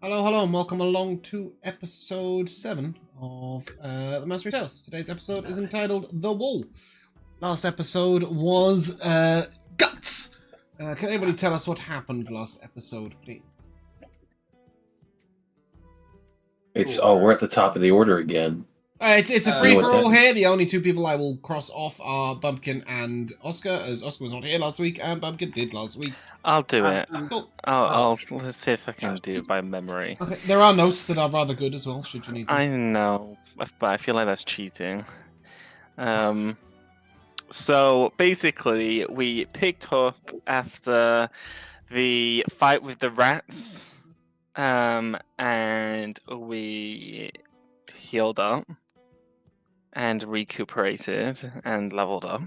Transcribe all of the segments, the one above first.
Hello, hello, and welcome along to episode 7 of the Mercenary Tales. Today's episode is entitled The Wall. Last episode was Guts. Can anybody tell us what happened last episode, please? We're at the top of the order again. It's a free-for-all here. The only two people I will cross off are Bumpkin and Oscar, as Oscar was not here last week, and Bumpkin did last week's. I'll do it. Cool. Let's see if I can do it by memory. Okay, there are notes that are rather good as well, should you need them. I know, but I feel like that's cheating. So basically, we picked up after the fight with the rats, and we healed up and recuperated and leveled up.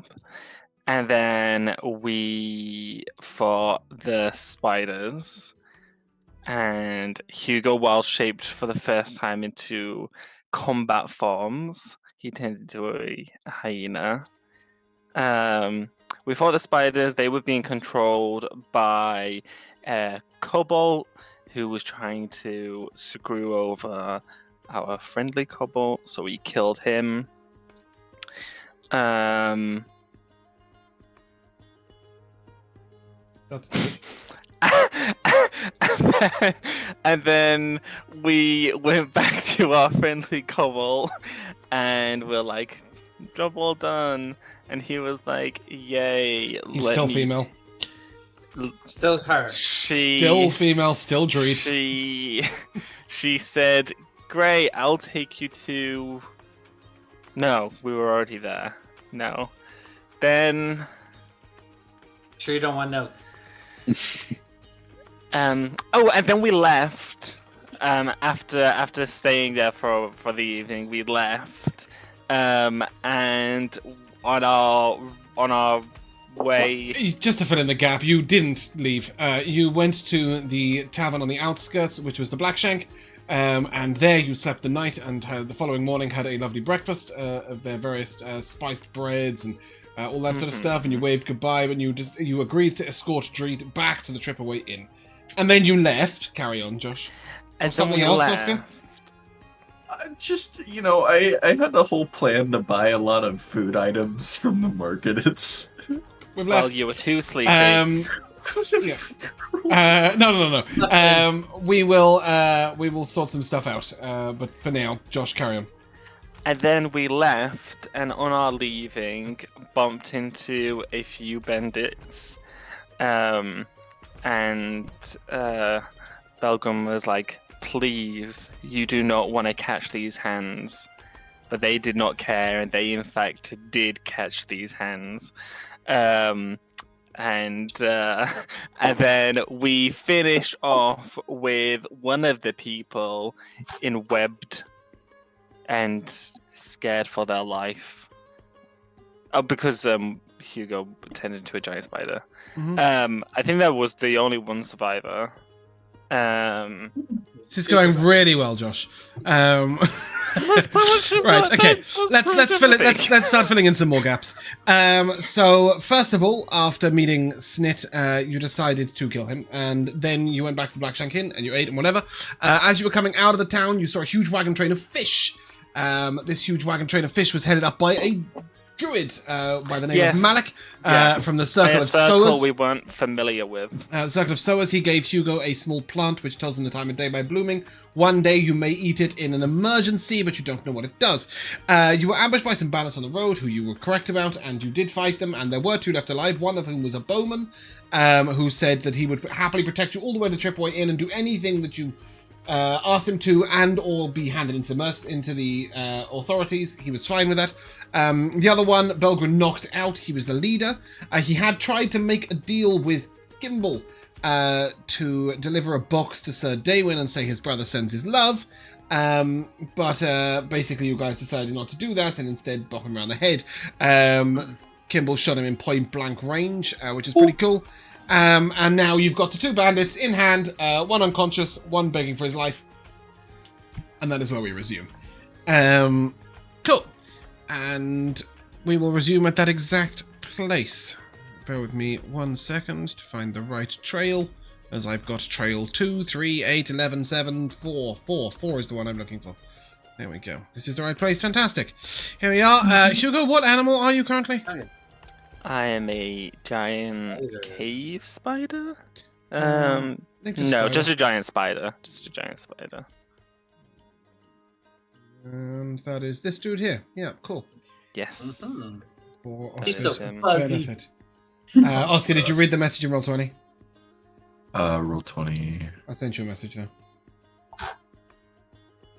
And then we fought the spiders, and Hugo wild shaped for the first time into combat forms. He turned into a hyena. We fought the spiders. They were being controlled by Cobalt, who was trying to screw over our friendly Cobalt, so we killed him. That's good. and then we went back to our friendly Cobalt, and we're like, job well done. And he was like, yay. He's still female. Still her. Still female, still Dreed. She said, great, I'll take you to... No, we were already there. No. Then... Sure you don't want notes. and then we left. After staying there for the evening, we left. And on our way. Just to fill in the gap, you didn't leave. You went to the tavern on the outskirts, which was the Black Shank, and there you slept the night, and the following morning had a lovely breakfast of their various spiced breads and all that sort of stuff, and you waved goodbye, and you agreed to escort Dreed back to the Tripaway Inn. And then you left. Carry on, Josh. And something else, Oscar? I had the whole plan to buy a lot of food items from the market. We've Well, left. you were too sleepy. No. We will sort some stuff out. But for now, Josh, carry on. And then we left, and on our leaving, bumped into a few bandits. And Belgium was like, please, you do not want to catch these hands. But they did not care, and they in fact did catch these hands. And then we finish off with one of the people in webbed and scared for their life. Oh, because Hugo turned into a giant spider. Mm-hmm. I think that was the only one survivor. This is going really well, Josh. Right, okay. Let's fill it. Let's start filling in some more gaps. So first of all, after meeting Snit, you decided to kill him, and then you went back to the Black Shank Inn and you ate and whatever. As you were coming out of the town, you saw a huge wagon train of fish. This huge wagon train of fish was headed up by a druid by the name of Malik from the Circle of Sowers. We weren't familiar with. The Circle of Sowers, he gave Hugo a small plant which tells him the time of day by blooming. One day you may eat it in an emergency, but you don't know what it does. You were ambushed by some bandits on the road who you were correct about, and you did fight them, and there were 2 left alive, one of whom was a bowman, who said that he would happily protect you all the way to Tripaway Inn and do anything that you asked him to, and or be handed into the authorities. He was fine with that. The other one, Belgren knocked out. He was the leader. He had tried to make a deal with Gimbal to deliver a box to Sir Daywin and say his brother sends his love. But basically you guys decided not to do that and instead bop him around the head. Kimball shot him in point blank range, which is pretty cool. And now you've got the 2 bandits in hand, one unconscious, one begging for his life. And that is where we resume. Cool. And we will resume at that exact place. Bear with me 1 second to find the right trail. as I've got trail 2, 3, 8, 11, 7, 4. 4 is the one I'm looking for. There we go. This is the right place. Fantastic. Here we are. Hugo, what animal are you currently? I am a giant Spider. cave spider. I think No, spider. just a giant spider. Just a giant spider. And that is this dude here. Yeah, cool. Yes. Mhm. For That He's is so him. fuzzy. benefit. Oscar, did you read the message in Roll20? Roll 20. I sent you a message now.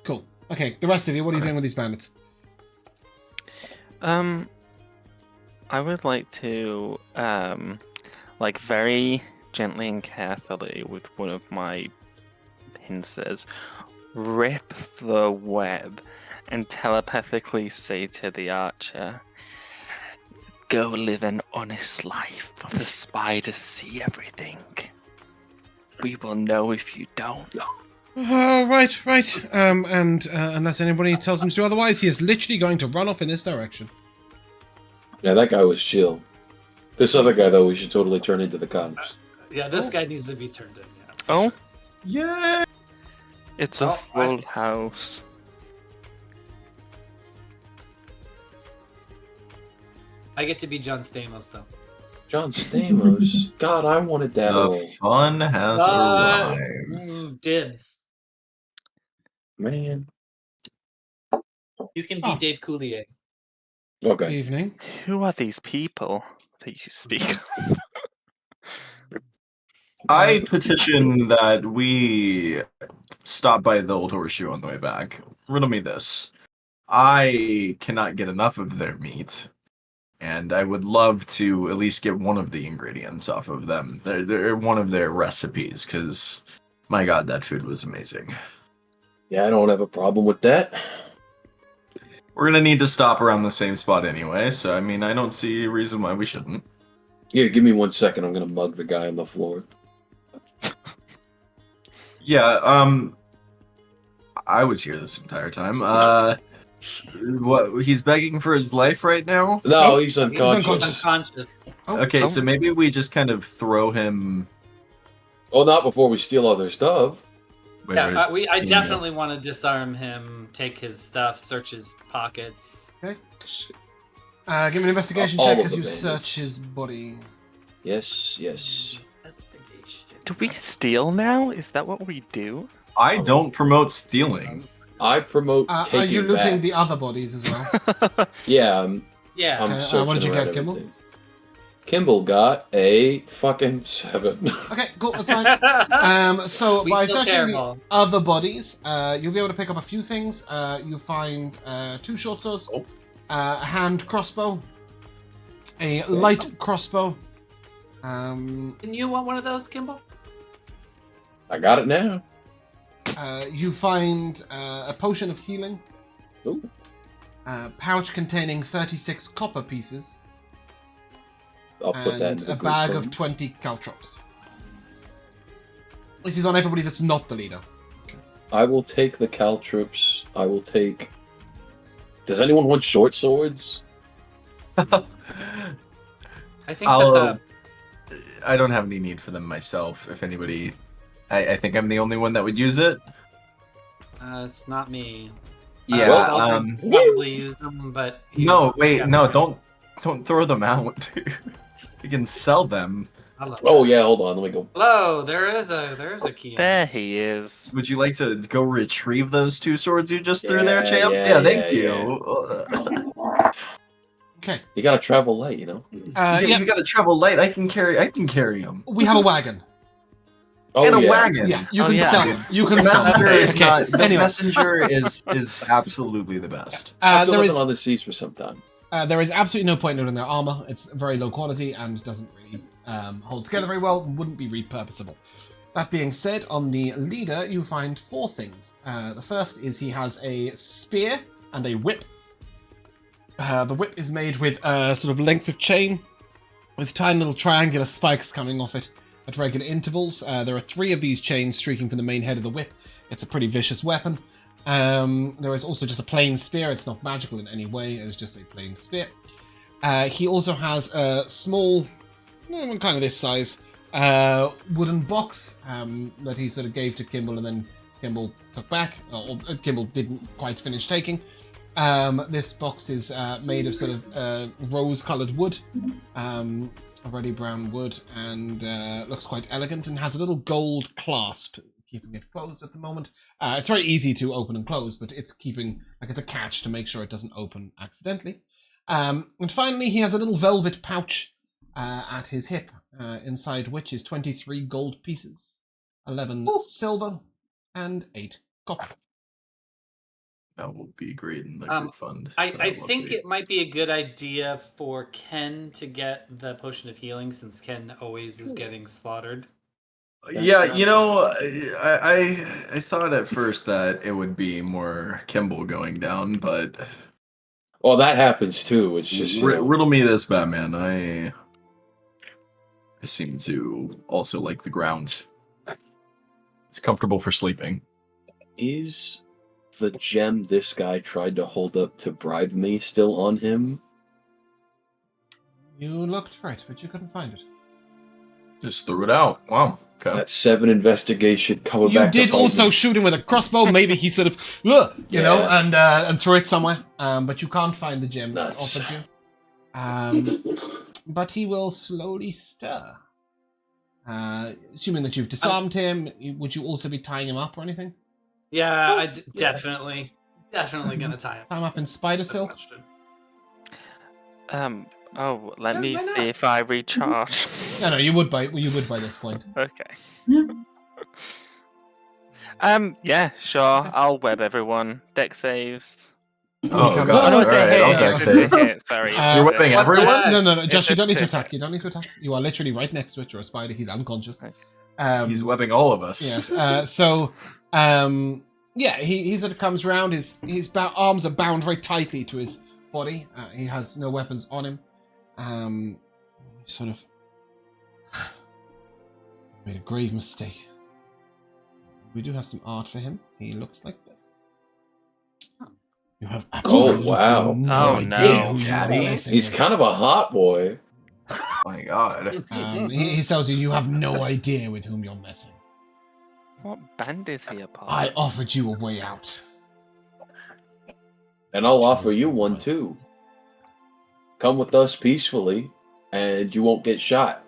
Cool. Okay, the rest of you, what are you doing with these bandits? I would like to, like very gently and carefully with one of my pincers, rip the web and telepathically say to the archer, "Go live an honest life, for the spiders see everything. We will know if you don't." Right. And unless anybody tells him to do otherwise, he is literally going to run off in this direction. Yeah, that guy was chill. This other guy, though, we should totally turn into the cops. Yeah, this guy needs to be turned in. Yeah, for Oh, sure. Yay! it's a Oh, I- full house. I get to be John Stamos though. John Stamos. God, I wanted that The role. fun has arrived. Dibs. Man. You can be Oh. Dave Coulier. Okay. Evening. Who are these people that you speak of? I petition that we stop by the old horseshoe on the way back. Riddle me this. I cannot get enough of their meat, and I would love to at least get one of the ingredients off of them. They're one of their recipes, because, my god, that food was amazing. Yeah, I don't have a problem with that. We're gonna need to stop around the same spot anyway, so I mean, I don't see a reason why we shouldn't. Here, give me 1 second. I'm gonna mug the guy on the floor. Yeah, I was here this entire time. What, he's begging for his life right now? No, Oh, he's unconscious. He's unconscious. Okay, so maybe we just kind of throw him... Oh, not before we steal all their stuff. Wait, Yeah, wait, I definitely want to disarm him, take his stuff, search his pockets. Okay. Give me an investigation All check of as the you bandits. search his body. Yes, yes. Investigation. Do we steal now? Is that what we do? I don't promote stealing. I promote taking Are you looting back. the other bodies as well? Yeah, I'm Yeah. I'm Okay, searching what did you around get, Kimball? everything. Kimball got a fucking 7. Okay, cool, that's fine. So We by still searching the terrible. other bodies, you'll be able to pick up a few things. You find 2 short swords, a hand crossbow, a light crossbow. Can you want one of those, Kimball? I got it now. You find a potion of healing, Ooh. a pouch containing 36 copper pieces, I'll put that in and the a group bag phone. of 20 caltrops. This is on everybody that's not the leader. I will take the caltrops. I will take... Does anyone want short swords? I think I'll, that I don't have any need for them myself, if anybody... I think I'm the only one that would use it. it's not me. Yeah, Belgium probably use them, but No, he's wait, got no, them. don't throw them out. You can sell them. Hello. Oh, yeah, hold on. Let me go. Hello, there's a key. There he is. Would you like to go retrieve those 2 swords you just threw there, Yeah, champ? yeah, Thank yeah, you. Okay. You gotta travel light, you know? Yeah, yeah, you gotta travel light. I can carry them. we have a wagon. Oh, And a yeah. wagon. Yeah, you Oh, can yeah. sell them. You can The sell them. messenger is Okay, not. The anyway. messenger is absolutely the best. I've been there living is on the seas for some time. there is absolutely no point in their armor. It's very low quality and doesn't really hold together very well and wouldn't be repurposable. That being said, on the leader, you find 4 things. The first is he has a spear and a whip. The whip is made with a sort of length of chain with tiny little triangular spikes coming off it at regular intervals. There are 3 of these chains streaking from the main head of the whip. It's a pretty vicious weapon. There is also just a plain spear. It's not magical in any way. It is just a plain spear. He also has a small, kind of this size, wooden box that he sort of gave to Kimball, and then Kimball took back, or Kimball didn't quite finish taking. This box is made of sort of rose-coloured wood, already brown wood, and looks quite elegant, and has a little gold clasp, keeping it closed at the moment. It's very easy to open and close, but it's keeping, like, it's a catch to make sure it doesn't open accidentally. And finally, he has a little velvet pouch at his hip, inside which is 23 gold pieces, 11 silver, and 8 copper. That will be great in the group fund. I think it might be a good idea for Ken to get the potion of healing, since Ken always is getting slaughtered. Yeah, you know, I thought at first that it would be more Kimball going down, but Well, that happens too. It's just riddle me this, Batman. I seem to also like the ground. It's comfortable for sleeping. Is the gem this guy tried to hold up to bribe me still on him? You looked for it, but you couldn't find it. Just threw it out. Wow. Okay. That 7 investigation coming You back. did to haunt also me. shoot him with a crossbow. Maybe he sort of, you know, and threw it somewhere. But you can't find the gem that Nuts. offered you. But he will slowly stir. Assuming that you've disarmed him, would you also be tying him up or anything? Yeah, definitely gonna tie him. Tie him up in spider silk? Question. Let me why see not? if I recharge. No, you would by this point. Okay. Yeah, sure. I'll web everyone. Deck saves. Oh, Comes- God. Oh, no, it's a Alright, hit. I'll It's deck a save. hit. Sorry. it's You're a whipping hit. everyone? No, Josh, It's you a don't need to hit. attack. You don't need to attack. You are literally right next to it. You're a spider. He's unconscious. Okay. He's webbing all of us. Yes. Yeah, he sort of comes round. His arms are bound very tightly to his body. He has no weapons on him. Sort of made a grave mistake. We do have some art for him. He looks like this. You have absolutely wow. no Oh, idea no. who you are Daddy. messing He's with. kind of a hot boy. Oh my God. He tells you have no idea with whom you're messing. What band is he a part I of? offered you a way out. And I'll offer you one too. Come with us peacefully, and you won't get shot.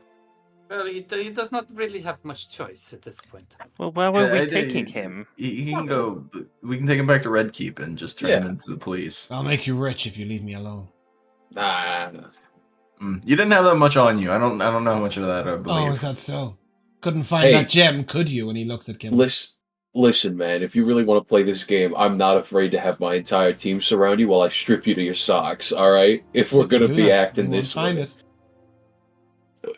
Well, he does not really have much choice at this point. Well, where were we I- taking him? He can go. We can take him back to Red Keep and just turn him into the police. I'll make you rich if you leave me alone. Nah. You didn't have that much on you. I don't know how much of that I believe. Oh, is that so? Couldn't find Hey. that gem, could you? And he looks at Kim. Listen, man. If you really want to play this game, I'm not afraid to have my entire team surround you while I strip you to your socks. All right? If we're gonna Do be that. acting You won't this find way. it.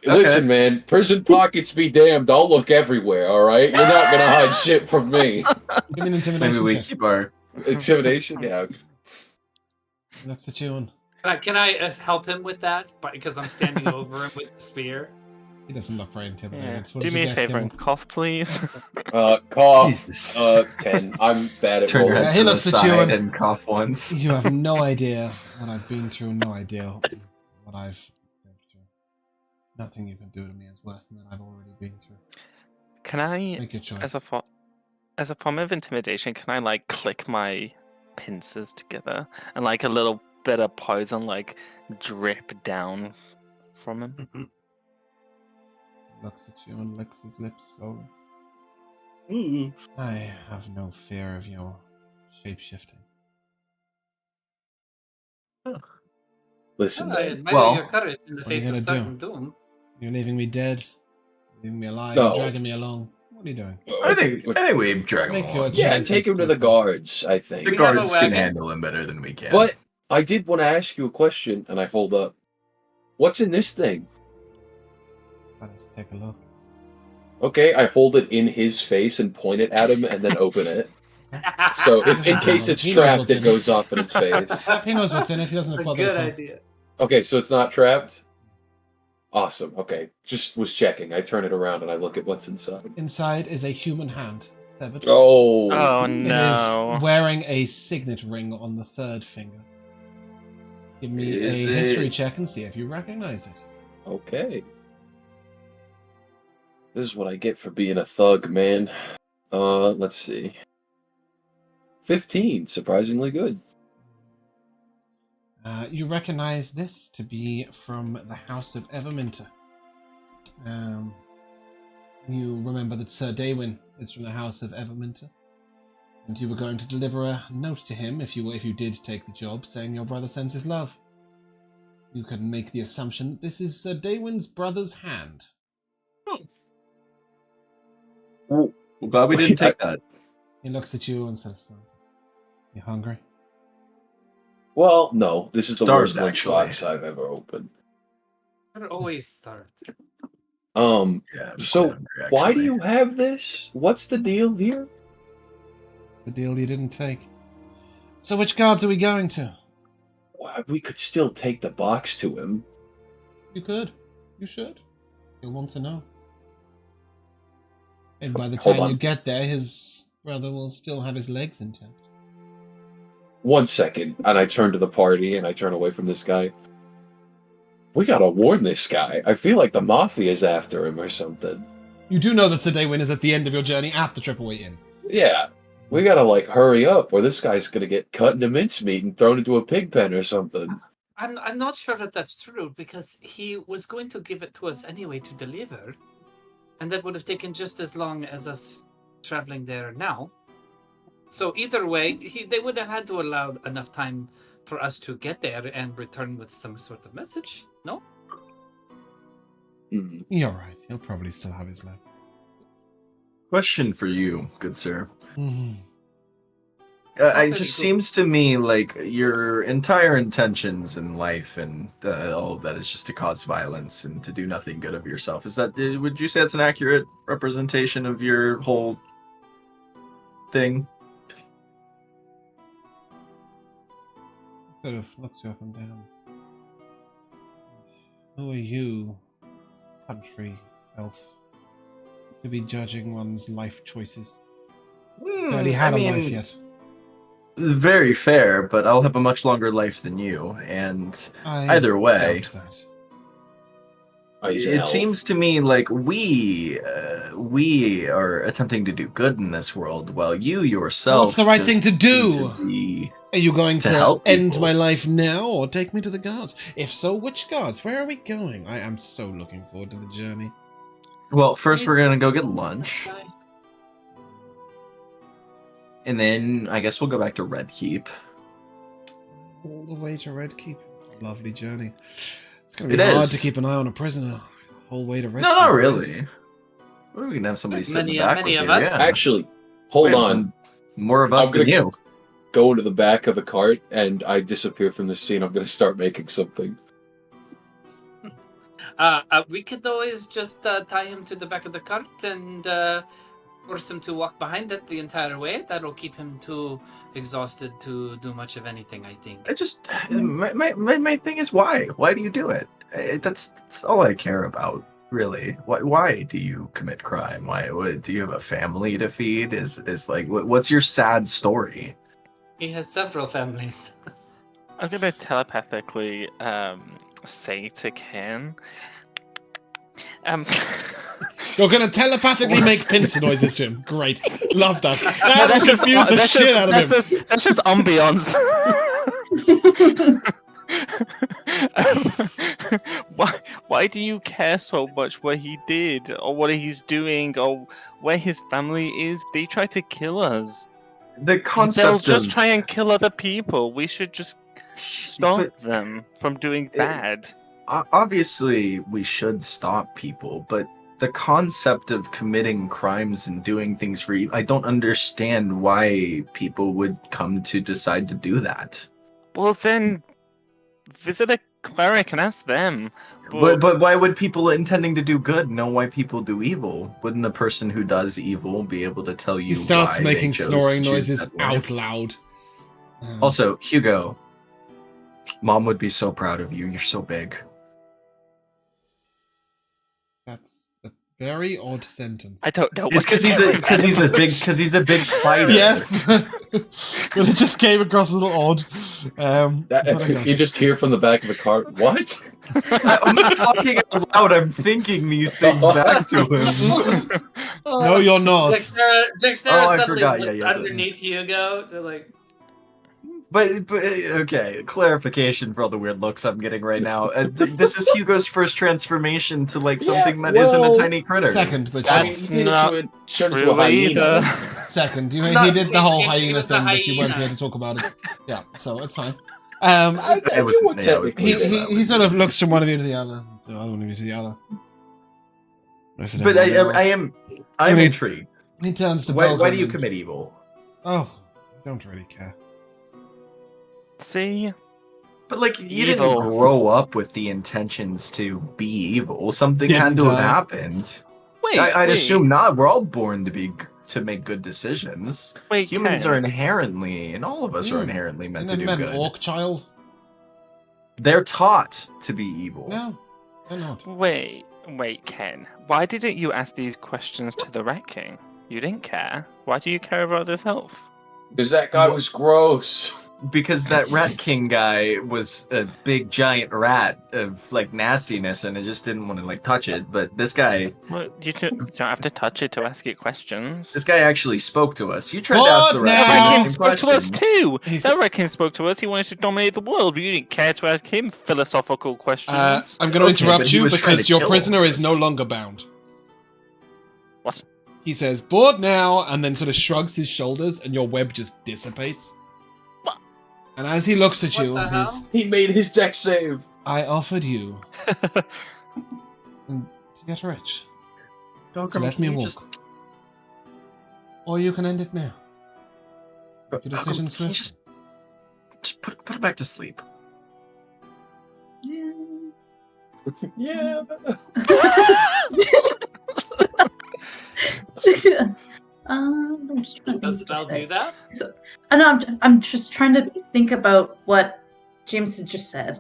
Listen, man. Prison pockets be damned. I'll look everywhere. All right? You're not gonna hide shit from me. Give me an Maybe intimidation we check. keep our. Intimidation. Yeah. He looks at you and Can I help him with that? Because I'm standing over him with the spear. he doesn't look very intimidated. Yeah. What Do did me you a get, favor Kim? and cough, please. Cough. Jesus. 10. I'm bad at Turn your rolling. head he to the looks at you side and- and cough once. You have no idea what I've been through, no idea what I've been through. Nothing you can do to me is worse than that I've already been through. Can I, Make your choice. as a form of intimidation, can I like click my pincers together and like a little bit of poison like drip down from him? Looks at you and licks his lips slowly. I have no fear of your shape-shifting. Listen, Well, I man. admire Well, your courage in the what are you face of gonna do? certain doom. You're leaving me dead, leaving me alive, No. dragging me along. What are you doing? I think we drag him Make your along. Yeah, choice take as him to the people. guards, I The think. We have a guards can wagon. handle him better than we can. But I did want to ask you a question, and I hold up. What's in this thing? I'll have to take a look. Okay, I hold it in his face and point it at him, and then open it. So if in case it's He knows trapped, what's it in goes off in its face. He knows what's in it. He doesn't It's a bother good to. idea. Okay, so it's not trapped? Awesome, okay. Just was checking. I turn it around and I look at what's inside. Inside is a human hand, severed. Oh! Oh It no! is wearing a signet ring on the third finger. Give me Is a history it- check and see if you recognize it. Okay. This is what I get for being a thug, man. Let's see. 15, surprisingly good. You recognize this to be from the House of Everminter. You remember that Sir Daywin is from the House of Everminter, and you were going to deliver a note to him if you did take the job, saying your brother sends his love. You can make the assumption that this is Sir Daywin's brother's hand. Well, glad we didn't take that. He looks at you and says, "You hungry?" Well, no. This is the Starved, worst actually. lunchbox I've ever opened. I'd always start. Yeah, I'm So quite hungry, why do actually. you have this? What's the deal here? It's the deal you didn't take. So which guards are we going to? Why, we could still take the box to him. You could. You should. He'll want to know. And by the Hold time on. you get there, his brother will still have his legs intact. 1 second, and I turn to the party, and I turn away from this guy. We gotta warn this guy. I feel like the Mafia's after him or something. You do know that Sir Daywin is at the end of your journey at the Triple-Way Inn. Yeah, we gotta, hurry up, or this guy's gonna get cut into mincemeat and thrown into a pig pen or something. I'm not sure that that's true, because he was going to give it to us anyway to deliver, and that would have taken just as long as us traveling there now. So either way, they would have had to allow enough time for us to get there and return with some sort of message. No? Hmm. You're right. He'll probably still have his legs. Question for you, good sir. Mhm. It just seems to me like your entire intentions in life and all of that is just to cause violence and to do nothing good of yourself. Is that? Would you say that's an accurate representation of your whole thing? Sort of looks you up and down. Who are you, country elf, to be judging one's life choices? Barely had a life yet. Very fair, but I'll have a much longer life than you, and I either way, doubt that. Oh, he's an it elf. seems to me like we are attempting to do good in this world, while you yourself. What's the right thing just to do? seem to be- Are you going to to help end people. my life now or take me to the guards? If so, which guards? Where are we going? I am so looking forward to the journey. Well, first He's- we're gonna go get lunch, Guy. and then I guess we'll go back to Red Keep. All the way to Red Keep. Lovely journey. It's going to It be hard is. to keep an eye on a prisoner the whole way to Red No, Keep. not really. We can have somebody There's sit in the many- back many with of you, us. yeah. Actually, hold We have on. more of us I'm than gonna- you. Go into the back of the cart, and I disappear from the scene. I'm gonna start making something. We could always just tie him to the back of the cart and force him to walk behind it the entire way. That'll keep him too exhausted to do much of anything, I think. I just my thing is why? Why do you do it? That's all I care about, really. Why do you commit crime? Why do you have a family to feed? Is like what's your sad story? He has several families. I'm gonna telepathically say to Ken. You're going to telepathically make pincer noises to him. Great. Love that. No, That confused the shit out of him. That's just ambiance. Why do you care so much what he did or what he's doing or where his family is? They try to kill us. The concept They'll of just try and kill other people. We should just stop But them from doing bad. obviously we should stop people, but the concept of committing crimes and doing things for you, I don't understand why people would come to decide to do that. Well, then visit a cleric and ask them. But why would people intending to do good know why people do evil? Wouldn't a person who does evil be able to tell you He starts why making they chose snoring to choose noises that way? out loud. Also, Hugo, Mom would be so proud of you. You're so big. That's a very odd sentence. I don't know. It's because he's a big spider. Yes. But it just came across a little odd. But I got You you. just hear from the back of the cart, what? I'm not talking out loud. I'm thinking these things back to him. No, you're not. Dexterra Oh, I suddenly forgot. looked Yeah, underneath Hugo to like. But okay, clarification for all the weird looks I'm getting right now. This is Hugo's first transformation to like something that isn't a tiny critter. Second, but I mean, That's he did not turn into a true hyena. either. second. He Not- did the whole he hyena was a thing, but you weren't hyena. here to talk about it. Yeah, so it's fine. I was- You would yeah, I was technically thinking He that he was- sort of looks from one of you to the other, the other one of you to the other. But I'm mean, intrigued. He turns to Why Belgium do you and- commit evil? Oh, I don't really care. See? But like you Evil. didn't grow up with the intentions to be evil. Something had Didn't to have I? happened. Wait, I'd wait, assume not. We're all born to make good decisions. wait, Humans Ken. are inherently, and all of us are inherently meant And to then do met an good. orc child? They're taught to be evil. No, they're not. Wait, Ken. Why didn't you ask these questions to the Rat King? You didn't care. Why do you care about his health? Because that guy was gross. Because that Rat King guy was a big giant rat of like nastiness, and I just didn't want to like touch it. But this guy Well, you don't have to touch it to ask it questions. actually spoke to us. You tried to ask the What Rat now? That King King the same spoke to us question. too. He's- That Rat King spoke to us. He wanted to dominate the world, but you didn't care to ask him philosophical questions. I'm going to Okay, interrupt but he you was trying because to your kill prisoner him. is no longer bound. What? He says, bored now, and then sort of shrugs his shoulders, and your web just dissipates. What? And as he looks at What you, the he's, hell? He made his deck save. I offered you to get rich. So Malcolm, let can me you walk. just- Or you can end it now. Your Malcolm, decision can you swift. just put it back to sleep. Yeah. I'm just trying to Does think Bell what to say. do that? I know. I'm just trying to think about what James had just said.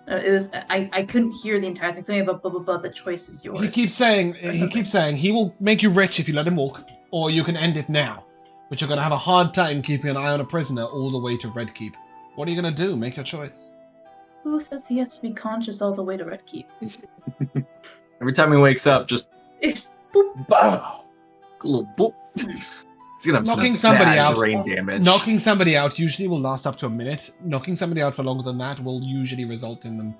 It was I couldn't hear the entire thing. Something about blah blah blah. The choice is yours. He keeps saying he will make you rich if you let him walk, or you can end it now. But you're gonna have a hard time keeping an eye on a prisoner all the way to Red Keep. What are you gonna do? Make your choice. Who says he has to be conscious all the way to Red Keep? Every time he wakes up, just It's boop. Wow. a little boop. He's gonna have Knocking some somebody bad out. brain damage. Knocking somebody out usually will last up to a minute. Knocking somebody out for longer than that will usually result in them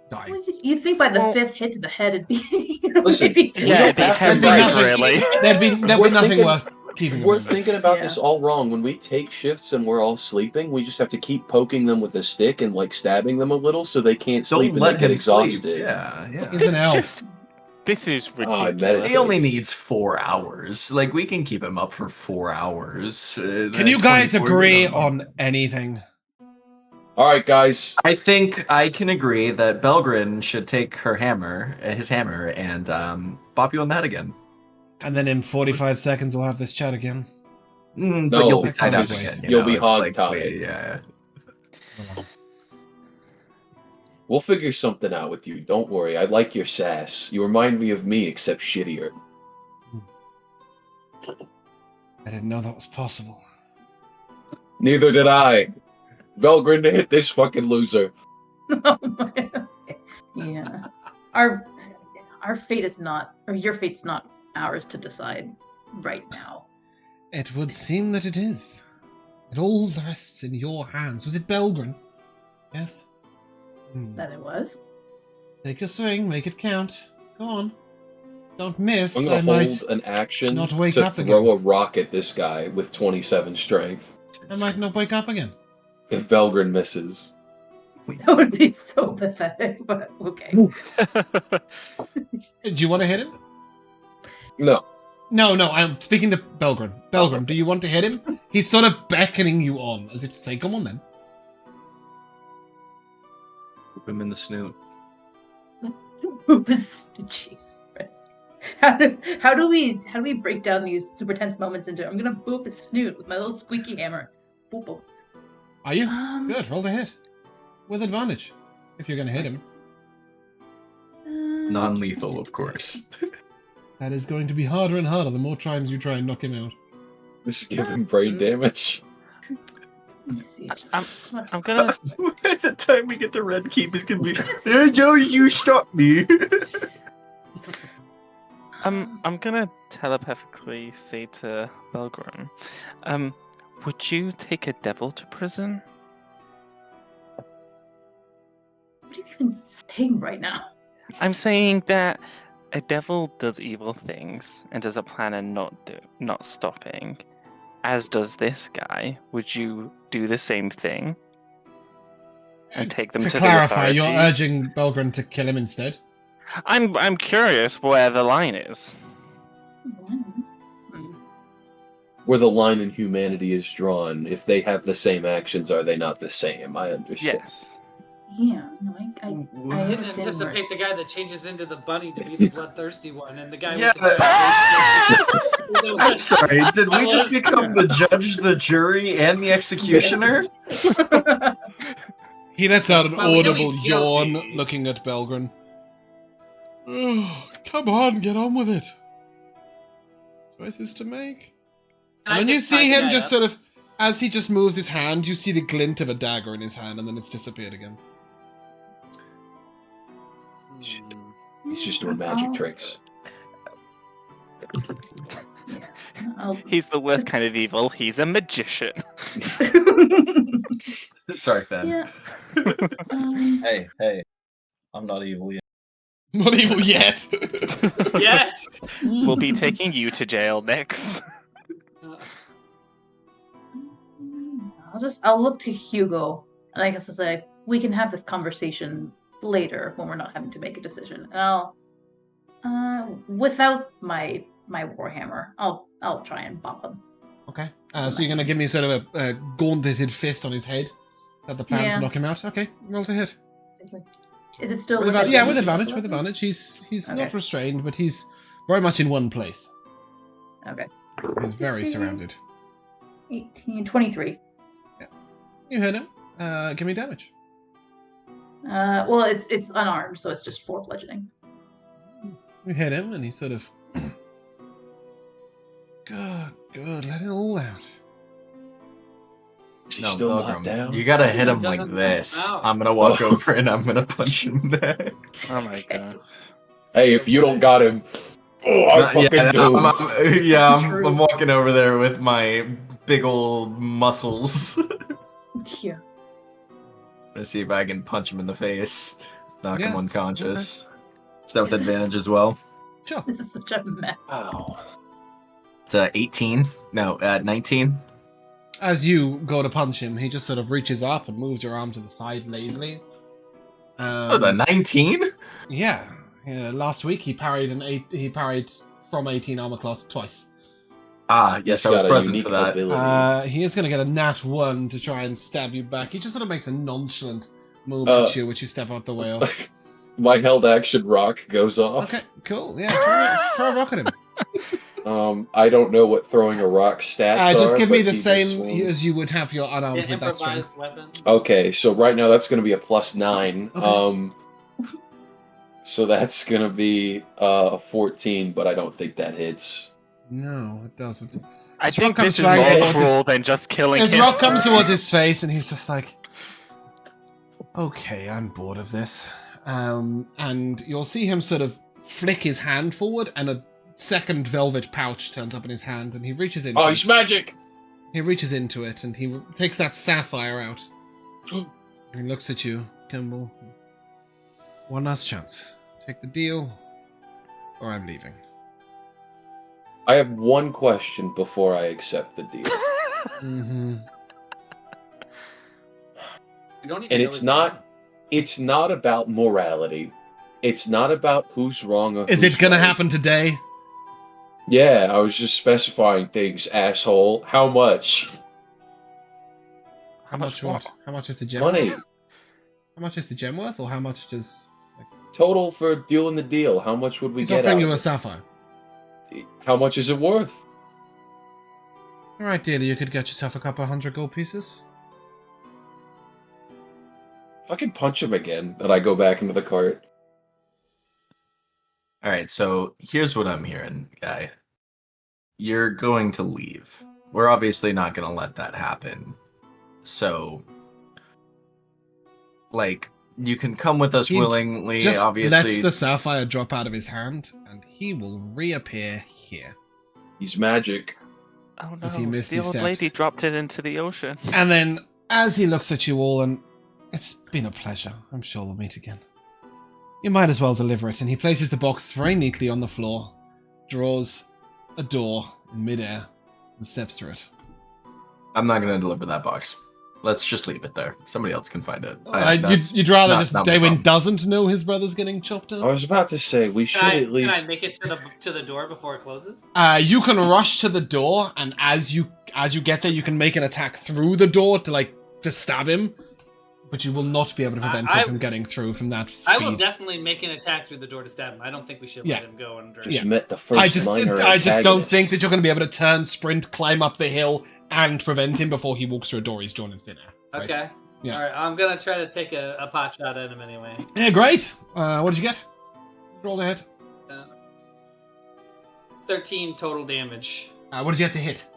dying. Well, you'd think by the Well- fifth hit to the head it'd be. Listen, maybe- we Yeah, don't they have can to break, break. really. There'd be We're nothing thinking- worth keeping. We're them. thinking about Yeah. this all wrong. When we take shifts and we're all sleeping, we just have to keep poking them with a stick and like stabbing them a little so they can't Don't sleep and let they get him sleep. exhausted. Yeah. He's an elf. This is Oh, I ridiculous. bet it He only needs 4 hours. Like we can keep him up for 4 hours. Can you guys agree on anything? All right, guys. I think I can agree that Belgrin should take his hammer, and bop you on the head again. And then in 45 seconds we'll have this chat again. But No, you'll be tied up because again. you'll be it's hog-tied. yeah. We'll figure something out with you. Don't worry. I like your sass. You remind me of me, except shittier. I didn't know that was possible. Neither did I. Belgrin to hit this fucking loser. Oh my. Yeah. Our fate is not, or your fate's not ours to decide right now. It would seem that it is. It all rests in your hands. Was it Belgrin? Yes? That it was. Take your swing, make it count. Go on. Don't miss. I'm I gonna might hold an action not wake to up throw again. a rock at this guy with 27 strength. I might not wake up again. If Belgrin misses. That would be so pathetic, but okay. Do you want to hit him? No. No, I'm speaking to Belgrin. Belgrin, do you want to hit him? He's sort of beckoning you on, as if to say, come on then. Put him in the snoot. Jeez Christ. How do we break down these super tense moments into I'm gonna boop his snoot with my little squeaky hammer. Boop boop. Are you? Good, roll the hit. With advantage. If you're going to hit him. Non-lethal, of course. That is going to be harder and harder the more times you try and knock him out. Just give him brain damage. Let me see. I'm gonna By the time we get to Red Keep, it's gonna be. Hey, Joe, you stop me. I'm gonna telepathically say to Belgrin, would you take a devil to prison? What are you even saying right now? I'm saying that a devil does evil things and does a plan and not stopping, as does this guy. Would you do the same thing and take them to the clarify, authorities? you're urging Belgrin to kill him instead? I'm curious where the line is. Where the line in humanity is drawn, if they have the same actions, are they not the same? I understand. Yes. Yeah, no, I Didn't understand where- anticipate the guy that changes into the bunny to be the bloodthirsty one, and the guy Yeah. with the giant I'm sorry. Did we That just was- become the judge, the jury, and the executioner? He lets out an Well, we know audible he's yawn, guilty. looking at Belgrin. Come on, get on with it. Choices to make. And then you see him just sort of, as he just moves his hand, you see the glint of a dagger in his hand, and then it's disappeared again. He's just doing magic Oh. tricks. Yeah, I'll- He's the worst kind of evil. He's a magician. Sorry, Finn. yeah. Hey, I'm not evil yet. Not evil yet. Yes. We'll be taking you to jail next. I'll look to Hugo, and I guess I'll say we can have this conversation later when we're not having to make a decision. And without my warhammer, I'll try and bop him. Okay. So you're gonna give me sort of a gauntleted fist on his head? Is that the plan Yeah. to knock him out? Okay, roll to hit. Is it still With within yeah, with range? advantage. With advantage. He's Okay. not restrained, but he's very much in one place. Okay. He's very surrounded. 18, 23. You hit him. Give me damage. Well, it's unarmed, so it's just 4 bludgeoning. You hit him, and he sort of. Good. Let it all out. Is he No, still Pilgrim, not down? you gotta hit He him like doesn't this. knock him out. I'm gonna walk Oh. over and I'm gonna punch him next. Oh my god. Hey, if you don't got him, I fucking do. I'm walking over there with my big old muscles. Yeah. Let's see if I can punch him in the face, knock him Yeah, unconscious. Is that with advantage as well? Sure. This is such a mess. Ow. It's 18. No, 19. As you go to punch him, he just sort of reaches up and moves your arm to the side lazily. Oh, the 19? Yeah. Last week he parried he parried from 18 armor class twice. Ah, yes, He's I was got a present unique for that. ability. He is going to get a nat 1 to try and stab you back. He just sort of makes a nonchalant move Uh, at you, which you step out the way of. My held action rock goes off. Okay, cool. Yeah, throw a rock at him. I don't know what throwing a rock stats are. Just give me but the he just same swung. as you would have your unarmed An with that string. improvised weapon. Okay, so right now that's going to be a +9. Okay. So that's going to be a 14, but I don't think that hits. No, it doesn't. I His think rock this is comes more flying towards cruel his- than just killing His him. rock comes towards his face, and he's just like, "Okay, I'm bored of this." And you'll see him sort of flick his hand forward, and a second velvet pouch turns up in his hand, and he reaches into Oh, it. he's magic! He reaches into it, and he takes that sapphire out. He looks at you, Kimball. One last chance. Take the deal, or I'm leaving. I have one question before I accept the deal. Mm-hmm. We don't even And know it's his not- name. It's not about morality. It's not about who's wrong or Is who's it gonna right. happen today? Yeah, I was just specifying things, asshole. How much? How much what? How much is the gem? Money. How much is the gem worth, or how much does... Total for doing the deal. How much would we He's get offering out you of a it? sapphire. How much is it worth? Alright, dealer, you could get yourself a couple 100 gold pieces. If I can punch him again, and I go back into the cart. All right, so here's what I'm hearing, guy. You're going to leave. We're obviously not going to let that happen. So, like, you can come with us He willingly, Just obviously. lets the sapphire drop out of his hand, and he will reappear here. He's magic. Oh As he no, misty the old lady steps. dropped it into the ocean. And then, as he looks at you all, and it's been a pleasure. I'm sure we'll meet again. You might as well deliver it. And he places the box very neatly on the floor, draws a door in midair, and steps through it. I'm not going to deliver that box. Let's just leave it there. Somebody else can find it. You'd rather not- just not my Daywin problem. doesn't know his brother's getting chopped I up? was about to say we should at Can I least. make it to the door before it closes? You can rush to the door, and as you get there, you can make an attack through the door to stab him, but you will not be able to prevent him from getting through from that speed. I will definitely make an attack through the door to stab him. I don't think we should let him go under. Just Yeah. met the first I just minor don't antagonist. think that you're going to be able to turn, sprint, climb up the hill, and prevent him before he walks through a door he's drawn in thin air. Right? Okay. Yeah. All right. I'm gonna try to take a pot shot at him anyway. Yeah, great. What did you get? Roll the hit. 13 total damage. What did you get to hit?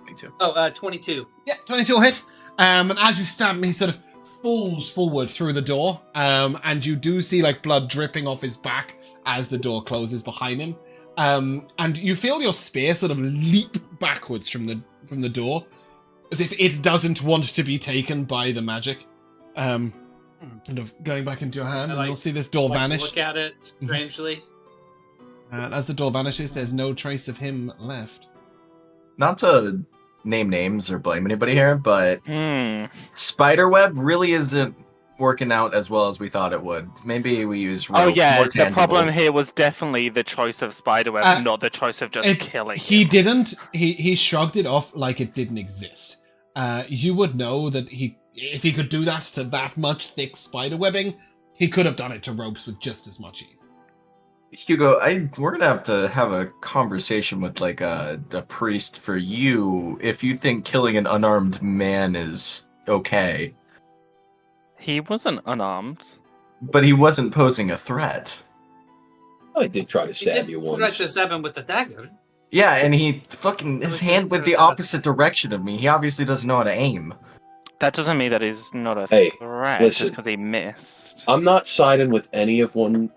Me too. Oh, 22. Yeah, 22 will hit. And as you stab him, he sort of falls forward through the door. And you do see like blood dripping off his back as the door closes behind him. And you feel your spear sort of leap backwards from the door, as if it doesn't want to be taken by the magic. Kind of going back into your hand, and you'll see this door vanish. Look at it strangely. And as the door vanishes, there's no trace of him left. Not to name names or blame anybody here, but Hmm. Spiderweb really isn't working out as well as we thought it would. Maybe we use Oh yeah, more the tangible. problem here was definitely the choice of Spiderweb, not the choice of just killing He him. didn't. He shrugged it off like it didn't exist. You would know that if he could do that to that much thick spider webbing, he could have done it to ropes with just as much ease. Hugo, we're gonna have to have a conversation with like a priest for you if you think killing an unarmed man is okay. He wasn't unarmed. But he wasn't posing a threat. I did try to He stab did you try once. to stab him with the dagger. Yeah, and he fucking his He hand went doesn't the turn out. opposite direction of me. He obviously doesn't know how to aim. That doesn't mean that he's not a Hey, threat listen. just because he missed. I'm not siding with any one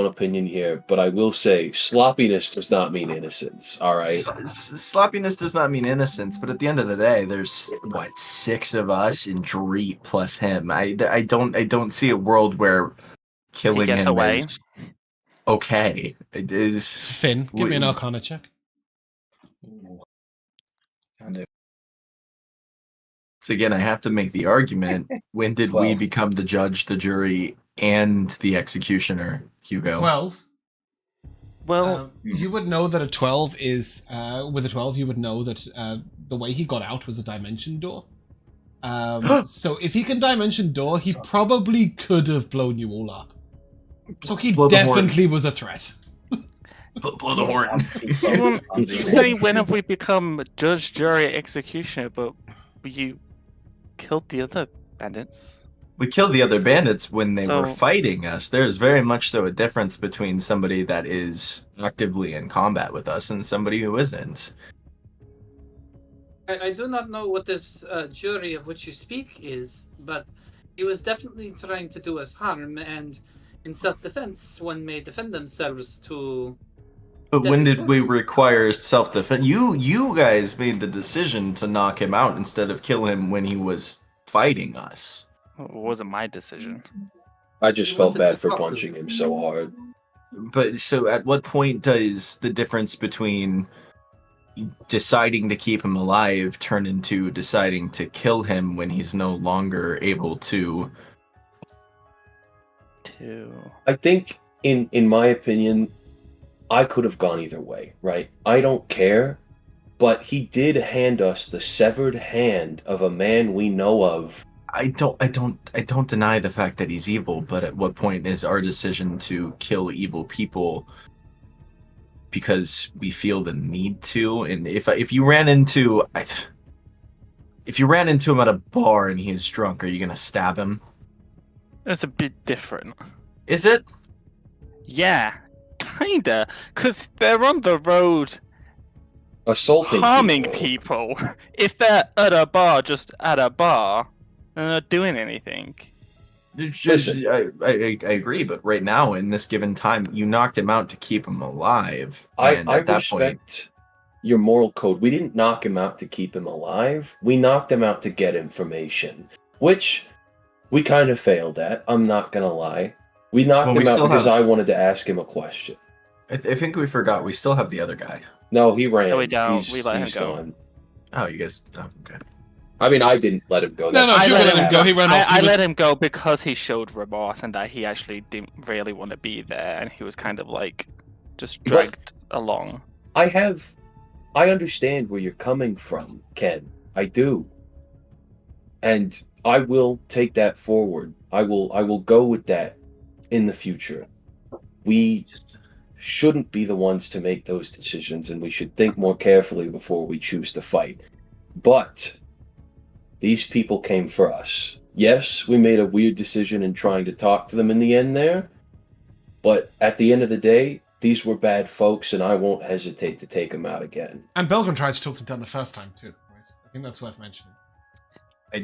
opinion here, but I will say sloppiness does not mean innocence. All right. Sloppiness does not mean innocence, but at the end of the day, there's what 6 of us in Dreet plus him. I don't see a world where killing gets him away. is okay. It is. Finn, give me an Arcana check. Can do. So again, I have to make the argument: when did we 12. become the judge, the jury, and the executioner, Hugo? 12. Well, You would know that a 12 is with a 12. You would know that the way he got out was a dimension door. So if he can dimension door, he probably could have blown you all up. So he Blow the horn. definitely was a threat. Blow the horn. you say when have we become judge, jury, executioner, but you killed the other bandits. We killed the other bandits when they were So- fighting us. There's very much so a difference between somebody that is actively in combat with us and somebody who isn't. I do not know what this jury of which you speak is, but he was definitely trying to do us harm, and in self-defense, one may defend themselves to... But when Deadly did we force. require self-defense? You guys made the decision to knock him out instead of kill him when he was fighting us. It wasn't my decision. I just You felt wanted to bad for talk to punching him so hard. But so at what point does the difference between deciding to keep him alive turn into deciding to kill him when he's no longer able to? I think, in my opinion, I could have gone either way, right? I don't care, but he did hand us the severed hand of a man we know of. I don't deny the fact that he's evil, but at what point is our decision to kill evil people because we feel the need to? And if you ran into him at a bar and he's drunk, are you gonna stab him? It's a bit different. Is it? Yeah, kinda. Because they're on the road Assaulting harming people. If they're at a bar, just at a bar, they're not doing anything. Listen. I agree, but right now, in this given time, you knocked him out to keep him alive. I And at that respect your moral code. We didn't knock him out to keep him alive. We knocked him out to get information, which we kind of failed at. I'm not gonna lie. We knocked Well, him we out still because have- I wanted to ask him a question. I think we forgot we still have the other guy. No, he ran. No, we don't. He's, We let him he's go. gone. Oh, you guys. Oh, okay. I mean, I didn't let him go. No, That's- you let him go. He ran off. I He was- let him go because he showed remorse and that he actually didn't really want to be there, and he was kind of like just dragged along. I understand where you're coming from, Ken. I do. And I will take that forward. I will go with that in the future. We shouldn't be the ones to make those decisions, and we should think more carefully before we choose to fight. But these people came for us. Yes, we made a weird decision in trying to talk to them in the end there, but at the end of the day, these were bad folks, and I won't hesitate to take them out again. And Belgren tried to talk them down the first time too, right? I think that's worth mentioning. Yeah.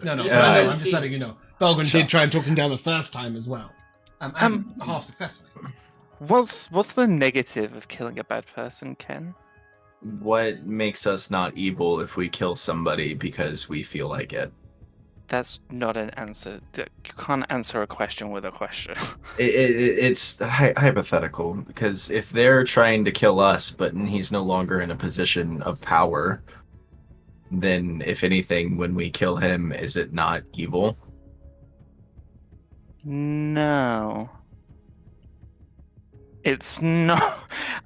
No, Yeah, I know. I I'm just see. letting you know. Belgren did try and talk them down the first time as well, and half successfully. What's the negative of killing a bad person, Ken? What makes us not evil if we kill somebody because we feel like it? That's not an answer. You can't answer a question with a question. It's hypothetical, because if they're trying to kill us, but he's no longer in a position of power, then if anything, when we kill him, is it not evil? No. It's not.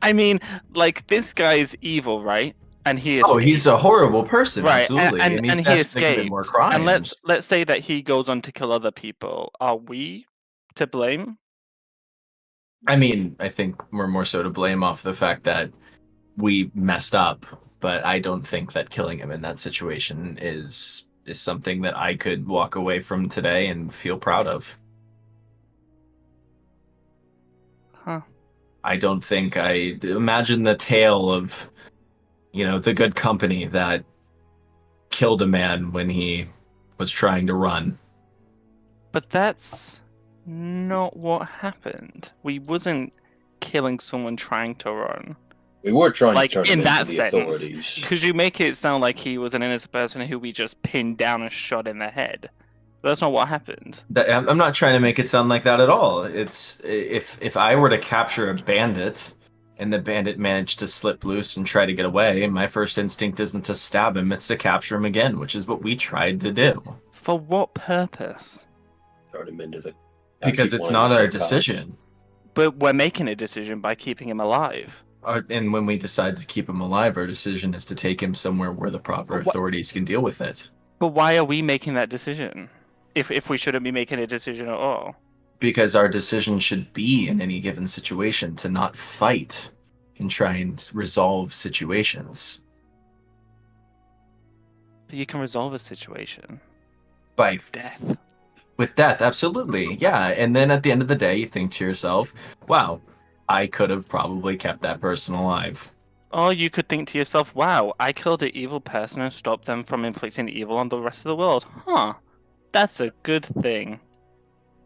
I mean, like, this guy's evil, right? And he is. Oh, he's a horrible person, right, absolutely, and he's he destined to commit escaped. more crimes. And let's say that he goes on to kill other people. Are we to blame? I mean, I think we're more so to blame off the fact that we messed up, but I don't think that killing him in that situation is something that I could walk away from today and feel proud of. Huh. I don't think I imagine the tale of, the good company that killed a man when he was trying to run. But that's not what happened. We wasn't killing someone trying to run. We were trying Like, to turn in him that into the sentence. authorities. Because you make it sound like he was an innocent person who we just pinned down and shot in the head. But that's not what happened. I'm not trying to make it sound like that at all. It's if I were to capture a bandit and the bandit managed to slip loose and try to get away, my first instinct isn't to stab him, it's to capture him again, which is what we tried to do. For what purpose? Turn him into the. Because it's not our decision. But we're making a decision by keeping him alive. And when we decide to keep him alive, our decision is to take him somewhere where the proper But what- authorities can deal with it. But why are we making that decision? If we shouldn't be making a decision at all. Because our decision should be in any given situation to not fight and try and resolve situations. But you can resolve a situation. By Death. With death, absolutely. Yeah. And then at the end of the day, you think to yourself, wow, I could have probably kept that person alive. Or you could think to yourself, wow, I killed an evil person and stopped them from inflicting evil on the rest of the world. Huh. That's a good thing.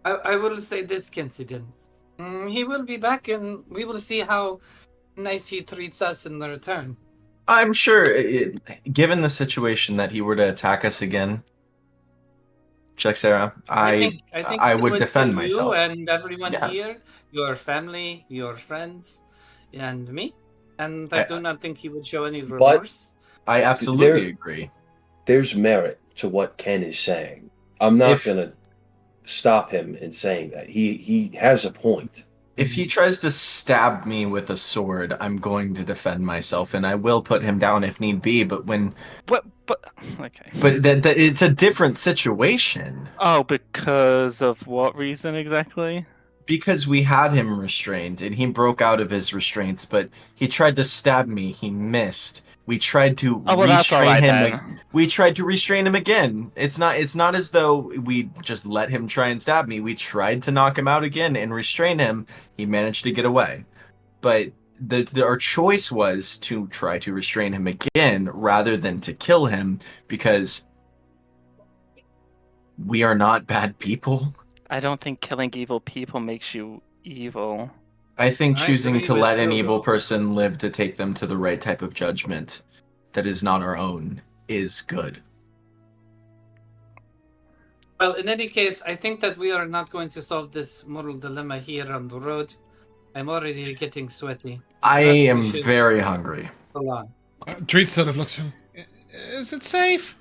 I will say this, Kensidin. He will be back, and we will see how nice he treats us in the return. I'm sure, given the situation that he were to attack us again, Check Sarah, I think I he would defend kill myself. You and everyone Yeah. here, your family, your friends, and me. And I do not think he would show any remorse. I absolutely agree. There's merit to what Ken is saying. I'm not If- gonna stop him in saying that. He has a point. If he tries to stab me with a sword, I'm going to defend myself, and I will put him down if need be. But Okay. it's a different situation Oh, because of what reason exactly? because we had him restrained, and he broke out of his restraints. But he tried to stab me. He missed. We tried to Oh, well, that's restrain alright him. then. We tried to restrain him again. It's not as though we just let him try and stab me. We tried to knock him out again and restrain him. He managed to get away. But our choice was to try to restrain him again rather than to kill him, because we are not bad people. I don't think killing evil people makes you evil. I think I choosing agree to with let an Hugo. evil person live to take them to the right type of judgment that is not our own is good. Well, in any case, I think that we are not going to solve this moral dilemma here on the road. I'm already getting sweaty. I Perhaps we am should very hungry. go on. Treat sort of looks. Is it safe?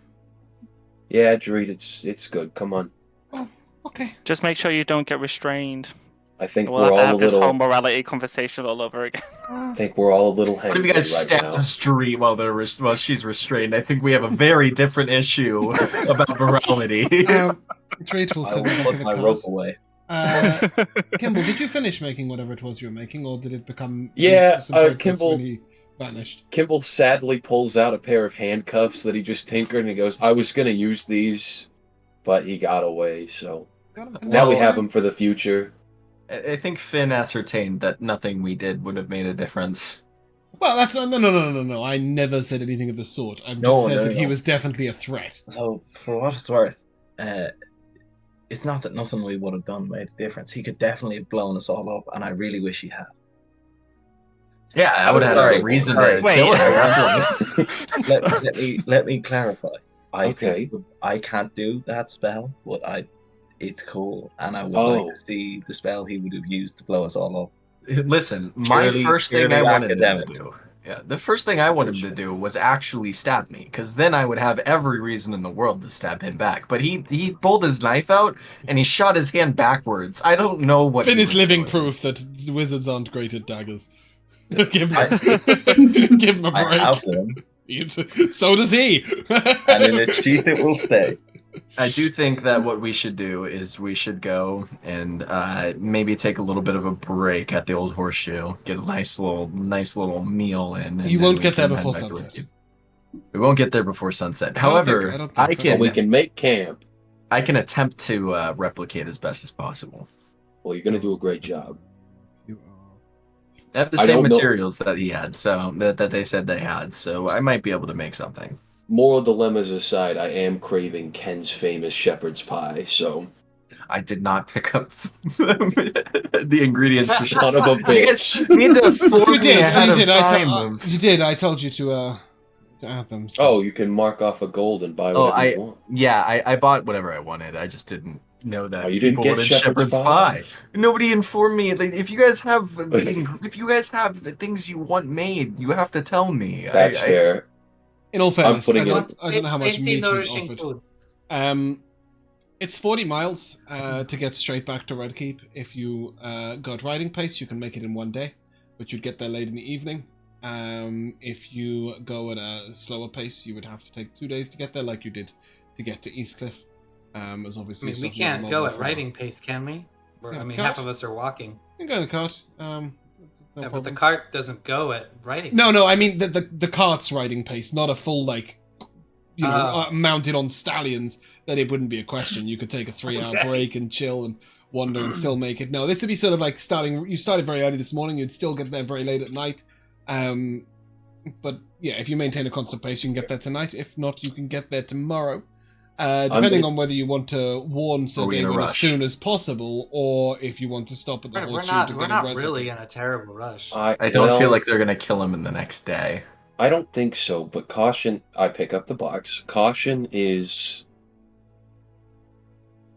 Yeah, Dreed, it's good. Come on. Oh, okay. Just make sure you don't get restrained. I think We'll we're have to all a have this whole little. morality conversation all over again. I think we're all a little What if you hangry guys right stab now. Street while she's restrained? I think we have a very different issue about morality. Treat will I send will me back put in the my cart. rope away. Kimball, did you finish making whatever it was you were making, or did it become Yeah, used to some purpose Kimball- when he vanished? Kimball sadly pulls out a pair of handcuffs that he just tinkered, and he goes, "I was gonna use these, but he got away. So Got him for now we next have time? them for the future." I think Finn ascertained that nothing we did would have made a difference. Well, that's no. I never said anything of the sort. I just No, said no, that he no. was definitely a threat. So, for what it's worth, it's not that nothing we would have done made a difference. He could definitely have blown us all up, and I really wish he had. Yeah, I would have had Sorry, a reason sorry. to Wait. kill him. Let me clarify. I Okay. think I can't do that spell, but it's cool, and I would Oh. like to see the spell he would have used to blow us all up. Listen, my Purely- first thing purely I wanted him to academic. do. Yeah, the first thing I wanted him to do was actually stab me, because then I would have every reason in the world to stab him back. But he pulled his knife out and he shot his hand backwards. I don't know what. Finn he is was living doing. proof that wizards aren't great at daggers. Give him, I- give him a I break. have one, So does he. and in its sheath it will stay. I do think that what we should do is we should go and maybe take a little bit of a break at the old horseshoe, get a nice little meal in. And You then won't we get there can head before back to sunset. Work. We won't get there before sunset. I However, don't think I so. But can we can make camp. I can attempt to replicate as best as possible. Well, you're gonna do a great job. You I have the I same don't know. materials that he had, so that they said they had, so I might be able to make something. Moral dilemmas aside, I am craving Ken's famous shepherd's pie. So I did not pick up the ingredients. son of a You guys bitch. need to afford you me did. ahead You of did. time. You did. I told you to add them. So. Oh, you can mark off a gold and buy Oh, whatever you want. Yeah, I bought whatever I wanted. I just didn't know that Oh, you didn't people get wanted shepherd's pie? Nobody informed me. Like, if you guys have things you want made, you have to tell me. That's fair. In all fairness, putting I in- don't know how much Tasty, meat was nourishing offered. foods. It's 40 miles to get straight back to Red Keep. If you go at riding pace, you can make it in one day, but you'd get there late in the evening. If you go at a slower pace, you would have to take 2 days to get there, like you did to get to Eastcliff. As I obviously, mean, we stuff more can't go mobile at for riding pace, can we? Yeah, I mean, cart. half of us are walking. You can go in the cart. No Yeah, but the problem. cart doesn't go at riding. No, pace. no, I mean the cart's riding pace, not a full Oh. mounted on stallions. Then it wouldn't be a question. You could take a 3-hour Okay. break and chill and wander and still make it. No, this would be sort of like starting. You started very early this morning. You'd still get there very late at night. But yeah, if you maintain a constant pace, you can get there tonight. If not, you can get there tomorrow. Depending on whether you want to warn Sir Are we in a David as rush? soon as possible, or if you want to stop at the We're horseshoe not. to We're get a not recipe. really in a terrible rush. I don't feel well, like they're gonna kill him in the next day. I don't think so, but caution. I pick up the box. Caution is.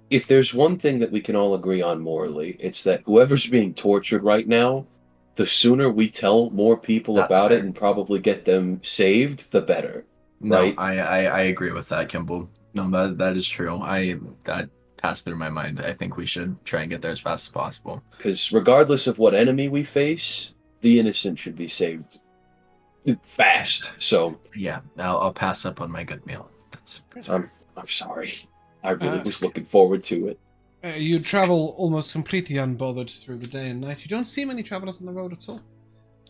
If there's one thing that we can all agree on morally, it's that whoever's being tortured right now, the sooner we tell more people That's about fair. it and probably get them saved, the better. No, Right. I agree with that, Kimball. No, that is true. That passed through my mind. I think we should try and get there as fast as possible. Because regardless of what enemy we face, the innocent should be saved fast. So Yeah, I'll pass up on my good meal. That's I'm sorry. I really was looking forward to it. You travel almost completely unbothered through the day and night. You don't see many travelers on the road at all.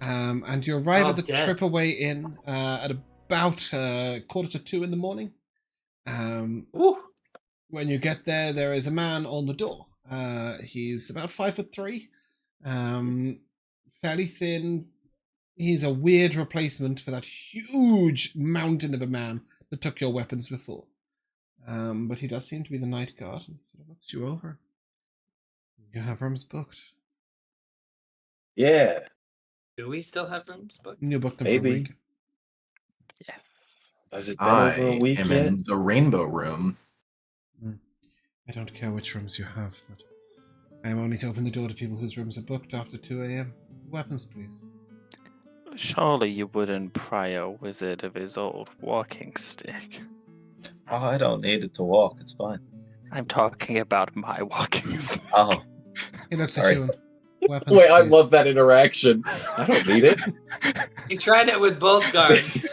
And you arrive Oh, at the dead. Tripaway Inn at about 1:45 in the morning. Ooh. When you get there, there is a man on the door. He's about 5'3", fairly thin, He's a weird replacement for that huge mountain of a man that took your weapons before. But he does seem to be the night guard and sort of looks you over. You have rooms booked. Yeah, Do we still have rooms booked? You booked them Maybe. for a week. Yes. has it been over a I week am yet? in the rainbow room. I don't care which rooms you have, but I am only to open the door to people whose rooms are booked after 2 a.m. Weapons, please. Surely you wouldn't pry a wizard of his old walking stick. Oh, I don't need it to walk. It's fine. I'm talking about my walking stick. Oh, He looks Sorry. at you and weapons, Wait, I please. love that interaction. I don't need it. He tried it with both guards.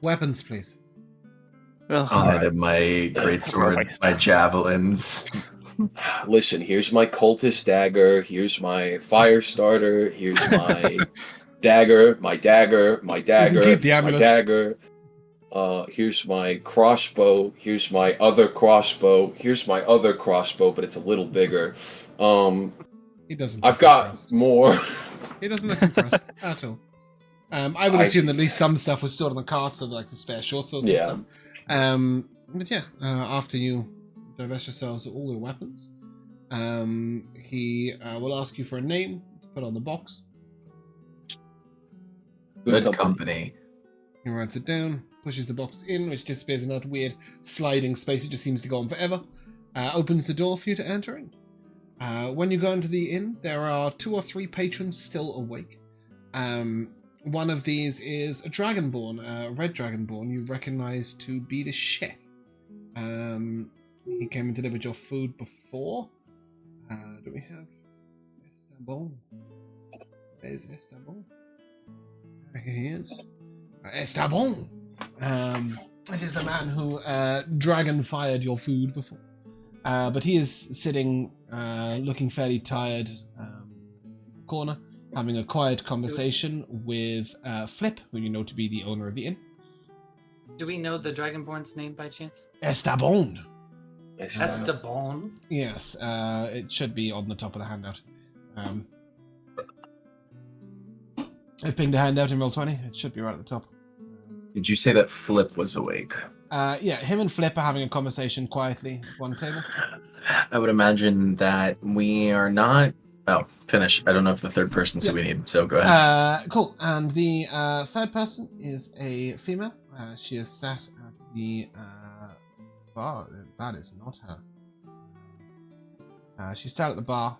Weapons, please. Ugh. I have my greatsword, Christ. my javelins. Listen, here's my cultist dagger. Here's my fire starter. Here's my dagger. My dagger. My dagger. keep the my amulet. dagger. Here's my crossbow. Here's my other crossbow. Here's my other crossbow, but it's a little bigger. He doesn't. I've look got impressed. more. He doesn't look impressed at all. I would I- assume that at least some stuff was stored on the cart, so like the spare short swords Yeah. and stuff. But yeah, after you divest yourselves of all your weapons, he will ask you for a name to put on the box. Good company. He writes it down, pushes the box in, which disappears in that weird sliding space. It just seems to go on forever. Opens the door for you to enter in. When you go into the inn, there are 2 or 3 patrons still awake. One of these is a dragonborn, a red dragonborn you recognize to be the chef. He came and delivered your food before. Do we have Istanbul? There's Istanbul. Here he is. Istanbul! This is the man who dragon fired your food before. But he is sitting, looking fairly tired, corner, having a quiet conversation with Flip, who you know to be the owner of the inn. Do we know the Dragonborn's name by chance? Estabon. Esteban. Yes, it should be on the top of the handout. I've pinged a handout in Roll20. It should be right at the top. Did you say that Flip was awake? Yeah, him and Flip are having a conversation quietly at one table. I would imagine that we are not. Oh, finish. I don't know if the third person's who we need, so go ahead. Cool. And the third person is a female. She is sat at the bar. That is not her. She's sat at the bar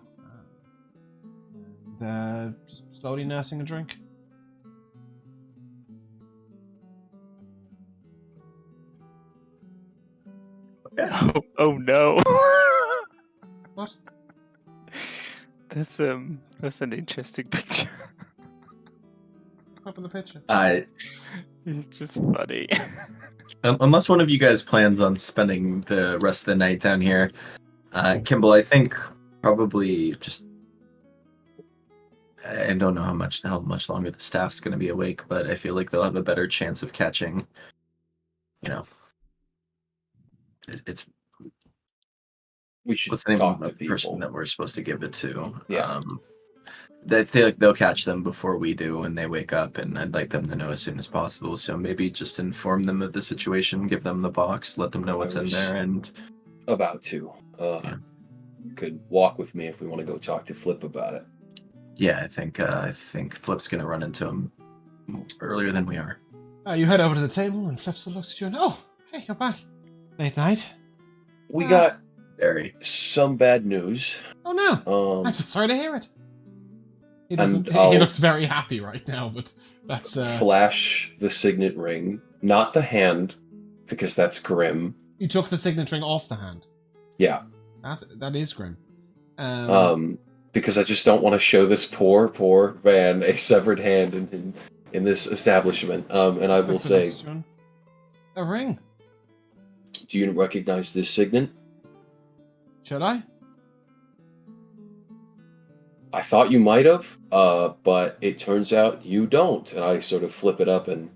and just slowly nursing a drink. Oh no. What? That's an interesting picture. Up in the picture. It's just funny. Unless one of you guys plans on spending the rest of the night down here, Kimball, I think probably just. I don't know how much longer the staff's going to be awake, but I feel like they'll have a better chance of catching. It's We should what's the name talk of to the person people. that we're supposed to give it to? Yeah. They feel like they'll catch them before we do when they wake up, and I'd like them to know as soon as possible. So maybe just inform them of the situation, give them the box, let them know what's in there, and About to. You could walk with me if we want to go talk to Flip about it. yeah, I think Flip's gonna run into him earlier than we are. You head over to the table and Flip looks at you and, oh, hey, you're back. Late night? We got Very. some bad news. Oh no, I'm so sorry to hear it. He doesn't. And He looks very happy right now, but that's Flash the signet ring, not the hand, because that's grim. You took the signet ring off the hand. Yeah. That is grim. Because I just don't want to show this poor man a severed hand in this establishment. And I will say, a ring. do you recognize this signet? Should I? I thought you might have, but it turns out you don't. And I sort of flip it up and,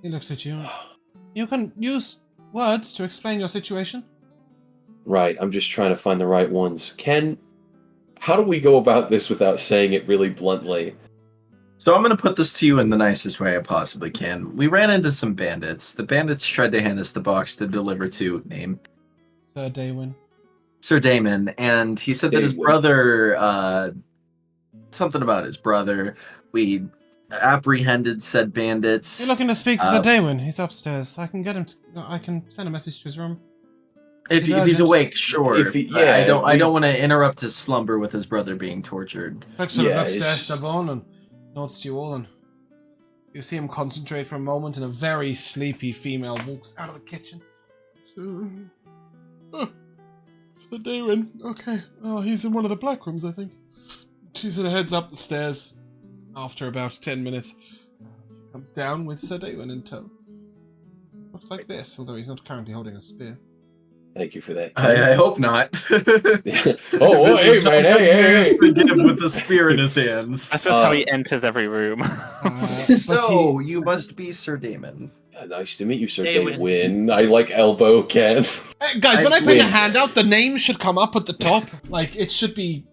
He looks at you. You can use words to explain your situation. Right, I'm just trying to find the right ones. Can How do we go about this without saying it really bluntly? So I'm going to put this to you in the nicest way I possibly can. We ran into some bandits. The bandits tried to hand us the box to deliver to name Sir Daywin. Sir Damon, and he said that his Daywin. brother, something about his brother. We apprehended said bandits. You're looking to speak to Sir Daywin. He's upstairs. I can get him. I can send a message to his room. If he's awake, sure. If he- I yeah, don't want to interrupt his slumber with his brother being tortured. Fletcher Yeah, upstairs, it's- stubborn, and notes you all, and you see him concentrate for a moment, and a very sleepy female walks out of the kitchen. Sir Daywin. Okay. Oh, he's in one of the black rooms, I think. She sort of heads up the stairs. After about 10 minutes, she comes down with Sir Daywin in tow. Looks like this, although he's not currently holding a spear. Thank you for that. I hope not. Oh, hey, man, hey. To give with the spear in his hands. That's just how he enters every room. So you must be Sir Damon. Nice to meet you, Sir Daywin. Daywin. I like elbow Ken. Guys, when I put win. a hand out, the name should come up at the top. Like, it should be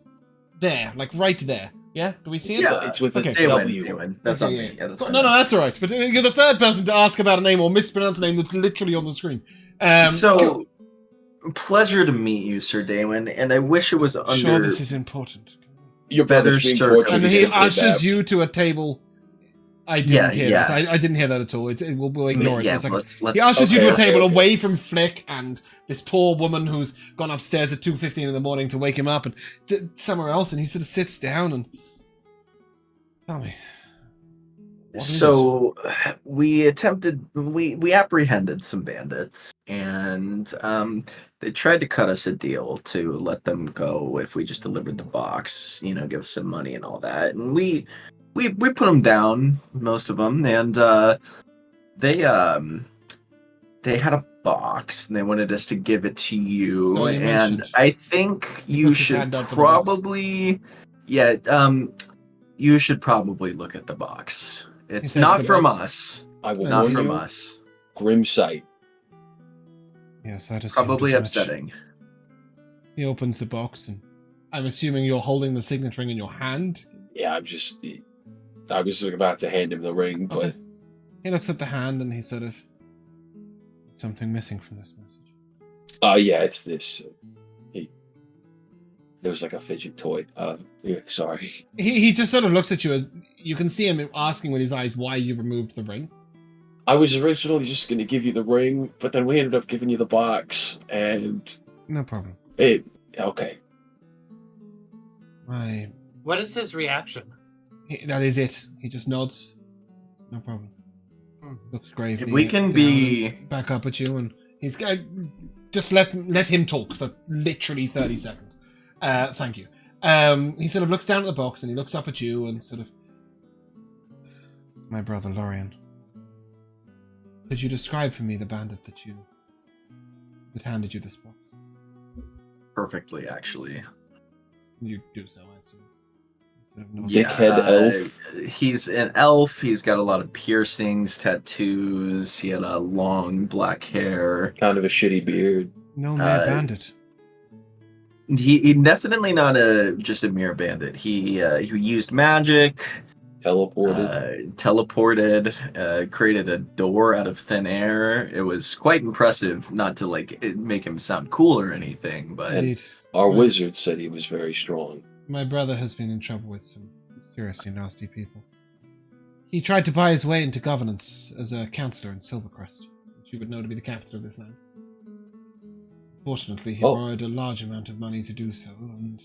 there, like right there. Yeah? Do we see it? Yeah. It's with a Okay. W. Damon. That's Okay, on yeah. me. Yeah, that's No, fine. no, that's alright. But you're the third person to ask about a name or mispronounce a name that's literally on the screen. So, pleasure to meet you, Sir Damon, and I wish it was under sure, this is important. Your better brother's being circle. tortured. And he's he gonna ushers kidnapped. you to a table. I didn't hear yeah. that. I didn't hear that at all. We'll ignore it for Yeah, a second. let's He ushers you to a Okay, table okay. away from Flick and this poor woman who's gone upstairs at 2:15 in the morning to wake him up and somewhere else, and he sort of sits down and tell me. What is So we apprehended some bandits, and they tried to cut us a deal to let them go if we just delivered the box, give us some money and all that. And we put them down, most of them, and they had a box and they wanted us to give it to you. Oh, you And mentioned. I think He you put his should hand up for the box. probably, you should probably look at the box. It's takes not the from box. us. I will Not Not warn from you, us. grim sight. Yes, I'd assumed Probably as much. upsetting. He opens the box, and I'm assuming you're holding the signet ring in your hand. Yeah, I was about to hand him the ring, but Okay. He looks at the hand, and he sort of something missing from this message. yeah, it's this. There was like a fidget toy. Yeah, sorry. He just sort of looks at you as you can see him asking with his eyes why you removed the ring. I was originally just going to give you the ring, but then we ended up giving you the box, and No problem. okay. What is his reaction? That is it. He just nods. No problem. Looks gravely. If we can down be- and back up at you, and he's just let him talk for literally 30 seconds. Thank you. He sort of looks down at the box and he looks up at you and sort of. It's my brother Lorian. Could you describe for me the bandit that handed you this box? Perfectly, actually. You do so, I assume. Sort of nods. Dickhead elf. He's an elf. He's got a lot of piercings, tattoos. He had a long black hair. Kind of a shitty beard. No mere Uh, bandit. He definitely not just a mere bandit. He used magic, teleported, created a door out of thin air. It was quite impressive. Not to make him sound cool or anything, but Indeed. Our Right. wizard said he was very strong. My brother has been in trouble with some seriously nasty people. He tried to buy his way into governance as a councillor in Silvercrest, which you would know to be the capital of this land. Fortunately, he Oh. borrowed a large amount of money to do so, and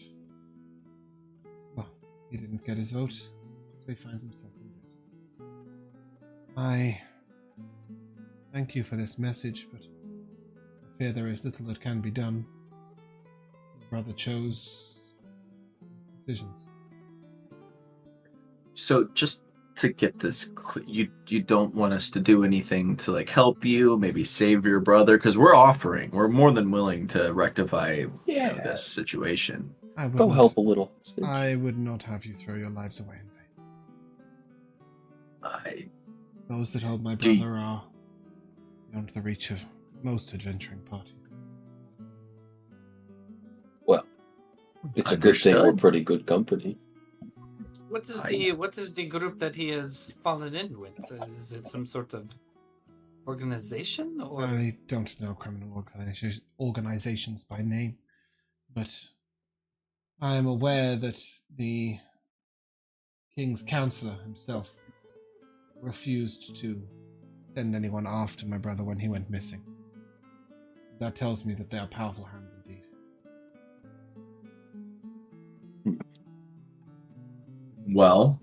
well, he didn't get his vote, so he finds himself in debt. I thank you for this message, but I fear there is little that can be done. Your brother chose his decisions. so just to get this, you don't want us to do anything to help you, maybe save your brother, because we're more than willing to rectify this situation. I would Go not- help a little. I would not have you throw your lives away in vain. I Those that hold my Do you- brother are beyond the reach of most adventuring parties. Well, It's a good thing we're Understood. pretty good company. What is the group that he has fallen in with? Is it some sort of organization or? I don't know criminal organizations by name, but I am aware that the King's Counselor himself refused to send anyone after my brother when he went missing. That tells me that they are powerful hands indeed. Well,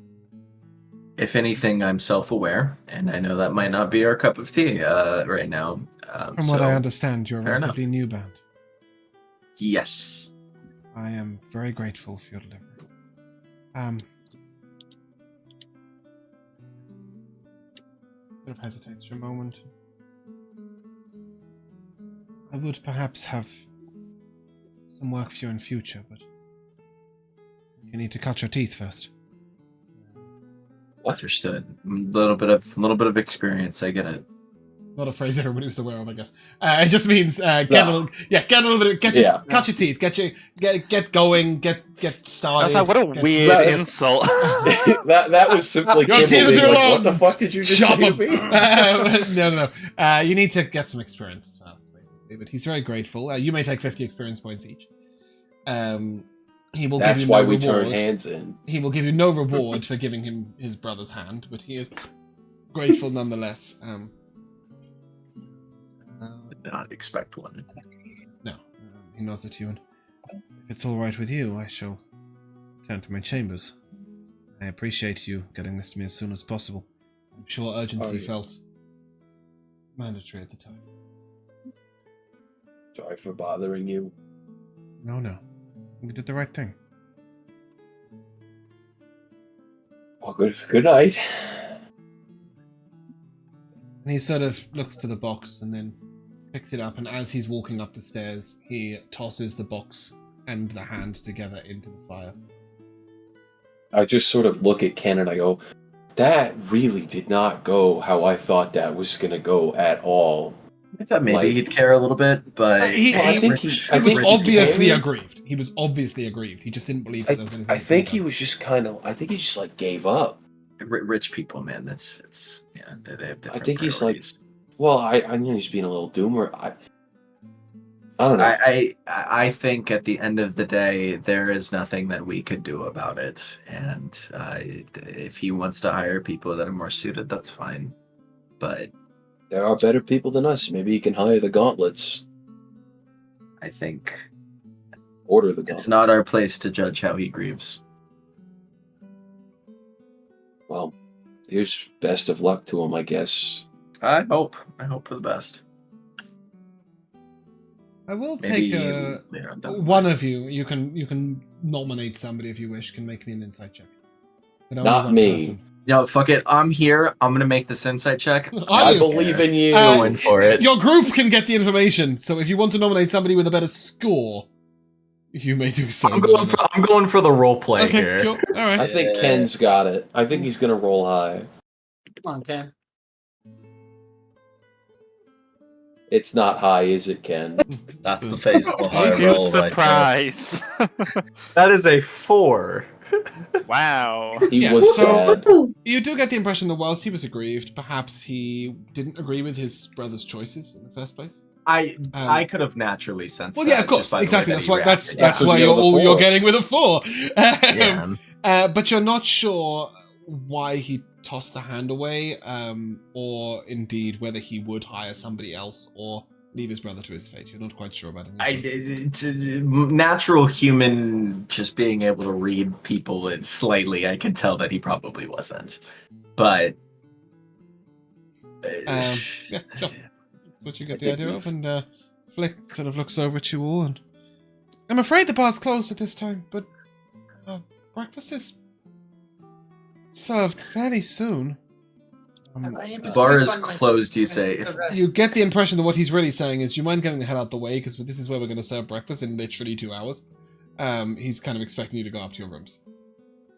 if anything, I'm self-aware, and I know that might not be our cup of tea right now. From what I understand, you're fair enough. relatively new bound. Yes. I am very grateful for your delivery. Sort of hesitates for a moment. I would perhaps have some work for you in future, but you need to cut your teeth first. Understood. A little bit of experience. I get it. Not a phrase everybody was aware of, I guess. It just means get a little bit, cut your teeth, get going, get I started. was like, what a get- weird That- insult. that was simply Your Kimball teeth are being too like, long. what the fuck did you just Chop say to him. me? No. You need to get some experience first, basically. But he's very grateful. You may take 50 experience points each. He will give That's you why no we reward. turn hands in. He will give you no reward for giving him his brother's hand, but he is grateful nonetheless. Did not expect one. No, he nods at you, and if it's all right with you, I shall return to my chambers. I appreciate you getting this to me as soon as possible. I'm sure urgency yeah. felt mandatory at the time. Sorry for bothering you. No. We did the right thing. Well, good night. And he sort of looks to the box and then picks it up, and as he's walking up the stairs, he tosses the box and the hand together into the fire. I just sort of look at Ken and I go, that really did not go how I thought that was going to go at all. I thought maybe Like- he'd care a little bit, but He was Rich obviously cared. aggrieved. He was obviously aggrieved. He just didn't believe that there was anything. I think he was just I think he just like gave up. rich people, man. They have different. I think he's priorities. Well, I knew he's being a little doomer. I don't know. I think at the end of the day, there is nothing that we could do about it. And if he wants to hire people that are more suited, that's fine. But There are better people than us. Maybe he can hire the gauntlets. I think Order the gauntlets. it's not our place to judge how he grieves. Well, here's best of luck to him, I guess. I hope for the best. I will Maybe take later on down the one line. of you. You can nominate somebody if you wish. Can make me an insight check. But only Not one me. person. No, fuck it. I'm here. I'm gonna make this insight check. Are I you? believe in you. Going for it. Your group can get the information. So if you want to nominate somebody with a better score, you may do so. I'm going for the role play Okay, here. cool. All right. I think Yeah. Ken's got it. I think he's gonna roll high. Come on, Ken. It's not high, is it, Ken? That's the face of a high Thank you. roll right there. Surprised. That is a 4. Wow. He Yeah, was so- sad. You do get the impression that whilst he was aggrieved, perhaps he didn't agree with his brother's choices in the first place. I could have naturally sensed. Well, yeah, that of course, just by the way exactly. that That's he why. That's reacted. that's Yeah. why So you're the all you're four. getting with a 4. Yeah. But you're not sure why he tossed the hand away, or indeed whether he would hire somebody else or leave his brother to his fate. You're not quite sure about it. It's a natural human just being able to read people is slightly. I could tell that he probably wasn't, but Yeah, sure. That's what you get I the think idea of, we've- and Flick sort of looks over at you all, and I'm afraid the bar's closed at this time, but breakfast is served fairly soon. I am the bar asleep is on my closed. You feet. say. I need to rest. You get the impression that what he's really saying is, do you mind getting the hell out the way, because this is where we're going to serve breakfast in literally 2 hours. He's kind of expecting you to go up to your rooms.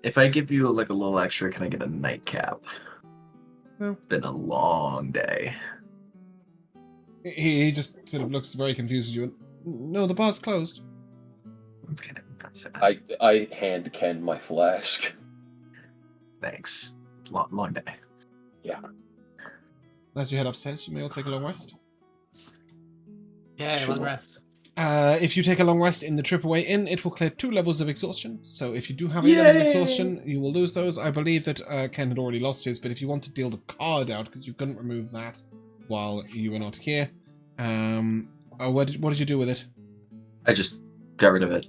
If I give you like a little extra, can I get a nightcap? No. It's been a long day. He just sort of looks very confused at you, and no, the bar's closed. Okay, that's it. I hand Ken my flask. Thanks. Long day. As you head upstairs, you may all take a long rest. Yeah, Sure. long rest. If you take a long rest in the Tripaway Inn, it will clear 2 levels of exhaustion. So if you do have 8 levels of exhaustion, you will lose those. I believe that Ken had already lost his, but if you want to deal the card out, because you couldn't remove that while you were not here, what did you do with it? I just got rid of it.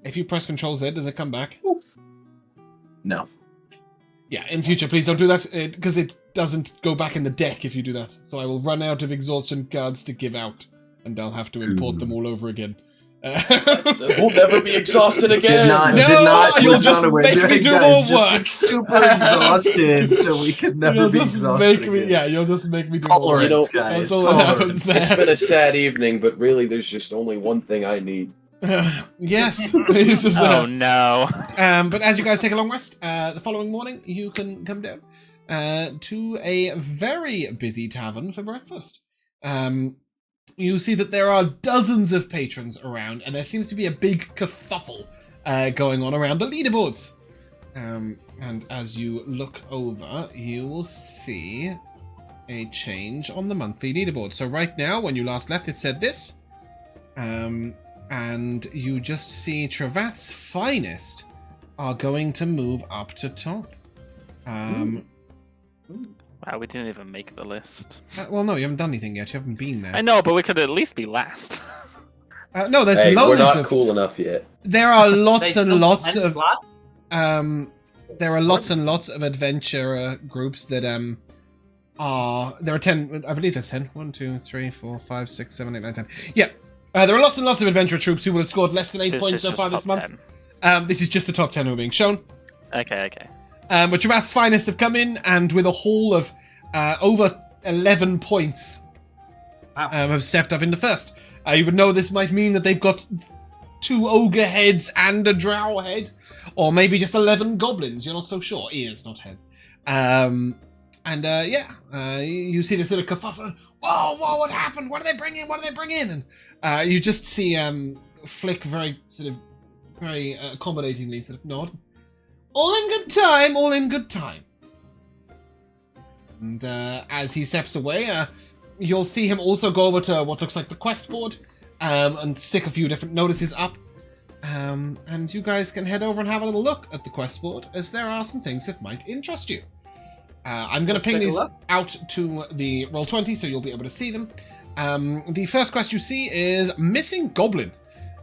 If you press Control Z, does it come back? No. Yeah, in future, please don't do that, because it doesn't go back in the deck if you do that. So I will run out of exhaustion cards to give out, and I'll have to import them all over again. We'll never be exhausted again. You'll just make me do more work. Super exhausted, so we can never be exhausted again. You'll just make me do more work. Tolerance, guys. That's all that happens It's there. been a sad evening, but really, there's just only one thing I need. Yes. It's just, Oh no. but as you guys take a long rest, the following morning you can come down to a very busy tavern for breakfast. You see that there are dozens of patrons around, and there seems to be a big kerfuffle going on around the leaderboards. And as you look over, you will see a change on the monthly leaderboard. So right now, when you last left, it said this. And you just see Travat's finest are going to move up to top. Wow, we didn't even make the list. Well, no, you haven't done anything yet. You haven't been there. I know, but we could at least be last. No, there's Hey, loads we're not of. cool enough yet. There are lots They and don't lots end of. slot? There are lots and lots of adventure groups that are. There are 10. I believe there's 10. 1, 2, 3, 4, 5, 6, 7, 8, 9, 10. Yeah. There are lots and lots of adventure troops who will have scored less than 8 This points is so just far this top month. 10. This is just the top 10 who are being shown. Okay. But Travat's finest have come in, and with a haul of over 11 points, Wow. have stepped up into first. You would know this might mean that they've got 2 ogre heads and a drow head, or maybe just 11 goblins. You're not so sure. Ears, not heads. You see this sort of kerfuffle. Whoa, what happened? What did they bring in? And you just see Flick very accommodatingly sort of nod. All in good time. And as he steps away, you'll see him also go over to what looks like the quest board and stick a few different notices up. And you guys can head over and have a little look at the quest board, as there are some things that might interest you. I'm going to Let's ping take a these look. out to the Roll20 so you'll be able to see them. The first quest you see is Missing Goblin.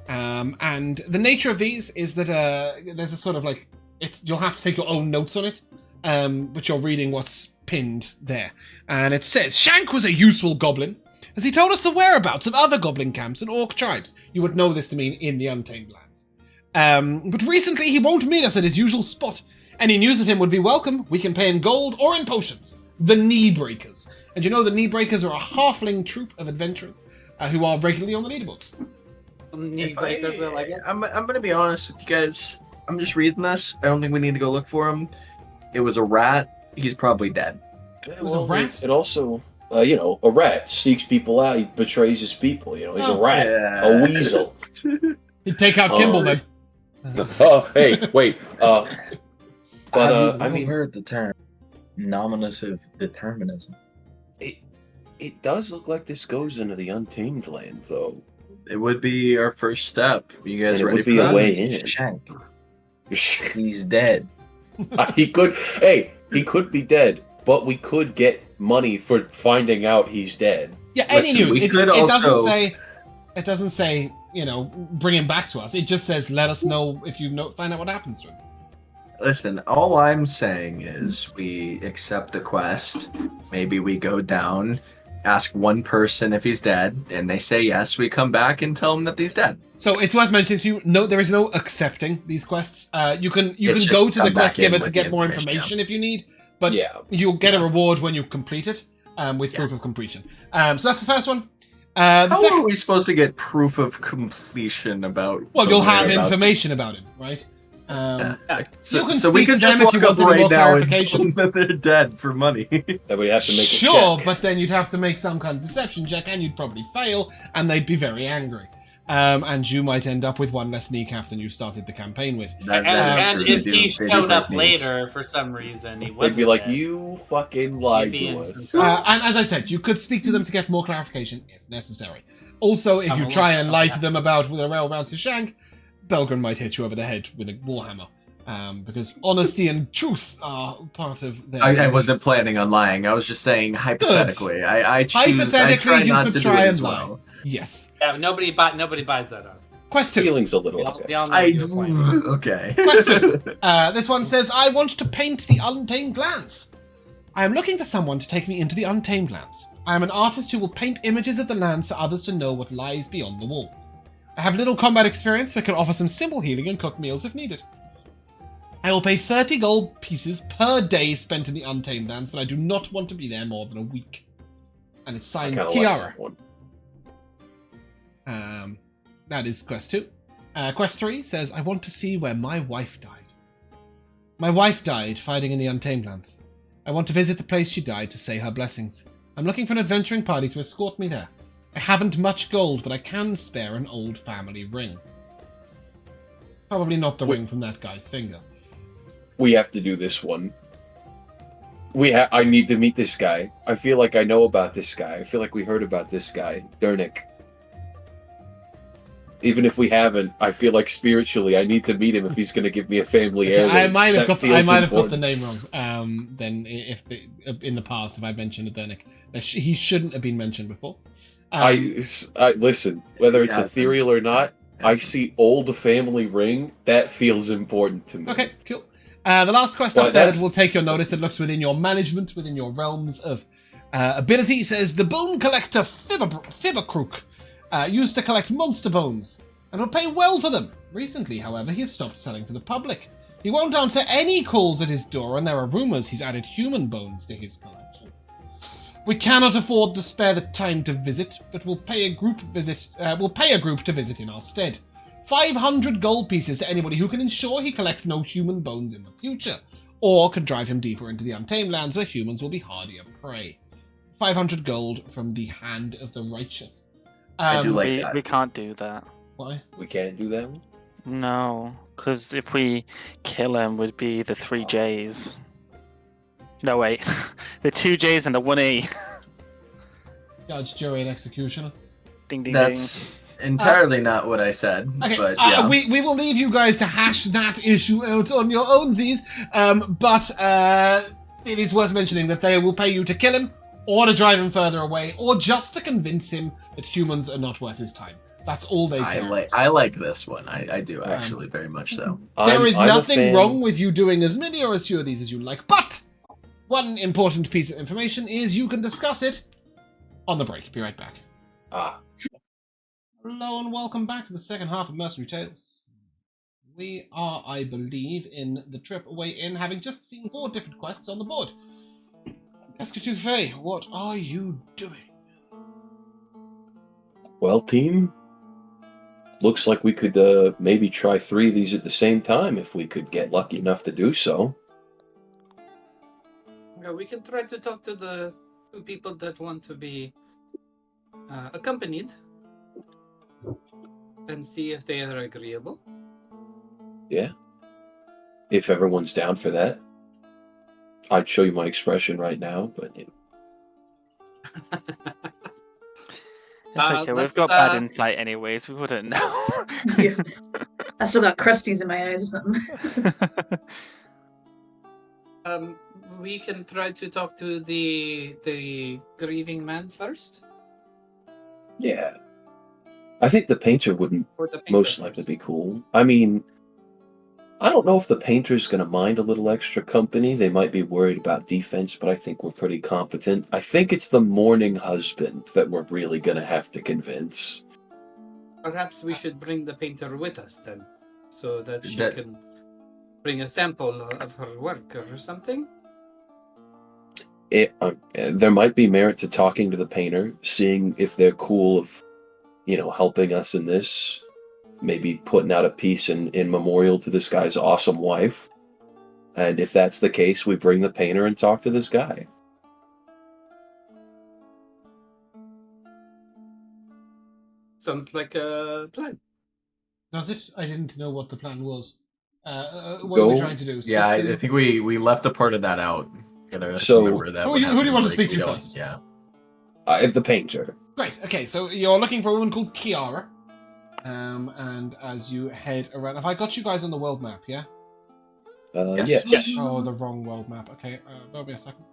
And the nature of these is that there's a sort of like, you'll have to take your own notes on it, but you're reading what's pinned there. And it says, Shank was a useful goblin, as he told us the whereabouts of other goblin camps and orc tribes. You would know this to mean in the Untamed Lands. But recently he won't meet us at his usual spot. Any news of him would be welcome. We can pay in gold or in potions. The Knee Breakers. And you know the Knee Breakers are a halfling troop of adventurers who are regularly on the leaderboards. Knee breakers are like it. I'm gonna be honest with you guys. I'm just reading this. I don't think we need to go look for him. It was a rat. He's probably dead. It was a rat? It also, a rat seeks people out. He betrays his people. He's Oh. a rat, Yeah. a weasel. He'd take out Kimball then. Oh, hey, wait. But Have I you mean, heard the term nominative determinism? it does look like this goes into the Untamed Land, though. It would be our first step. You guys And it ready would for be that? a way in. Shank. He's dead. He could be dead, but we could get money for finding out he's dead. Yeah, any Listen, news. we It could doesn't also- say. It doesn't say. Bring him back to us. It just says, let us know if you find out what happens to him. Listen, all I'm saying is we accept the quest. Maybe we go down, ask one person if he's dead, and they say yes. We come back and tell them that he's dead. So it's worth mentioning to you. No, there is no accepting these quests. You can It's go just to the come back quest in giver to with get the more information, information if you need, but Yeah. you'll get a reward when you complete it with proof of completion. So that's the first one. The How second. are we supposed to get proof of completion about? Well, the you'll have whereabouts? information about him, right? You So, can so we speak to could just them if you walk up want any right more now and tell clarification. them that they're dead for money. That we'd have to make a Sure, check. but then you'd have to make some kind of deception check, and you'd probably fail, and they'd be very angry. and you might end up with one less kneecap than you started the campaign with. And true. if They he do showed up break knees. later for some reason, he They'd wasn't be like, dead. you fucking lied You'd be to in us. some trouble. And as I said, you could speak to them to get more clarification if necessary. Also, if I'm you a try lot- and lie to them about the whereabouts of Shank, Belgren might hit you over the head with a warhammer. Because honesty and truth are part of their... I wasn't beliefs. planning on lying. I was just saying hypothetically. I try you not could to do try it and as lie. well. Yes. Yeah, nobody buys that, Oscar. Quest 2. Feelings a little. They all know your point. Okay. Question. This one says, I want to paint the Untamed Lands. I am looking for someone to take me into the Untamed Lands. I am an artist who will paint images of the lands for others to know what lies beyond the wall. I have little combat experience, but can offer some simple healing and cook meals if needed. I will pay 30 gold pieces per day spent in the Untamed Lands, but I do not want to be there more than a week. And it's signed Like Kiara. that one. That is quest 2. Quest 3 says, I want to see where my wife died. My wife died fighting in the Untamed Lands. I want to visit the place she died to say her blessings. I'm looking for an adventuring party to escort me there. I haven't much gold, but I can spare an old family ring. Probably not the ring from that guy's finger. We have to do this one. I need to meet this guy. I feel like I know about this guy. I feel like we heard about this guy, Dernick. Even if we haven't, I feel like spiritually I need to meet him if he's going to give me a family heirloom. I might have That got the feels name important. wrong. Then in the past, if I mentioned Dernick, he shouldn't have been mentioned before. I listen. Whether it's Yeah, ethereal or not, I see old family ring. That feels important to me. Okay, cool. The last quest Well, up there that's- will take your notice. It looks within your management, within your realms of ability. It says the Bone Collector Fibbercrook used to collect monster bones and would pay well for them. Recently, however, he has stopped selling to the public. He won't answer any calls at his door, and there are rumors he's added human bones to his collection. We cannot afford to spare the time to visit, but we'll pay a group to visit in our stead. 500 gold pieces to anybody who can ensure he collects no human bones in the future, or can drive him deeper into the Untamed Lands where humans will be hardier prey. 500 gold from the Hand of the Righteous. I do like we, that. we can't do that. Why? We can't do that one? No, because if we kill him, would be the 3 J's. No, wait. The 2 J's and the 1 E. Judge, jury, and executioner. Ding, ding, That's entirely not what I said. Okay, But yeah. we will leave you guys to hash that issue out on your ownsies, but it is worth mentioning that they will pay you to kill him, or to drive him further away, or just to convince him that humans are not worth his time. That's all they care. I like this one. I do actually very much so. There is I'm a nothing fan- wrong with you doing as many or as few of these as you like, but one important piece of information is you can discuss it on the break. Be right back. Ah, Hello and welcome back to the second half of Mercenary Tales. We are, I believe, in the trip away in, having just seen 4 different quests on the board. Escatouffet, what are you doing? well, team. Looks like we could maybe try 3 of these at the same time if we could get lucky enough to do so. Yeah, we can try to talk to the 2 people that want to be accompanied and see if they are agreeable. Yeah. If everyone's down for that. I'd show you my expression right now, but It's okay. We've let's, got bad insight anyways. We wouldn't know. Yeah. I still got crusties in my eyes or something. We can try to talk to the grieving man first, yeah. I think the painter wouldn't or the painter most likely first. be cool. I mean, I don't know if the painter's going to mind a little extra company. They might be worried about defense, but I think we're pretty competent. I think it's the mourning husband that we're really going to have to convince. Perhaps we should bring the painter with us then, so that she That- can bring a sample of her work or something. There might be merit to talking to the painter, seeing if they're cool of, helping us in this. Maybe putting out a piece in memorial to this guy's awesome wife. And if that's the case, we bring the painter and talk to this guy. Sounds like a plan. Does it? I didn't know what the plan was. What are Go. we trying to do? Yeah, Speak to... I think we left a part of that out. Gotta So- remember that. Who would you- have who do you want to break speak to me down. first? Yeah. The painter. Great. Okay, so you're looking for a woman called Kiara. And as you head around... Have I got you guys on the world map, yeah? Yes. Yes. Oh, the wrong world map. Okay, bear me a second.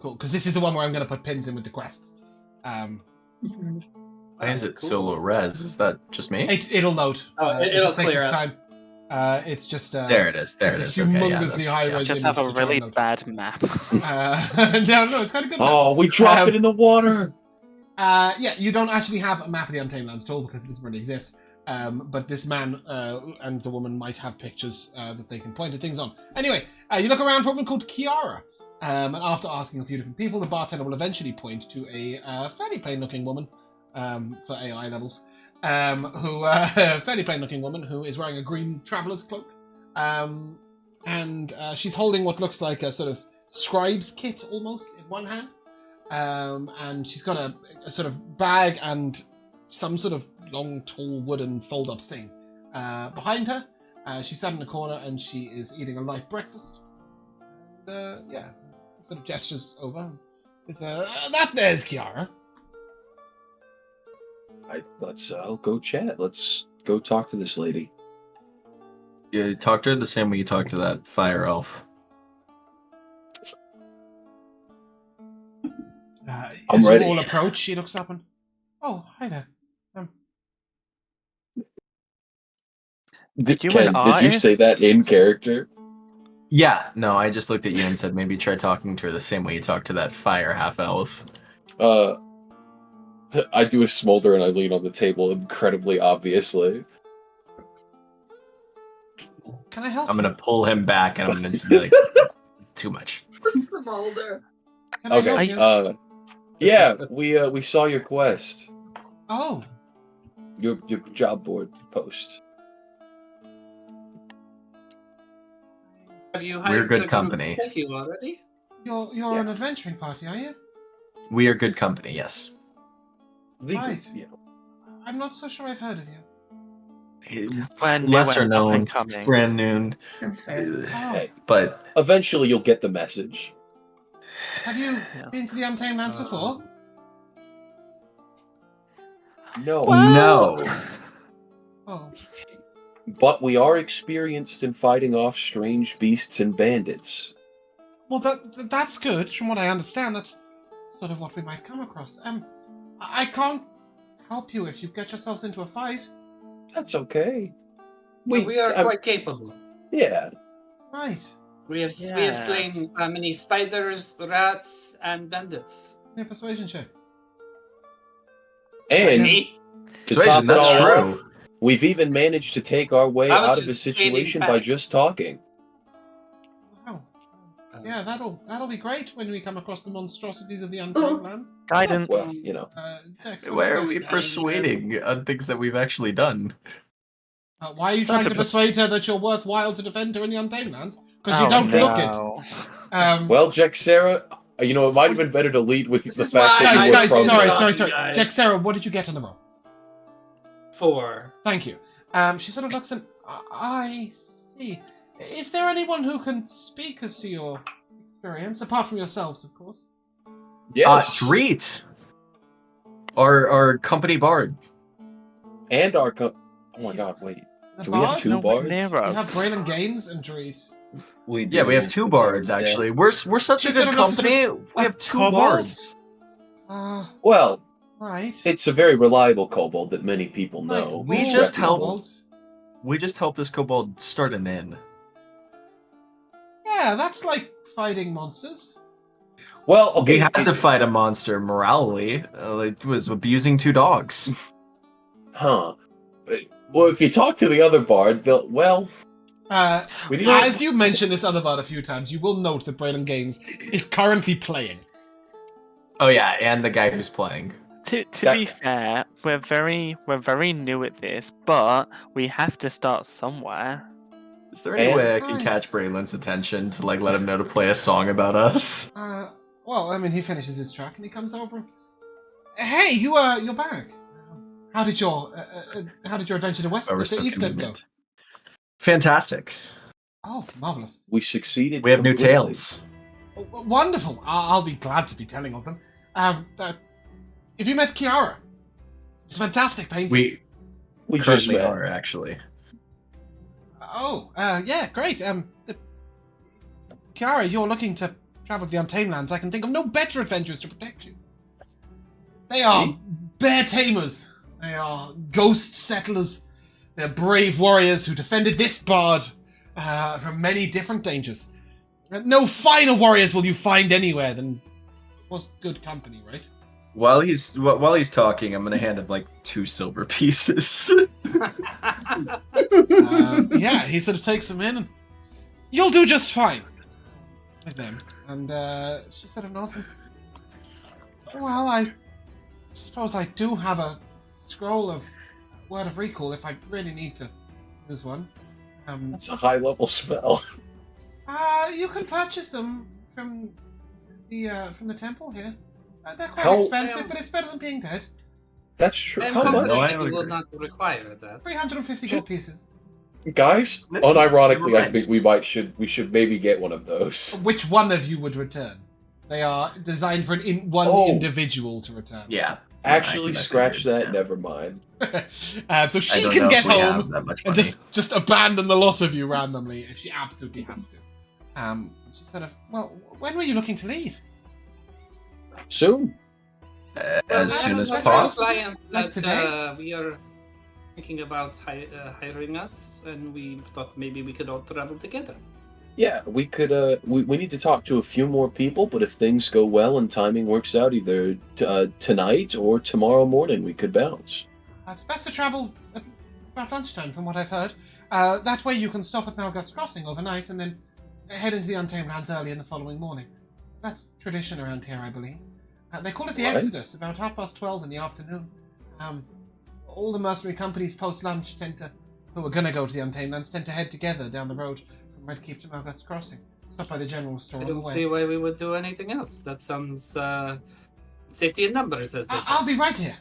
Cool, because this is the one where I'm going to put pins in with the quests. Why is it Cool. solo res? Is that just me? It'll load. It It'll just takes clear its up. time. It's just... There it is. There it it's is. a Okay, yeah, humongously that's- high-res Just have image a to try really and load. bad map. No, it's kind of good. Map. Oh, we dropped it in the water. Yeah, you don't actually have a map of the Untamed Lands at all because it doesn't really exist. But this man and the woman might have pictures that they can point at things on. Anyway, you look around for a woman called Kiara. And after asking a few different people, the bartender will eventually point to a fairly plain-looking woman for AI levels. Fairly plain-looking woman who is wearing a green traveler's cloak. And she's holding what looks like a sort of scribe's kit almost in one hand. And she's got a sort of bag and some sort of long, tall, wooden fold-up thing behind her. She's sat in the corner and she is eating a light breakfast. Yeah, sort of gestures over. That there's Kiara. I'll go chat. Let's go talk to this lady. You talk to her the same way you talk to that fire elf. I'm As ready. you all approach, she looks up and... Oh, hi there. Did you Ken, an did you say artist? that in character? Yeah, no, I just looked at you and said maybe try talking to her the same way you talk to that fire half elf. I do a smolder and I lean on the table incredibly obviously. Can I help I'm you? gonna pull him back and I'm gonna just be like, too much. Smolder. Can I help Okay. you? Yeah, we saw your quest, Oh, your job board post. Have you We're hired good the company. group to take you already? you're Yeah. an adventuring party, are you? We are good company, yes. Right. Yeah. I'm not so sure I've heard of you. When Lesser up known, and coming. brand new, That's fair. Oh, Hey, but eventually you'll get the message. have you Yeah. been to the Untamed Lands before? No, no. Oh, but we are experienced in fighting off strange beasts and bandits. well, that's good. From what I understand, that's sort of what we might come across. I can't help you if you get yourselves into a fight. That's okay. We are quite capable. Yeah. Right. We have Yeah. slain many spiders, rats, and bandits. Your persuasion check. And Me? to Persuasion, top it that's all true. off, we've even managed to take our way I was out of the just stating situation by facts. just talking. Wow. Yeah, that'll be great when we come across the monstrosities of the Untamed Ooh. Lands. Guidance. Well, you know. Dex, Why are what we you guys- persuading on things that we've actually done? Why are you It's trying not to to persuade her that you're worthwhile to defend her in the Untamed Lands? Because Oh, you don't look it. no. Well, Jack Sarah, it might have been better to lead with This the is fact why that Guys, you were guys, from sorry, Talking, sorry. guys. Jack, Sarah, what did you get on the roll? 4. Thank you. She sort of looks and I see. Is there anyone who can speak as to your experience, apart from yourselves, of course? Yes. Dreet! Our company bard. And our oh my He's- god, wait. The Do we have bard? two Nowhere bards? near We have us. Braylon Gaines and Dreed. Yeah, we have two bards actually. We're such a She good said it looks company. like We a have two kobold? bards. Well, Right. it's a very reliable kobold that many people Like know. We all just help- kobolds. We just helped this kobold start an inn. Yeah, that's like fighting monsters. Well, okay. We had to fight a monster morally. It was abusing two dogs. Huh. Well, if you talk to the other bard, they'll. Well, we didn't. As you mentioned this other bard a few times, you will note that Braylon Gaines is currently playing. Oh yeah, and the guy who's playing. To That- be fair, we're very new at this, but we have to start somewhere. Is there any And- way I can Right. catch Braylon's attention to let him know to play a song about us? Well, I mean, he finishes his track and he comes over. Hey, you're back. How did your adventure to Oh, we're to so Eastlift go? convenient. Fantastic. Oh, marvelous. We succeeded. We have new completely. tales. Wonderful. I'll be glad to be telling of them. If you met Kiara, it's a fantastic painting. We just Currently met. are, actually. Oh, yeah, great. Kiara, you're looking to travel to the Untamed Lands. I can think of no better adventurers to protect you. They are bear tamers. They are ghost settlers. They're brave warriors who defended this bard from many different dangers. No finer warriors will you find anywhere than was good company, right? While he's talking, I'm gonna hand him like 2 silver pieces. Yeah, he sort of takes them in, and you'll do just fine with them. And she sort of nods. And, well, I suppose I do have a scroll of word of recall if I really need to use one. It's a high level spell. You can purchase them from the temple here. They're quite How- expensive, but it's better than being dead. That's true. I'm How confident much? I that we would will agree. not require that. 350 gold pieces. Guys, Never unironically, I mind. think we should maybe get one of those. Which one of you would return? They are designed for one Oh. individual to return. Yeah. Actually, I scratch figured, that. yeah. Never mind. So I she don't can know get if we have home that much and money. just abandon the lot of you randomly if she absolutely has to. She sort of, well, when were you looking to leave? Soon. As soon as that's possible. right. Like today? We are thinking about hiring us, and we thought maybe we could all travel together. Yeah, we could. We need to talk to a few more people, but if things go well and timing works out, either tonight or tomorrow morning, we could bounce. It's best to travel at about lunchtime, from what I've heard. That way you can stop at Malgus Crossing overnight and then head into the Untamed Lands early in the following morning. That's tradition around here, I believe. They call it the Right. Exodus, about 12:30 in the afternoon. All the mercenary companies post-lunch who are going to go to the Untamed Lands, tend to head together down the road from Red Keep to Malgus Crossing. Stop by the general store I on the don't way. see why we would do anything else. That sounds safety in numbers, as they say. I'll be right here.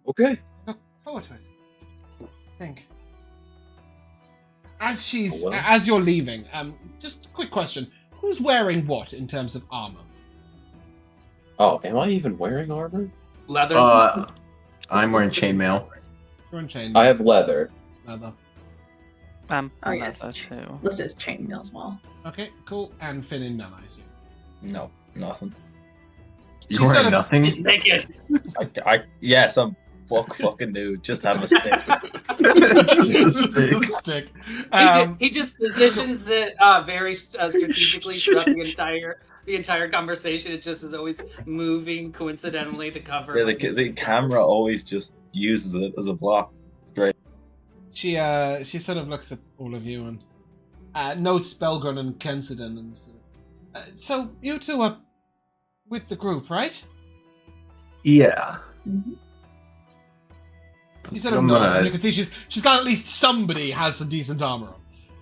Okay. Look forward to it. Think. As Oh, well. as you're leaving, just a quick question: who's wearing what in terms of armor? Oh, am I even wearing armor? Leather. I'm wearing chainmail. You're on chain. I have leather. leather. Oh, yes. Leather too. This is chainmail as well. Okay, cool. And Finn in none, I assume. No, nothing. She's You're sort wearing of- nothing? He's naked. Yes, I'm fucking nude. Just have a stick. Just the Just a stick. stick. He just positions it very strategically throughout the entire conversation. It just is always moving coincidentally to cover. Yeah, like, the camera always just uses it as a block. It's great. She sort of looks at all of you and notes Belgren and Kensidon and sort of, so you two are with the group, right? Yeah. She sort of I'm nods, gonna- and you can see she's got at least somebody has some decent armor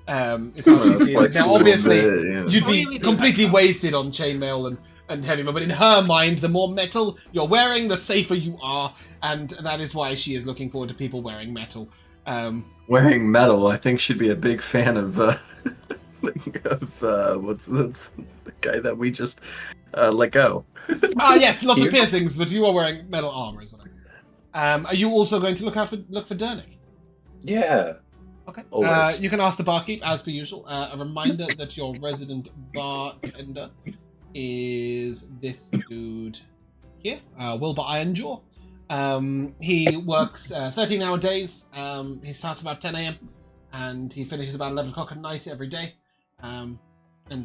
on. It's how she sees it. Flex a Now, little obviously, bit, yeah. you'd Oh, yeah, be we do completely have some. wasted on chainmail and heavy metal, but in her mind, the more metal you're wearing, the safer you are, and that is why she is looking forward to people wearing metal. Wearing metal, I think she'd be a big fan of what's the guy that we just let go. Yes, lots of Here? piercings, but you are wearing metal armor, is what I mean. Are you also going to look for Dernick? Yeah. Okay. Always. You can ask the barkeep, as per usual. A reminder that your resident bartender is this dude here, Wilbur Ironjaw. He works 13-hour days. He starts about 10 a.m. and he finishes about 11 o'clock at night every day. And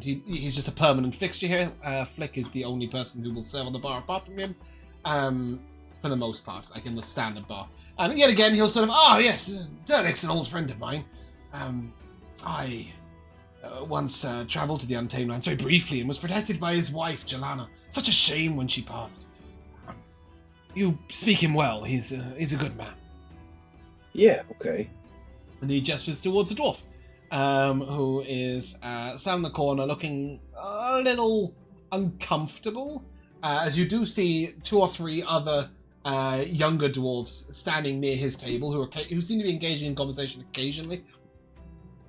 he's just a permanent fixture here. Flick is the only person who will serve on the bar apart from him, for the most part, like in the standard bar. And yet again, he'll sort of, yes, Dernick's an old friend of mine. I once travelled to the Untamed Lands very briefly and was protected by his wife, Jelana. Such a shame when she passed. You speak him well. He's a good man. Yeah. Okay. And he gestures towards the dwarf, who is sat in the corner looking a little uncomfortable. as you do see 2 or 3 other younger dwarves standing near his table who seem to be engaging in conversation occasionally.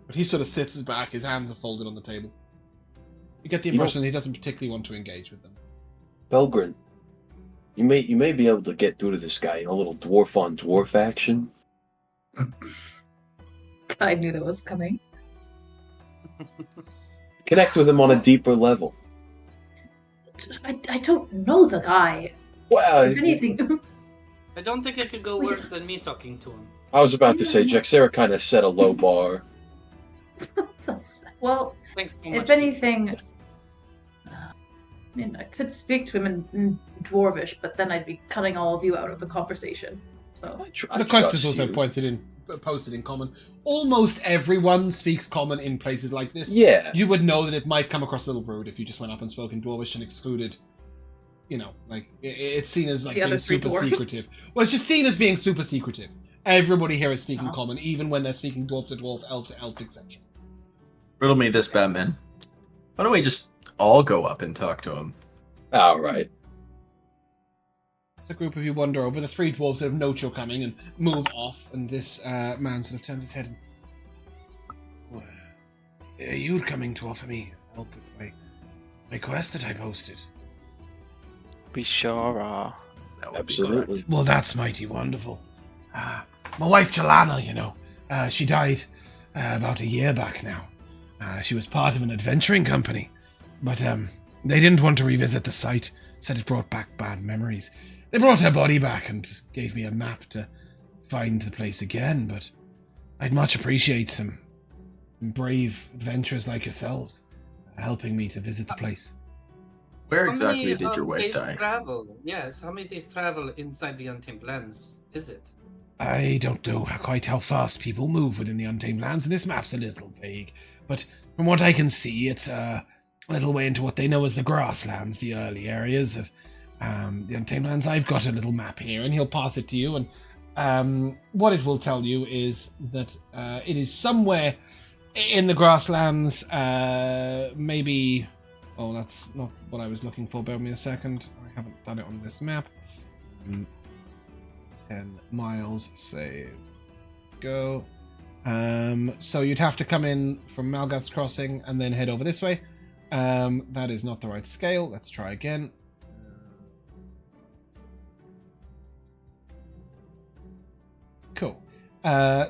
But he sort of sits back, his hands are folded on the table. You get the impression that he doesn't particularly want to engage with them. Belgrin, you may be able to get through to this guy in a little dwarf on dwarf action. I knew that was coming. Connect with him on a deeper level. I don't know the guy. Wow. If anything, I don't think it could go worse than me talking to him. I was about to say, Jaxera kind of set a low bar. well, Thanks so much. if anything, I mean, I could speak to him in Dwarvish, but then I'd be cutting all of you out of the conversation. So The quest was also posted in common. Almost everyone speaks common in places like this. Yeah. You would know that it might come across a little rude if you just went up and spoke in Dwarvish and excluded, like, it's seen as like The being other 3 super dwarves. secretive. Well, it's just seen as being super secretive. Everybody here is speaking Uh-huh. common, even when they're speaking dwarf to dwarf, elf to elf, etc. Riddle me this, Batman. Why don't we just all go up and talk to him? All right. The group of you wander over. The 3 dwarves sort of note you're coming and move off, and this man sort of turns his head and... Are you coming to offer me help with my quest that I posted? We sure are. That would be Absolutely. correct. Well, that's mighty wonderful. My wife, Jelana, she died about a year back now. She was part of an adventuring company, but they didn't want to revisit the site, said it brought back bad memories. They brought her body back and gave me a map to find the place again, but I'd much appreciate some brave adventurers like yourselves helping me to visit the place. Where How exactly many, did your wife days die? travel? Yes, how many days travel inside the Untamed Lands is it? I don't know quite how fast people move within the Untamed Lands, and this map's a little vague, but from what I can see, it's a little way into what they know as the Grasslands, the early areas of the Untamed Lands. I've got a little map here, and he'll pass it to you, and what it will tell you is that it is somewhere in the Grasslands, maybe... Oh, that's not what I was looking for. Bear with me a second. I haven't done it on this map. 10 miles, save, go. So you'd have to come in from Malgath's Crossing and then head over this way. That is not the right scale. Let's try again. Cool.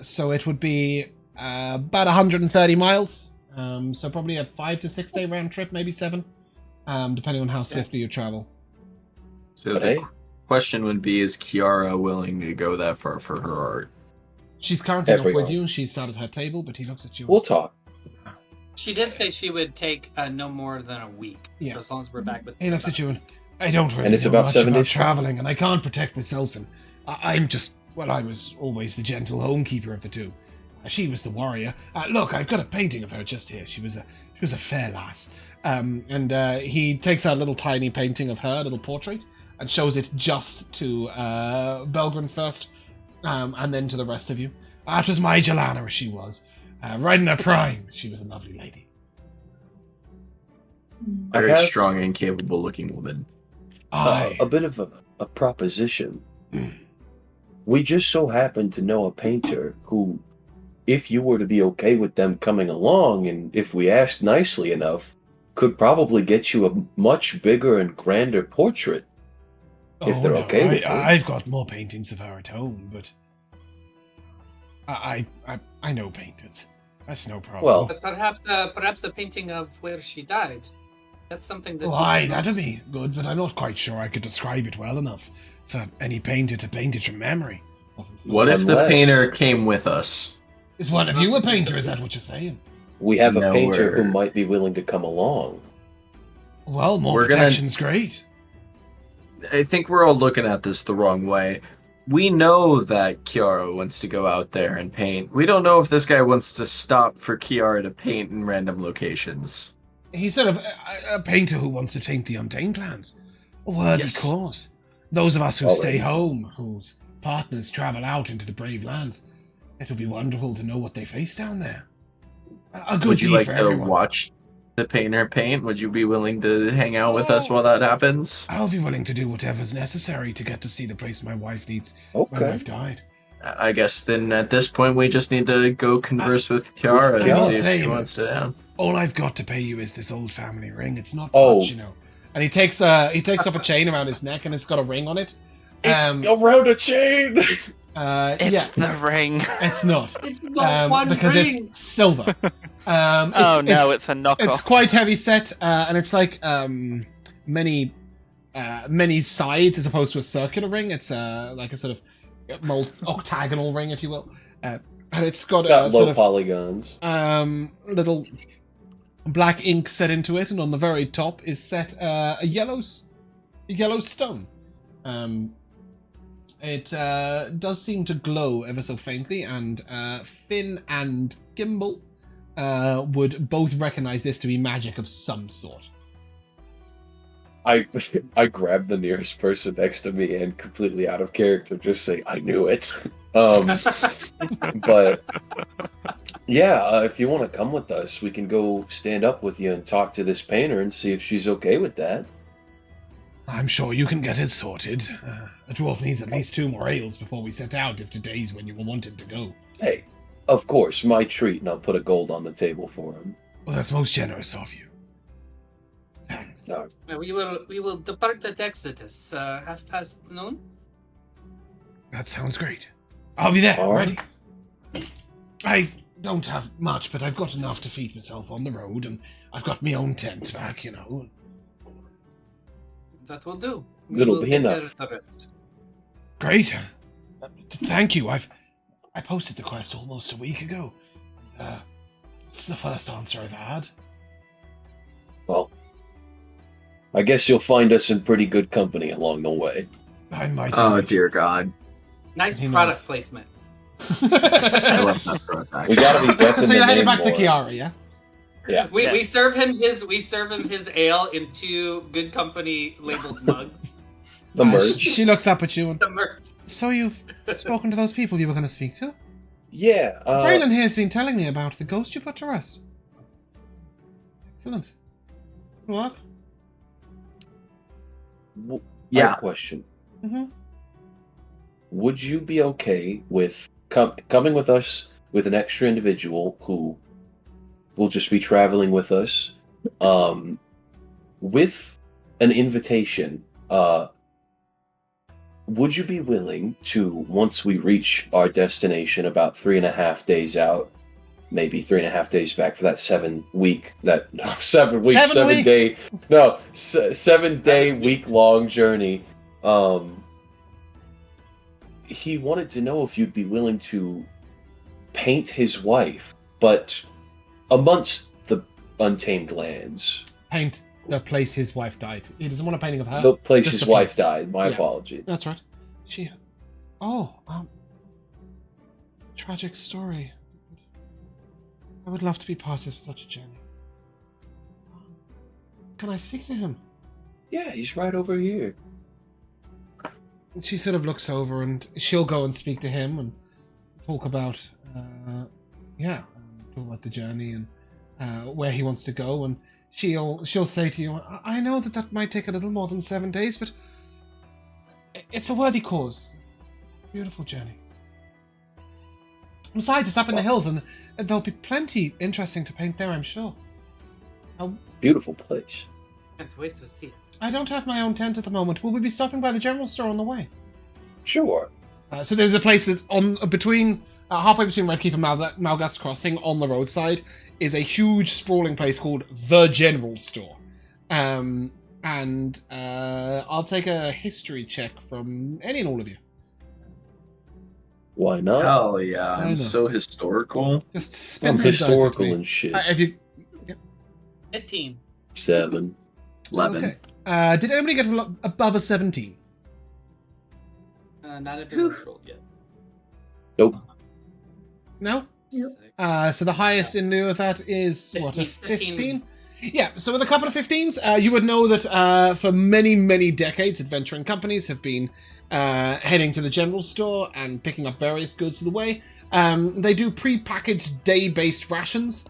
So it would be about 130 miles. So probably a 5 to 6 day round trip, maybe 7, depending on how swiftly you travel. So the question would be, is Kiara willing to go that far for her art? She's currently not Everyone. with you. She's sat at her table, but he looks at you. We'll talk. She did say she would take no more than a week. Yeah. So as long as we're back with He looks about at you a and week. I don't really And it's know about much 7 about days traveling, and I can't protect myself. And I'm just, well, I was always the gentle homekeeper of the two. She was the warrior. Look, I've got a painting of her just here. She was a fair lass. And he takes out a little tiny painting of her, a little portrait, and shows it just to Belgrin first, and then to the rest of you. That was my Jelana, as she was. Right in her prime, she was a lovely lady. Very have- strong and capable looking woman. Aye. A bit of a proposition. Mm. We just so happen to know a painter who, if you were to be okay with them coming along, and if we asked nicely enough, could probably get you a much bigger and grander portrait. If they're okay with it. I've got more paintings of her at home, but I know painters. That's no problem. Well, But perhaps the painting of where she died. That's something that. Why, that'd be good, but I'm not quite sure I could describe it well enough for any painter to paint it from memory. What if the Unless- painter came with us? Is one of you a painter? Is that what you're saying? we have a No, painter who we're- might be willing to come along. Well, more We're gonna- protection's great. I think we're all looking at this the wrong way. We know that Kiara wants to go out there and paint. We don't know if this guy wants to stop for Kiara to paint in random locations. He's sort of a painter who wants to paint the Untamed Lands. A worthy Yes. cause. Those of us who Already. stay home, whose partners travel out into the brave lands, it would be wonderful to know what they face down there. A good Would you deed like for to everyone. watch the painter paint? Would you be willing to hang out with us while that happens? I'll be willing to do whatever's necessary to get to see the place my wife needs. My Okay. wife died. I guess then at this point we just need to go converse with Kiara and Kiara. see if she Same. wants to. All I've got to pay you is this old family ring. It's not Oh. much, you know. And he takes off a chain around his neck, and it's got a ring on it. It's around a chain. It's yeah, the ring. it's not. It's not one because ring. it's silver. It's a knockoff. It's quite heavy set, and it's like many sides as opposed to a circular ring. It's like a sort of octagonal ring, if you will, and it's got Low sort of polygons. little black ink set into it, and on the very top is set a yellow stone. It does seem to glow ever so faintly, and Finn and Gimbal would both recognize this to be magic of some sort. I grab the nearest person next to me and completely out of character just say, I knew it. But yeah, if you want to come with us, we can go stand up with you and talk to this painter and see if she's okay with that. I'm sure you can get it sorted. A dwarf needs at least 2 more ales before we set out if today's when you were wanted to go. Hey, of course, my treat, and I'll put a gold on the table for him. Well, that's most generous of you. Thanks. No, We will depart at Exodus noon. That sounds great. I'll be there, All right. ready. I don't have much, but I've got enough to feed myself on the road, and I've got my own tent back, you know. That will do. It'll will be take enough. care of the rest. Great. Thank you. I posted the quest almost a week ago. It's the first answer I've had. well, I guess you'll find us in pretty good company along the way. I might. Oh dear God! Nice He product knows. placement. I love that for us. We Actually, gotta be repping So the you're headed name back to more. Kiara, yeah? Yeah. We serve him his ale in 2 good company labeled mugs. The merch. She looks up at you and. The merch. So you've spoken to those people you were going to speak to? Yeah. Braylon here's been telling me about the ghost you put to rest. Excellent. Good work. I have yeah. a question. Mm-hmm. Would you be okay with coming with us with an extra individual who will just be traveling with us, with an invitation? Would you be willing to, once we reach our destination about 3.5 days out, maybe 3.5 days back for that 7 day, 7-day week-long journey, he wanted to know if you'd be willing to paint his wife, but amongst the Untamed Lands. Paint the place his wife died. He doesn't want a painting of her. The place just his the wife place. died. My Yeah. apologies. That's right. She. Oh, tragic story. I would love to be part of such a journey. Can I speak to him? Yeah, he's right over here. She sort of looks over and she'll go and speak to him and talk about, talk about the journey and where he wants to go. And she'll say to you, I know that might take a little more than 7 days, but it's a worthy cause. Beautiful journey. Besides, it's up in the hills, and there'll be plenty interesting to paint there, I'm sure. Beautiful place. Can't wait to see it. I don't have my own tent at the moment. Will we be stopping by the general store on the way? Sure. So there's a place that halfway between Redkeep and Malgath's Crossing on the roadside is a huge sprawling place called the General Store. And I'll take a history check from any and all of you. Why not? Hell yeah! I know. I'm so historical. Just spin I'm some dice at historical me. and shit. If you 15. 7. 11. Okay. Did anybody get above a 17? Not everyone's rolled yet. Nope. No? Yep. So the highest in lieu of that is, 15, a 15? 15. Yeah, so with a couple of 15s, you would know that for many, many decades, adventuring companies have been heading to the general store and picking up various goods of the way. They do pre-packaged day-based rations,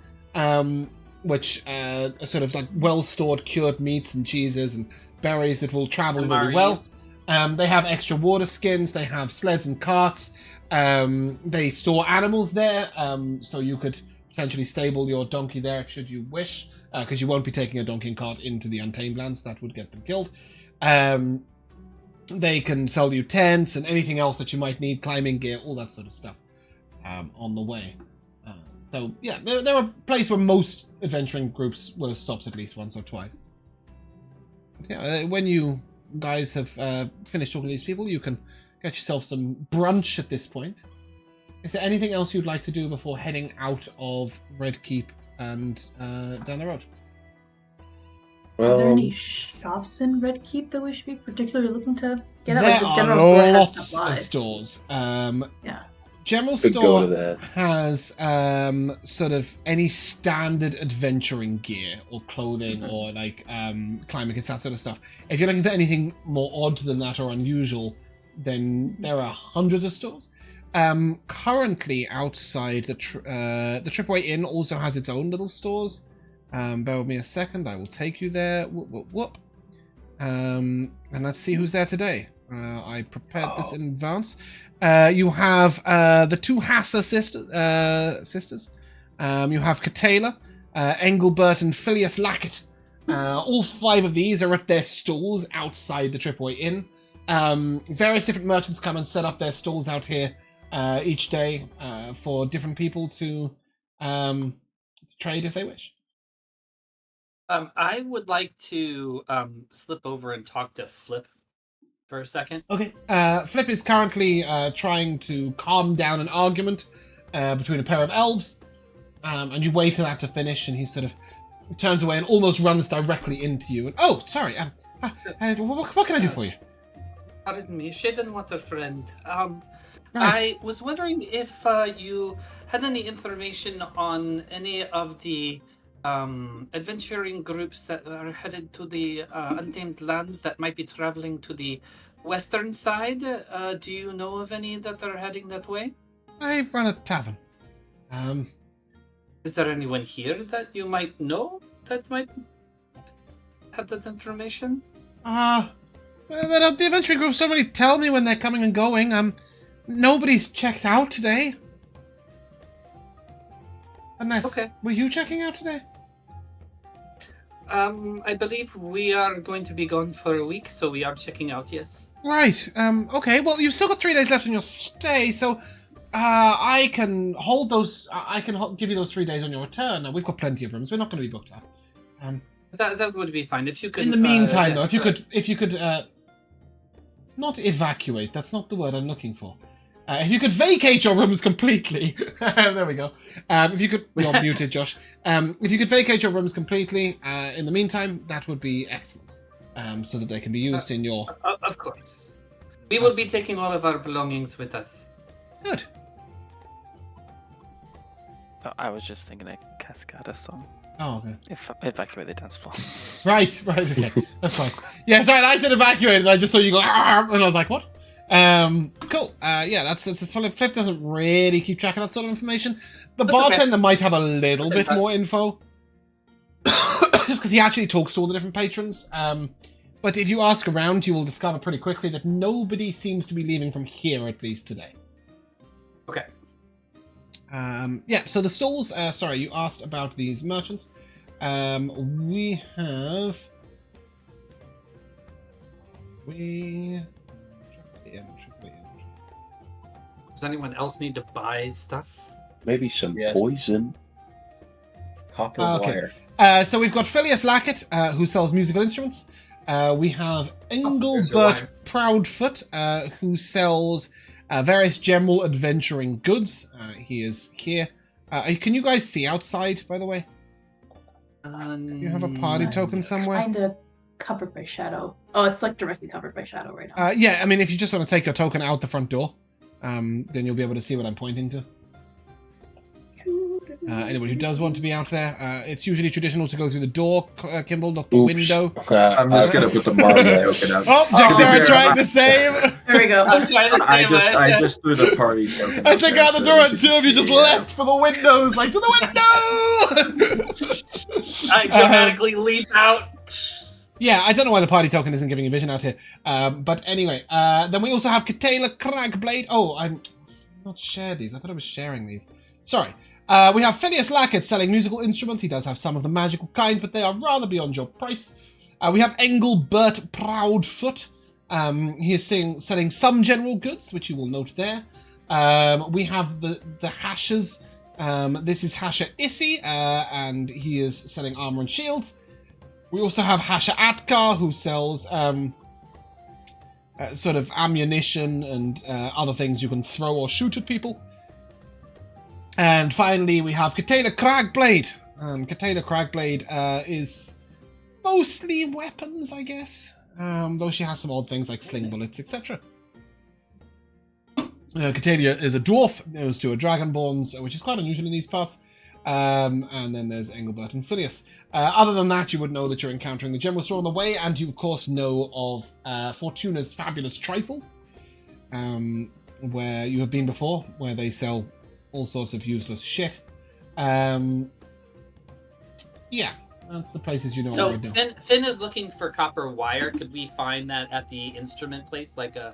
which are sort of like well-stored cured meats and cheeses and berries that will travel really well. They have extra water skins. They have sleds and carts. They store animals there, so you could potentially stable your donkey there should you wish, because you won't be taking a donkey and cart into the Untamed Lands. That would get them killed. They can sell you tents and anything else that you might need, climbing gear, all that sort of stuff on the way. So, yeah, they're a place where most adventuring groups will have stopped at least once or twice. Yeah, when you guys have finished talking to these people, you can get yourself some brunch at this point. Is there anything else you'd like to do before heading out of Red Keep and down the road? Are there any shops in Red Keep that we should be particularly looking to get at? There Like the are general store has lots of supplies. stores. Yeah. General Could go store to that. has sort of any standard adventuring gear or clothing or like climbing kits, that sort of stuff. If you're looking for anything more odd than that or unusual, then there are hundreds of stores. Currently outside the Tripway Inn also has its own little stores. Bear with me a second, I will take you there. Whoop, whoop, whoop. And let's see who's there today. I prepared this in advance. You have the two Hassa sisters. You have Catala, Engelbert, and Phileas Lackett. All 5 of these are at their stalls outside the Tripway Inn. Various different merchants come and set up their stalls out here each day for different people to trade if they wish. I would like to slip over and talk to Flip for a second. Okay. Flip is currently trying to calm down an argument between a pair of elves, and you wait for that to finish, and he sort of turns away and almost runs directly into you. And oh, sorry. What can I do for you? Pardon me, Shade Water friend. Nice. I was wondering if you had any information on any of the adventuring groups that are headed to the Untamed Lands that might be traveling to the western side. Do you know of any that are heading that way? I run a tavern. Is there anyone here that you might know that might have that information? The adventuring groups don't really tell me when they're coming and going. Nobody's checked out today. Unless, Okay. Were you checking out today? I believe we are going to be gone for a week, so we are checking out, yes. Right. Okay. Well, you've still got 3 days left on your stay, so I can hold those. I can give you those 3 days on your return. Now, we've got plenty of rooms. We're not going to be booked up. That would be fine if you could. In the meantime, yes, though, if you could, not evacuate. That's not the word I'm looking for. If you could vacate your rooms completely. There we go. If you could, you're muted, Josh. If you could vacate your rooms completely, in the meantime, that would be excellent. So that they can be used in your. Of course, we will be taking all of our belongings with us. Good. I was just thinking a Cascada song. Oh, okay. Evacuate the dance floor. Right, okay. That's fine. Yeah, sorry, I said evacuate, and I just saw you go, "Arr!" And I was like, what? Cool. Yeah, that's sort of Flip doesn't really keep track of that sort of information. The That's okay. bartender might have a little That's bit okay. more info. Just because he actually talks to all the different patrons. But if you ask around, you will discover pretty quickly that nobody seems to be leaving from here, at least today. Okay. Yeah, so the stalls, sorry, you asked about these merchants. We have... Does anyone else need to buy stuff? Maybe some Yes. poison. Copper Okay. wire. So we've got Phileas Lackett, who sells musical instruments. We have there's your Engelbert wine. Proudfoot, who sells various general adventuring goods. He is here. Can you guys see outside, by the way? You have a party token somewhere? Kind of covered by shadow. Oh, it's like directly covered by shadow right now. Yeah, I mean, if you just want to take your token out the front door, then you'll be able to see what I'm pointing to. Anybody who does want to be out there, it's usually traditional to go through the door, Kimball, not the Oops. window. I'm just gonna put the party token out. Oh, To be Jackson fair, trying the same. There we go. I'm trying to I stay just threw the party token. I out said there out the so door we and could two of you just see, leapt for the windows, like, to the window! I dramatically leap out. Yeah, I don't know why the party token isn't giving you vision out here. But anyway, then we also have Katayla Cragblade. Oh, I'm not shared these. I thought I was sharing these. Sorry. We have Phineas Lackett selling musical instruments. He does have some of the magical kind, but they are rather beyond your price. We have Engelbert Proudfoot. He is selling some general goods, which you will note there. We have the Hashers. This is Hasher Issy, and he is selling armor and shields. We also have Hasher Atkar, who sells sort of ammunition and other things you can throw or shoot at people. And finally, we have Katayla Cragblade. Katayla Cragblade is mostly weapons, I guess. Though she has some odd things like sling bullets, etc. Katayla is a dwarf, goes to a dragonborns, which is quite unusual in these parts. And then there's Engelbert and Phineas. Other than that, you would know that you're encountering the general store on the way, and you, of course, know of Fortuna's Fabulous Trifles, where you have been before, where they sell all sorts of useless shit. Yeah, that's the places you know. So already. Finn is looking for copper wire. Could we find that at the instrument place, like a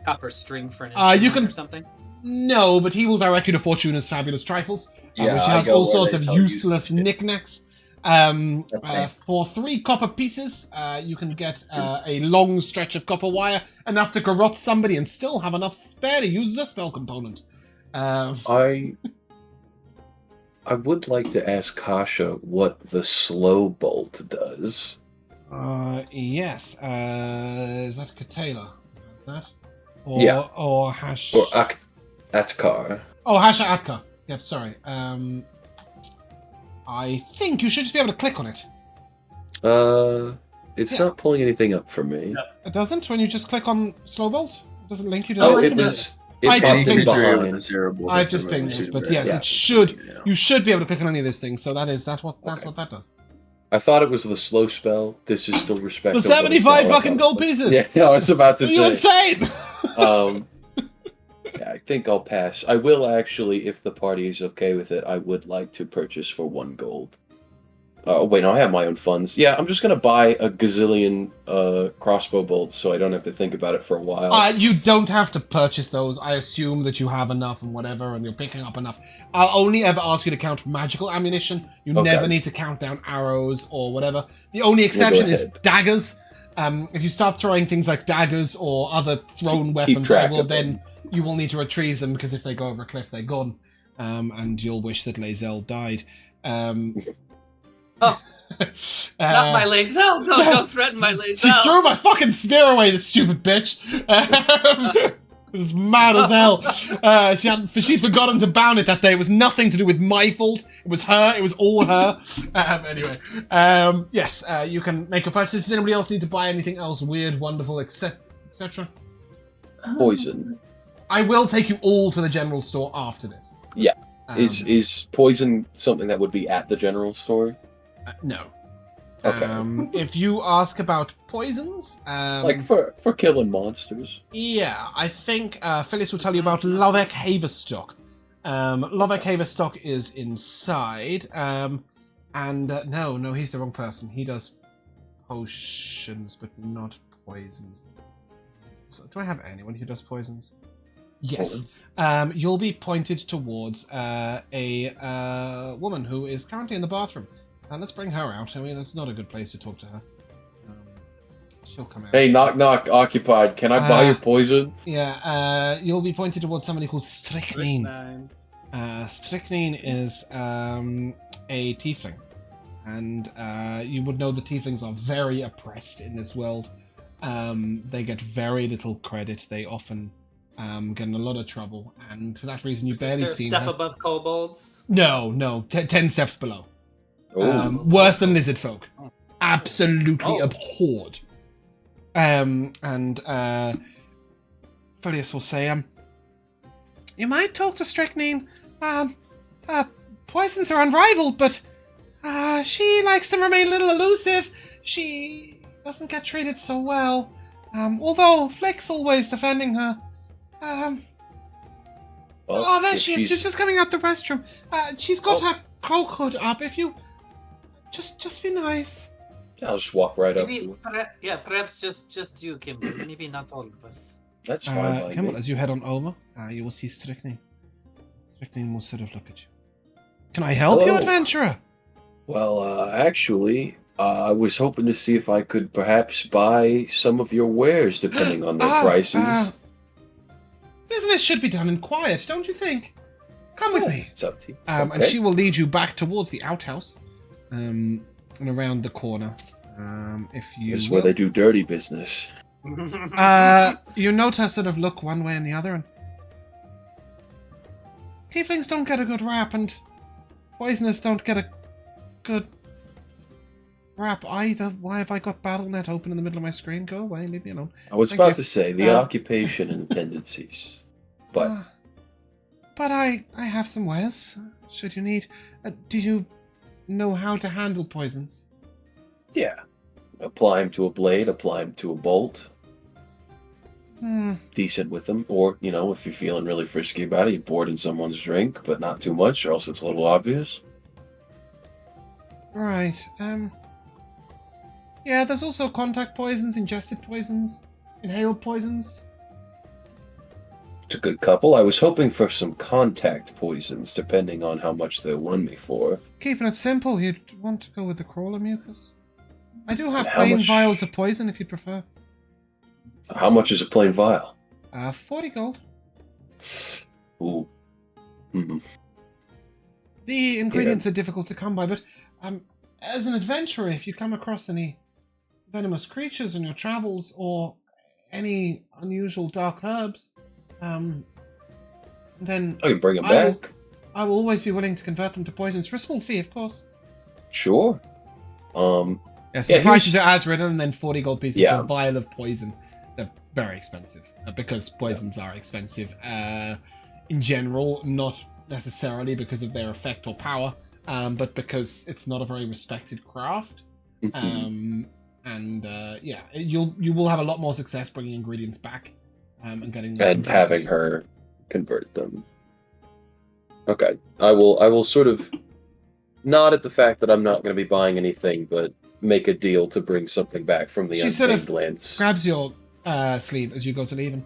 copper string for an instrument you can- or something? No, but he will direct you to Fortuna's Fabulous Trifles, Yeah, which I has go all where sorts they of sell useless shit. knickknacks. Okay. For 3 copper pieces, you can get a long stretch of copper wire, enough to corrupt somebody and still have enough spare to use the spell component. I would like to ask Kasha what the slow bolt does. Yes. Is that Katayla? Is that? Or, Yeah. Or Hash... Or Atkar. Oh, Hasha Atka. Yep, sorry. I think you should just be able to click on it. It's Yeah. not pulling anything up for me. No. It doesn't when you just click on Slowbolt? It doesn't link you to Oh, this? it was. I It just popped think in behind. I've just been it, but yes, Yeah. it should. You should be able to click on any of those things. So that's what that does. I thought it was the slow spell. This is still For respectable. 75 fucking gold pieces. Yeah, I was about to Are you say. insane? Yeah, I think I'll pass. I will actually, if the party is okay with it, I would like to purchase for 1 gold. Oh, wait, no, I have my own funds. Yeah, I'm just going to buy a gazillion crossbow bolts so I don't have to think about it for a while. You don't have to purchase those. I assume that you have enough and whatever, and you're picking up enough. I'll only ever ask you to count magical ammunition. You Okay. never need to count down arrows or whatever. The only exception is ahead. daggers. If you start throwing things like daggers or other thrown weapons, track of then you will need to retrieve them, because if they go over a cliff, they're gone. And you'll wish that Lae'zel died. Oh, not my Lae'zel! Don't threaten my She threw Lae'zel! my fucking spear away, the stupid bitch. It was mad as hell. She'd forgotten to bound it that day. It was nothing to do with my fault. It was her. It was all her. Anyway, yes, you can make your purchases. Does anybody else need to buy anything else weird, wonderful, etc.? Poison. I will take you all to the general store after this. Yeah. Um, Is poison something that would be at the general store? No. Okay. If you ask about poisons, Like for killing monsters. yeah, I think Phyllis will tell you about Lovek Haverstock. Lovek Haverstock is inside, and no, he's the wrong person. He does potions, but not poisons. So, do I have anyone who does poisons? Yes. You'll be pointed towards a woman who is currently in the bathroom. Let's bring her out. I mean, it's not a good place to talk to her. She'll come out. Hey, knock knock, occupied. Can I buy your poison? Yeah, you'll be pointed towards somebody called Strychnine. Strychnine is a tiefling. And you would know the tieflings are very oppressed in this world. They get very little credit. They often get in a lot of trouble. And for that reason, you barely Is there a see step her. above kobolds? No, 10 steps below. Oh, Worse than lizard folk. Absolutely Oh. abhorred. And Phileas will say, you might talk to Strychnine. poisons are unrivaled, but she likes to remain a little elusive. She doesn't get treated so well. Although Flick's always defending her. Well, Oh, there if she is. She's just coming out the restroom. She's got Oh. her cloak hood up. If you just be nice. I'll just walk right up Maybe, to her. perhaps just you, Kimball. Maybe not all of us. That's fine by Kimball, me. as you head on over, you will see Strychnine. Strychnine will sort of look at you. Can I help you, Hello. adventurer? Well, actually, I was hoping to see if I could perhaps buy some of your wares, depending on their prices. Business should be done in quiet, don't you think? Come with me. It's up to you. And Okay. she will lead you back towards the outhouse, and around the corner. If you This is where they do dirty business. you note her sort of look one way and the other, and tieflings don't get a good rap, and poisoners don't get a good rap either. Why have I got BattleNet open in the middle of my screen? Go away, leave me alone. I was Thank about you. to say the Uh, occupation and the tendencies, but But I have some wares, should you need. Do you know how to handle poisons? yeah, apply them to a blade, apply them to a bolt. Decent with them, or if you're feeling really frisky about it, you pour it in someone's drink, but not too much, or else it's a little obvious. Right. Yeah, there's also contact poisons, ingested poisons, inhaled poisons. It's a good couple. I was hoping for some contact poisons, depending on how much they'll run me for. Keeping it simple, you'd want to go with the crawler mucus. I do have And how plain much- vials of poison if you'd prefer. How much is a plain vial? 40 gold. Ooh. Hmm. The ingredients are difficult to come by, but as an adventurer, if you come across any venomous creatures in your travels or any unusual dark herbs, then I can bring them I will- back. I will always be willing to convert them to poisons for a small fee, of course. Sure. Yes, Yeah, the prices here's- are as written, and then 40 gold pieces Yeah. for a vial of poison. They're very expensive because poisons are expensive in general, not necessarily because of their effect or power, but because it's not a very respected craft. Mhm. Yeah, you will have a lot more success bringing ingredients back and getting them And converted. having her convert them. Okay. I will sort of nod at the fact that I'm not going to be buying anything, but make a deal to bring something back from the She sort Untamed of Lands. grabs your sleeve as you go to leave, and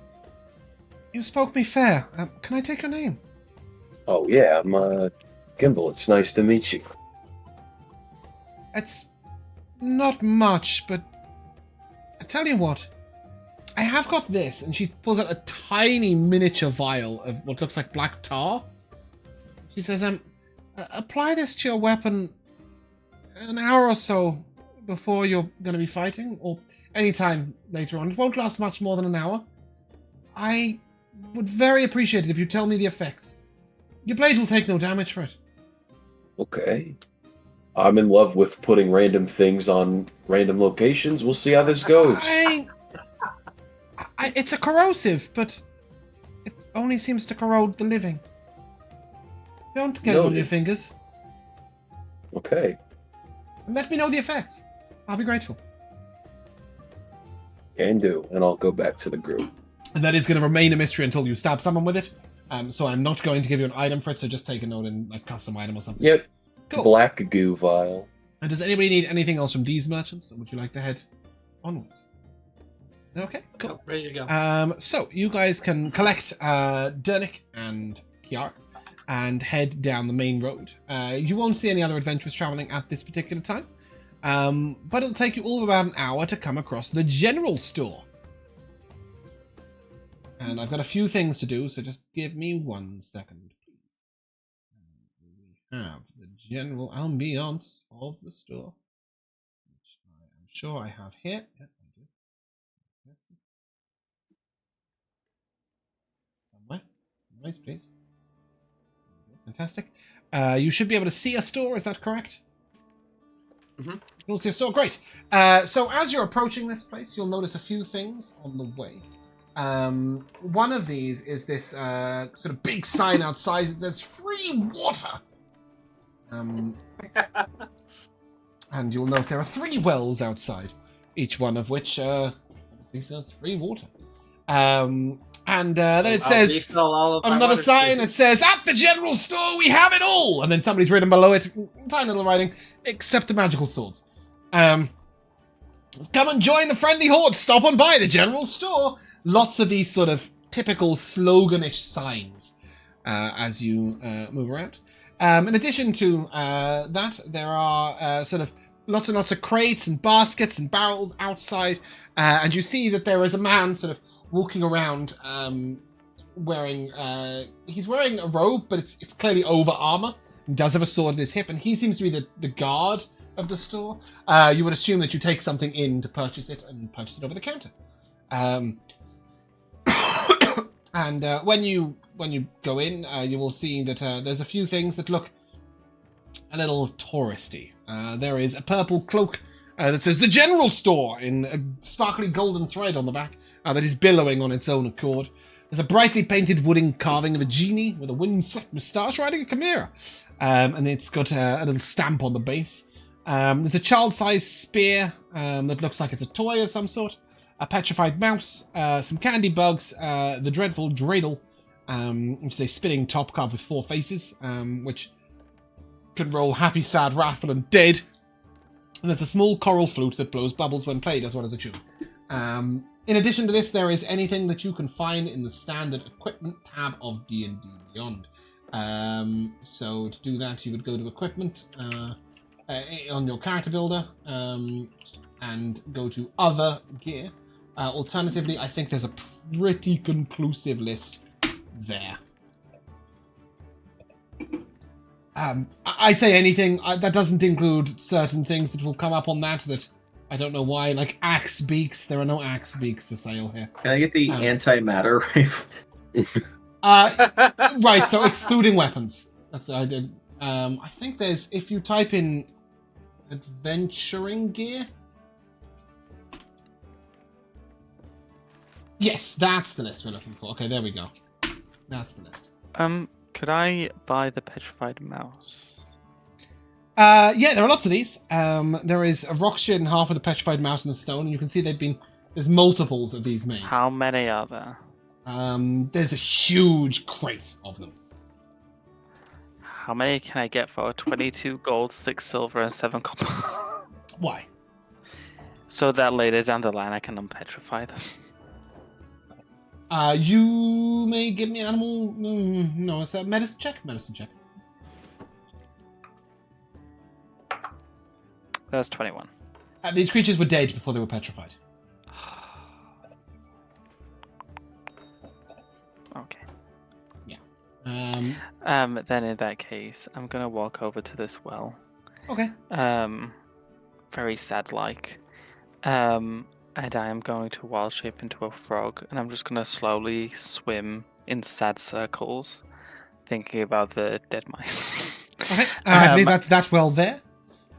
you spoke me fair. Can I take your name? Oh yeah, I'm Gimbal. It's nice to meet you. It's not much, but I tell you what, I have got this, and she pulls out a tiny miniature vial of what looks like black tar. She says, apply this to your weapon an hour or so before you're going to be fighting, or any time later on. It won't last much more than an hour. I would very appreciate it if you tell me the effects. Your blade will take no damage for it. Okay. I'm in love with putting random things on random locations. We'll see how this goes. It's a corrosive, but it only seems to corrode the living. Don't get it on Noted. your fingers. Okay. And let me know the effects. I'll be grateful. Can do. And I'll go back to the group. And that is going to remain a mystery until you stab someone with it. So I'm not going to give you an item for it, so just take a note in a custom item or something. Yep. Cool. Black goo vial. And does anybody need anything else from these merchants, or would you like to head onwards? Okay, cool. Oh, ready to go. So you guys can collect Dernick and Kiara and head down the main road. You won't see any other adventurers traveling at this particular time, but it'll take you all of about an hour to come across the general store. And I've got a few things to do, so just give me 1 second, please. We have the general ambiance of the store, which I am sure I have here. Yep, I do. Somewhere. Nice, please. Fantastic. You should be able to see a store, is that correct? Mhm. You'll see a store, great. So as you're approaching this place, you'll notice a few things on the way. One of these is this sort of big sign outside that says free water. And you'll note there are 3 wells outside, each one of which obviously serves free water. And then it says, refill all of on my another water sign, it sources. says, "At the general store, we have it all!" And then somebody's written below it, tiny little writing, "except the magical swords." Come and join the friendly horde. Stop on by the general store. Lots of these sort of typical sloganish signs as you move around. In addition to that, there are sort of lots and lots of crates and baskets and barrels outside. And you see that there is a man sort of walking around wearing... he's wearing a robe, but it's clearly over armor. He does have a sword at his hip, and he seems to be the guard of the store. You would assume that you take something in to purchase it and purchase it over the counter. And when you go in, you will see that there's a few things that look a little touristy. There is a purple cloak that says "The General Store" in a sparkly golden thread on the back that is billowing on its own accord. There's a brightly painted wooden carving of a genie with a windswept moustache riding a chimera. And it's got a little stamp on the base. There's a child-sized spear that looks like it's a toy of some sort. A petrified mouse, some candy bugs, the dreadful dreidel, which is a spinning top carved with 4 faces, which can roll happy, sad, wrathful, and dead. And there's a small coral flute that blows bubbles when played, as well as a tune. In addition to this, there is anything that you can find in the standard equipment tab of D&D Beyond. So to do that, you would go to equipment on your character builder and go to other gear. Alternatively, I think there's a pretty conclusive list there. I say anything that doesn't include certain things that will come up on that I don't know why, like axe beaks. There are no axe beaks for sale here. Can I get the antimatter rifle? Right, so excluding weapons. That's what I did. I think there's, if you type in adventuring gear. Yes, that's the list we're looking for. Okay, there we go. That's the list. Could I buy the petrified mouse? Yeah, there are lots of these. There is a rock shit and half of the petrified mouse and the stone, and you can see there's multiples of these made. How many are there? There's a huge crate of them. How many can I get for 22 gold, 6 silver, and 7 copper? Why? So that later down the line I can unpetrify them. You may give me an animal... no, it's a medicine check. Medicine check. That's 21. These creatures were dead before they were petrified. Okay. Yeah. Then in that case, I'm gonna walk over to this well. Okay. Very sad-like. And I am going to wild shape into a frog, and I'm just gonna slowly swim in sad circles, thinking about the dead mice. Okay. I believe that's that well there.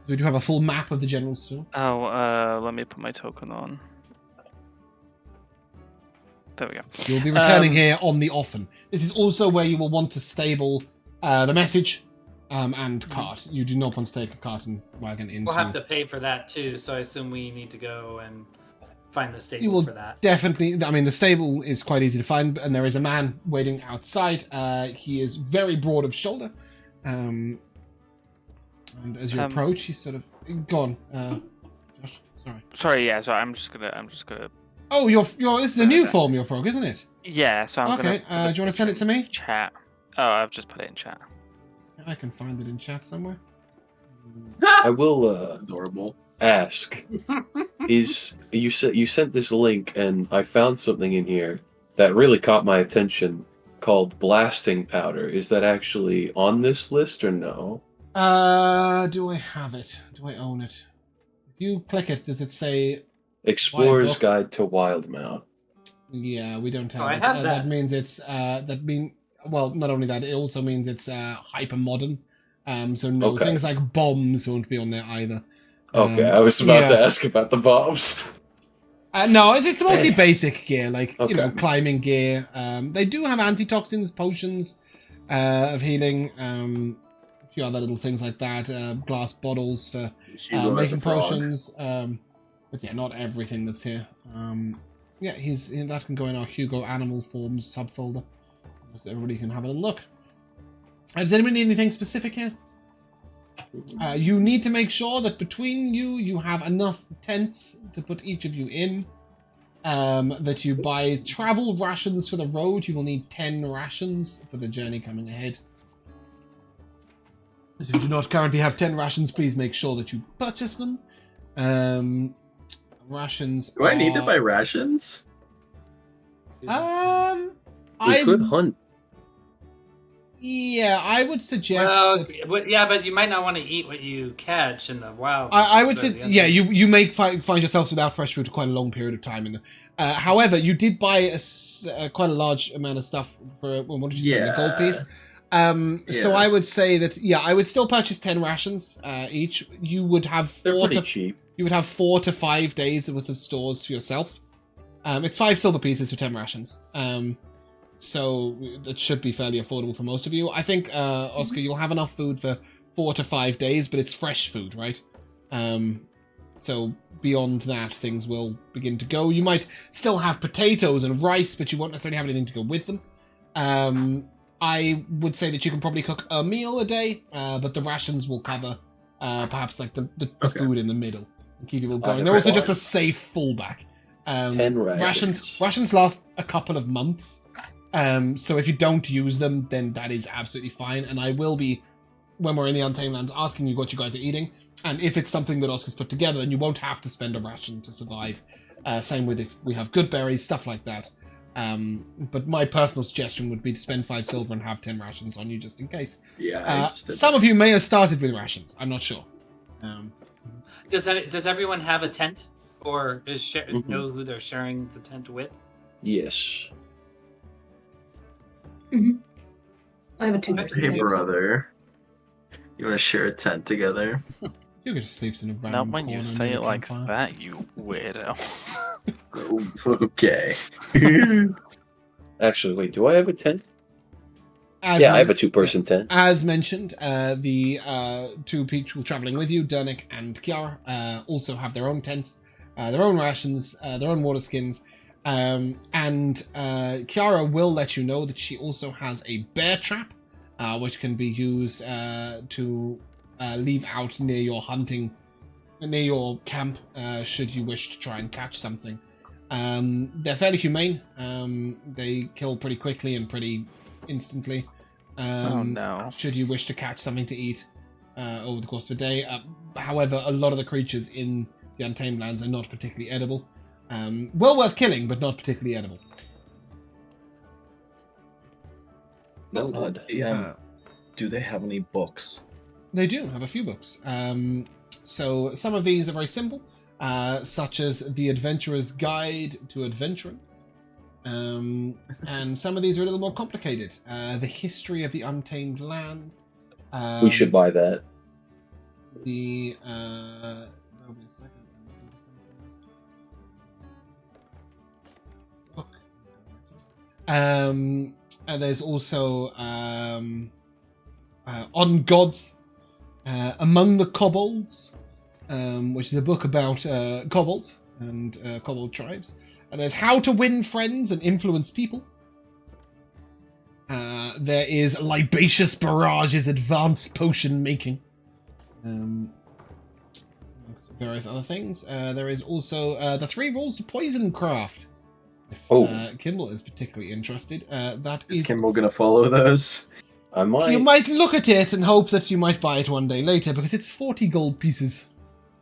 We do have a full map of the general store. Oh, let me put my token on. There we go. You'll be returning here on the often. This is also where you will want to stable the message and cart. You do not want to take a cart and wagon into... We'll have to pay for that too, so I assume we need to go and find the You stable will for that. definitely... I mean, the stable is quite easy to find, and there is a man waiting outside. He is very broad of shoulder. And as you approach, he's sort of gone. Josh, sorry. Sorry. I'm just gonna. Oh, this is a new form, your frog, isn't it? Yeah. So I'm okay. gonna. Do you want to send it to me? Chat. Oh, I've just put it in chat. I can find it in chat somewhere. I will Adorable. ask: Is you sent this link, and I found something in here that really caught my attention called blasting powder. Is that actually on this list or no? Do I have it? Do I own it? If you click it, does it say Explorer's book? Guide to Wildmount? Yeah, we don't have I it. have that. That means it's well, not only that, it also means it's hyper modern. So no, Okay. things like bombs won't be on there either. Okay, I was about to ask about the bombs. No, it's mostly basic gear, like Okay. climbing gear. They do have antitoxins, potions of healing. few other little things like that. Glass bottles for Hugo has making a frog. potions. But yeah, not everything that's here. Yeah, that can go in our Hugo Animal Forms subfolder. So everybody can have a look. Does anybody need anything specific here? You need to make sure that between you have enough tents to put each of you in. That you buy travel rations for the road. You will need 10 rations for the journey coming ahead. If you do not currently have 10 rations, please make sure that you purchase them. Rations. Do I need to buy rations? We I could hunt. Yeah, I would suggest that. But you might not want to eat what you catch in the wild. I would say, yeah, you may find yourselves without fresh food for quite a long period of time. However, you did buy quite a large amount of stuff for, what did you spend, a gold piece? So I would say that, yeah, I would still purchase 10 rations each. You would have They're pretty cheap. You would have 4 to 5 days worth of stores for yourself. It's 5 silver pieces for 10 rations. So it should be fairly affordable for most of you. I think, Oscar, you'll have enough food for 4 to 5 days, but it's fresh food, right? So beyond that, things will begin to go. You might still have potatoes and rice, but you won't necessarily have anything to go with them. I would say that you can probably cook a meal a day, but the rations will cover perhaps like the food in the middle and keep people going. They're also just a safe fallback. 10 rations. Rations last a couple of months. So if you don't use them, then that is absolutely fine. And I will be, when we're in the Untamed Lands, asking you what you guys are eating. And if it's something that Oscar's put together, then you won't have to spend a ration to survive. Same with if we have good berries, stuff like that. But my personal suggestion would be to spend 5 silver and have 10 rations on you just in case. Yeah. Some of you may have started with rations. I'm not sure. Does everyone have a tent, or know who they're sharing the tent with? Yes. I have a 2-person Hey, tent. brother. You want to share a tent together? You could just sleep in a random Not when you corner say near it the like campfire. that, you weirdo. Okay. Actually, wait, do I have a tent? As Yeah, I have a 2-person tent. As mentioned, the 2 people traveling with you, Dernick and Kiara, also have their own tents, their own rations, their own water skins, and Kiara will let you know that she also has a bear trap, which can be used to leave out near your camp, should you wish to try and catch something. They're fairly humane. They kill pretty quickly and pretty instantly. Oh no. Should you wish to catch something to eat over the course of a day. However, a lot of the creatures in the Untamed Lands are not particularly edible. Well worth killing, but not particularly edible. No good. Do they have any books? They do have a few books. So some of these are very simple, such as The Adventurer's Guide to Adventuring. And some of these are a little more complicated. The History of the Untamed Lands. We should buy that. The there'll be a second. Book. And there's also On Gods, Among the Kobolds, which is a book about kobolds and kobold tribes. And there's How to Win Friends and Influence People. There is Libacious Barrages, Advanced Potion Making. Various other things. There is also The 3 Rules to Poison Craft. If Kimball is particularly interested. Is Kimball going to follow those? I might. You might look at it and hope that you might buy it one day later, because it's 40 gold pieces.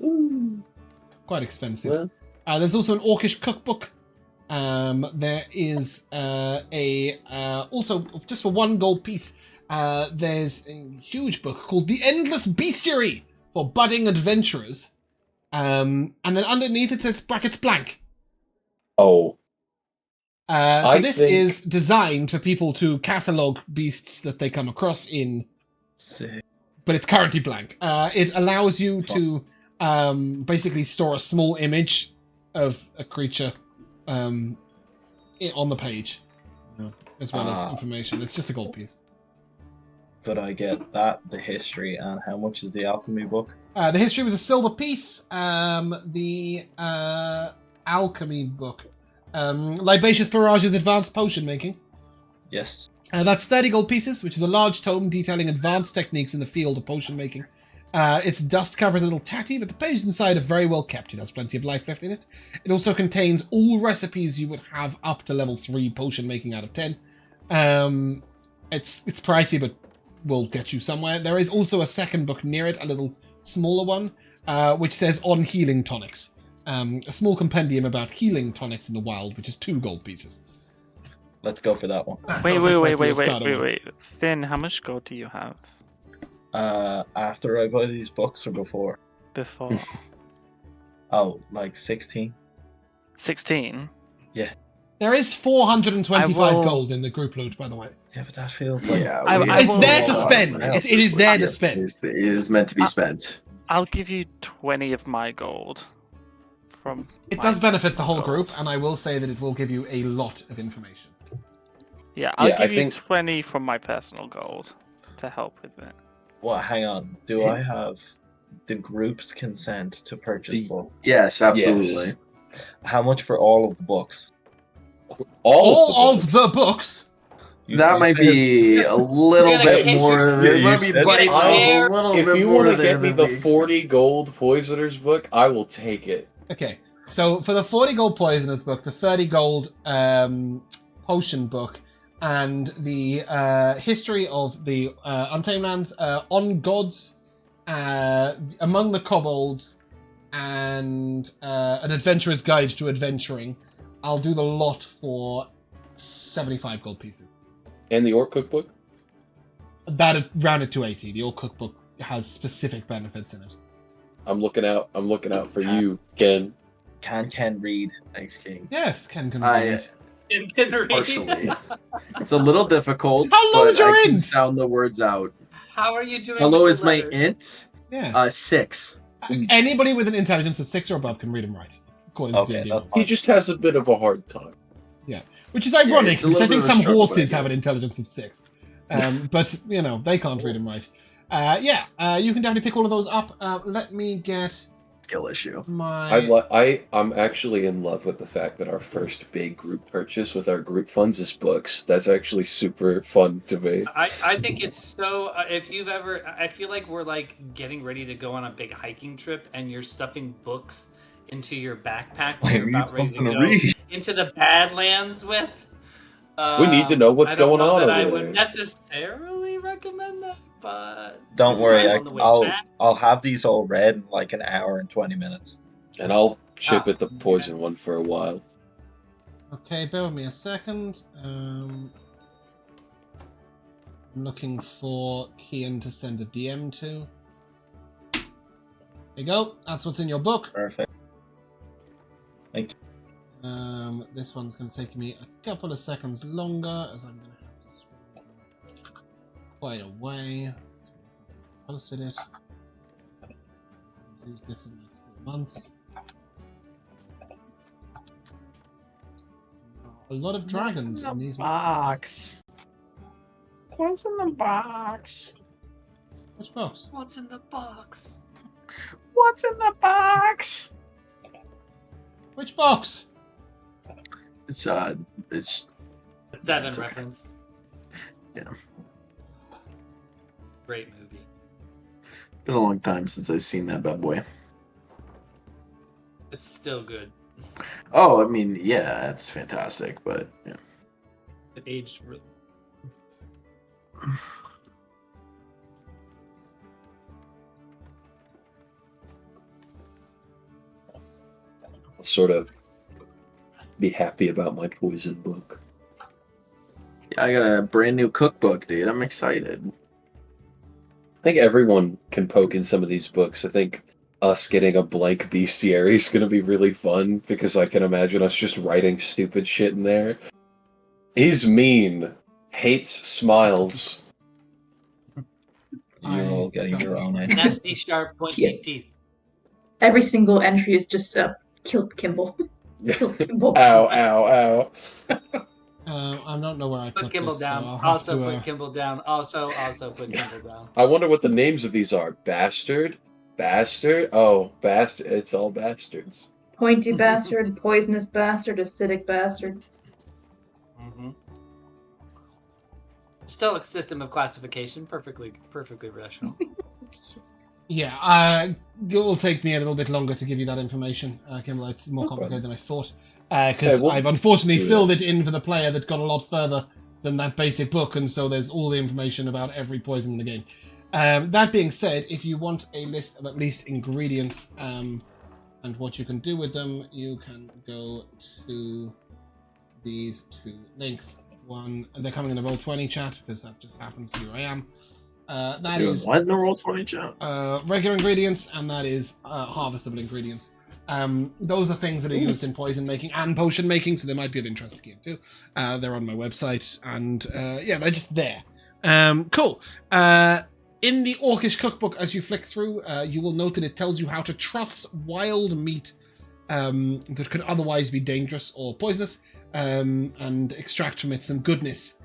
Ooh. Quite expensive. Well, There's also an Orcish cookbook. There is also, just for 1 gold piece, there's a huge book called The Endless Bestiary for Budding Adventurers. And then underneath it says brackets blank. oh, So this is designed for people to catalog beasts that they come across in, Sick. but it's currently blank. It allows you to basically store a small image of a creature on the page, as well as information. It's just a gold piece. Could I get that, the history, and how much is the alchemy book? The history was a silver piece. The alchemy book. Libaceous Barrage's Advanced Potion Making. Yes. That's 30 gold pieces, which is a large tome detailing advanced techniques in the field of potion making. Its dust cover is a little tatty, but the pages inside are very well kept. It has plenty of life left in it. It also contains all recipes you would have up to level 3 potion making out of 10. It's pricey, but will get you somewhere. There is also a second book near it, a little smaller one, which says On Healing Tonics. A small compendium about healing tonics in the wild, which is 2 gold pieces. Let's go for that one. Wait. Finn, how much gold do you have? After I buy these books or before? Before. Oh, like 16? 16? There is 425 I will- gold in the group loot, by the way. Yeah, but that feels like... It's there to spend. It is there to spend. It is meant to be spent. I'll give you 20 of my gold. From It my does benefit the whole gold. group, and I will say that it will give you a lot of information. Yeah, I'll Yeah, I give you think- 20 from my personal gold to help with it. What? Hang on. Do I have the group's consent to purchase books? Yes, absolutely. How much for all of the books? All of the books. That might be a little You're bit gonna more. get- It might be you said- biting off a If little If bit you more want to there get me than the we 40 gold Poisoners book, I will take it. Okay, so for the 40 gold Poisoners book, the 30 gold Potion book, and the history of the Untamed Lands, On Gods, Among the Kobolds, and An Adventurer's Guide to Adventuring, I'll do the lot for 75 gold pieces. And the Orc Cookbook? That rounded to 80. The old cookbook has specific benefits in it. I'm looking out for you, Ken. Can Ken read? Thanks, King. Yes, Ken can I- read. Partially. It's a little difficult. How low but is your I can int? sound the words out. How are you doing? How with low your is my letters? int? Yeah. 6. Anybody with an intelligence of 6 or above can read and write, according to Okay, D&D that's rules. He just has a bit of a hard time. Which is ironic, it's a because I little think bit of a some struggle, horses but I have get an intelligence of 6. But, they can't read and write. You can definitely pick all of those up. Let me get Skill issue. my... I'm actually in love with the fact that our first big group purchase with our group funds is books. That's actually super fun to me. I think it's so. If you've ever, I feel like we're like getting ready to go on a big hiking trip, and you're stuffing books into your backpack that I you're need about ready to something to go read. into the Badlands with. We need to know what's I don't going know on that over I there. would necessarily recommend that, but Don't worry, on the way back. I'll have these all read in like an hour and 20 minutes. And I'll chip at the poison one for a while. Okay, bear with me a second. I'm looking for Kian to send a DM to. There you go. That's what's in your book. Perfect. This one's going to take me a couple of seconds longer, as I'm going to have to scroll quite a way. Posted it. Use this in like 4 months. A lot of dragons in these. Box. What's in the box? Which box? What's in the box? What's in the box? Which box? It's 7 It's okay. reference. Yeah. Great movie. Been a long time since I've seen that bad boy. It's still good. Oh, I mean, yeah, it's fantastic, but yeah. It aged really. I'll sort of be happy about my poison book. Yeah, I got a brand new cookbook, dude. I'm excited. I think everyone can poke in some of these books. I think us getting a blank bestiary is going to be really fun because I can imagine us just writing stupid shit in there. He's mean, hates smiles. You're all getting your own idea. Nasty, sharp, pointy Yeah. teeth. Every single entry is just killed Kimball. Killed Kimball. Ow, ow, ow. I don't know where I Put put Kimball this, down. so I'll have Also to, put Kimball down. Also put Kimball down. I wonder what the names of these are. Bastard? Bastard? Oh, bastard. It's all bastards. Pointy bastard, poisonous bastard, acidic bastard. Still a system of classification, perfectly rational. Yeah, it will take me a little bit longer to give you that information, Kimball. It's more No complicated problem. than I thought. Because we'll I've unfortunately do filled it in for the player that got a lot further than that basic book, and so there's all the information about every poison in the game. That being said, if you want a list of at least ingredients and what you can do with them, you can go to these two links. One, they're coming in the Roll20 chat, because that just happens. Here I am. That Doing is what in the Roll20 chat? regular ingredients, and that is harvestable ingredients. Those are things that are used in poison making and potion making, so they might be of interest to you too. They're on my website, and yeah, they're just there. Cool. In the Orcish cookbook, as you flick through, you will note that it tells you how to truss wild meat that could otherwise be dangerous or poisonous, and extract from it some goodness.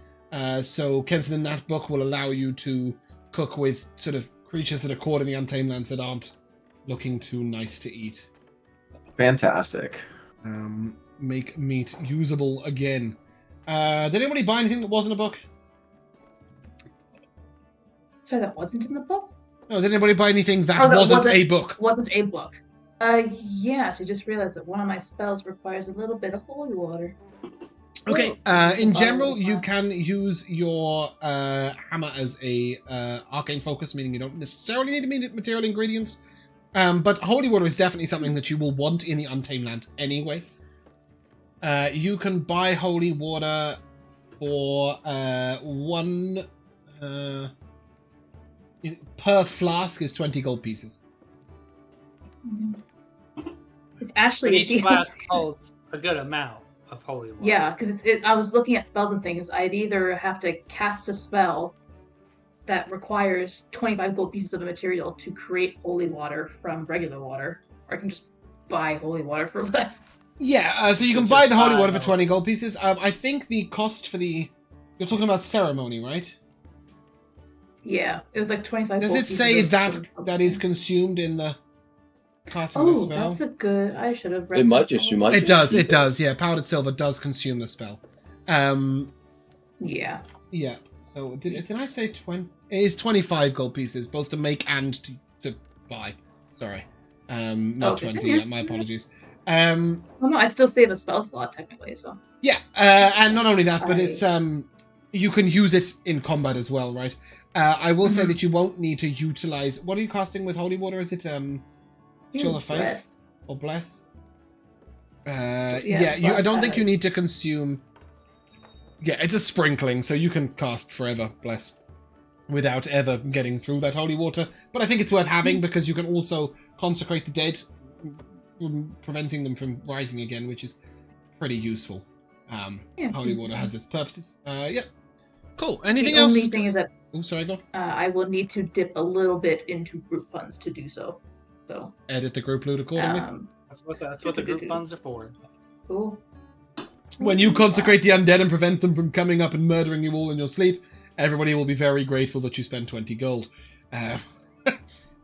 So Kenton in that book will allow you to cook with sort of creatures that are caught in the Untamed Lands that aren't looking too nice to eat. Fantastic. Make meat usable again. Did anybody buy anything that wasn't a book? Sorry, that wasn't in the book? No, did anybody buy anything that, Oh, that wasn't a book? Wasn't a book. Yeah, I just realized that one of my spells requires a little bit of holy water. Okay, in general, you can use your hammer as a arcane focus, meaning you don't necessarily need material ingredients. But holy water is definitely something that you will want in the Untamed Lands anyway. You can buy holy water for one per flask is 20 gold pieces. It's actually But each flask holds a good amount of holy water. Yeah, because I was looking at spells and things. I'd either have to cast a spell that requires 25 gold pieces of a material to create holy water from regular water, or I can just buy holy water for less. Yeah, so you So can buy just the holy buy water for the- 20 gold pieces. I think the cost for the... You're talking about ceremony, right? Yeah, it was like 25 Does gold it pieces say of that something. that is consumed in the casting of the Oh, spell? that's a good... I should have read It might that just, you more. might It does, keep it does. Yeah, powdered silver does consume the spell. Yeah. Yeah. So did I say 20? It is 25 gold pieces, both to make and to buy. Sorry, not Okay. 20. Yeah, my apologies. Well, no, I still save a spell slot technically, so... Yeah, and not only that, but I- it's you can use it in combat as well, right? I will say Mhm. that you won't need to utilize. What are you casting with holy water? Is it Shield of Faith Bless. or Bless? Yeah, I don't think you Bless need to consume. Yeah, it's a sprinkling, so you can cast forever Bless without ever getting through that holy water. But I think it's worth having because you can also consecrate the dead, preventing them from rising again, which is pretty useful. Yeah, Holy it's water useful. has its purposes. Yeah. Cool. Anything The else? only thing is that Oh, sorry, go. I will need to dip a little bit into group funds to do so. So, Edit the group loot accordingly. That's what the group funds are for. cool. When you consecrate the undead and prevent them from coming up and murdering you all in your sleep, everybody will be very grateful that you spent 20 gold.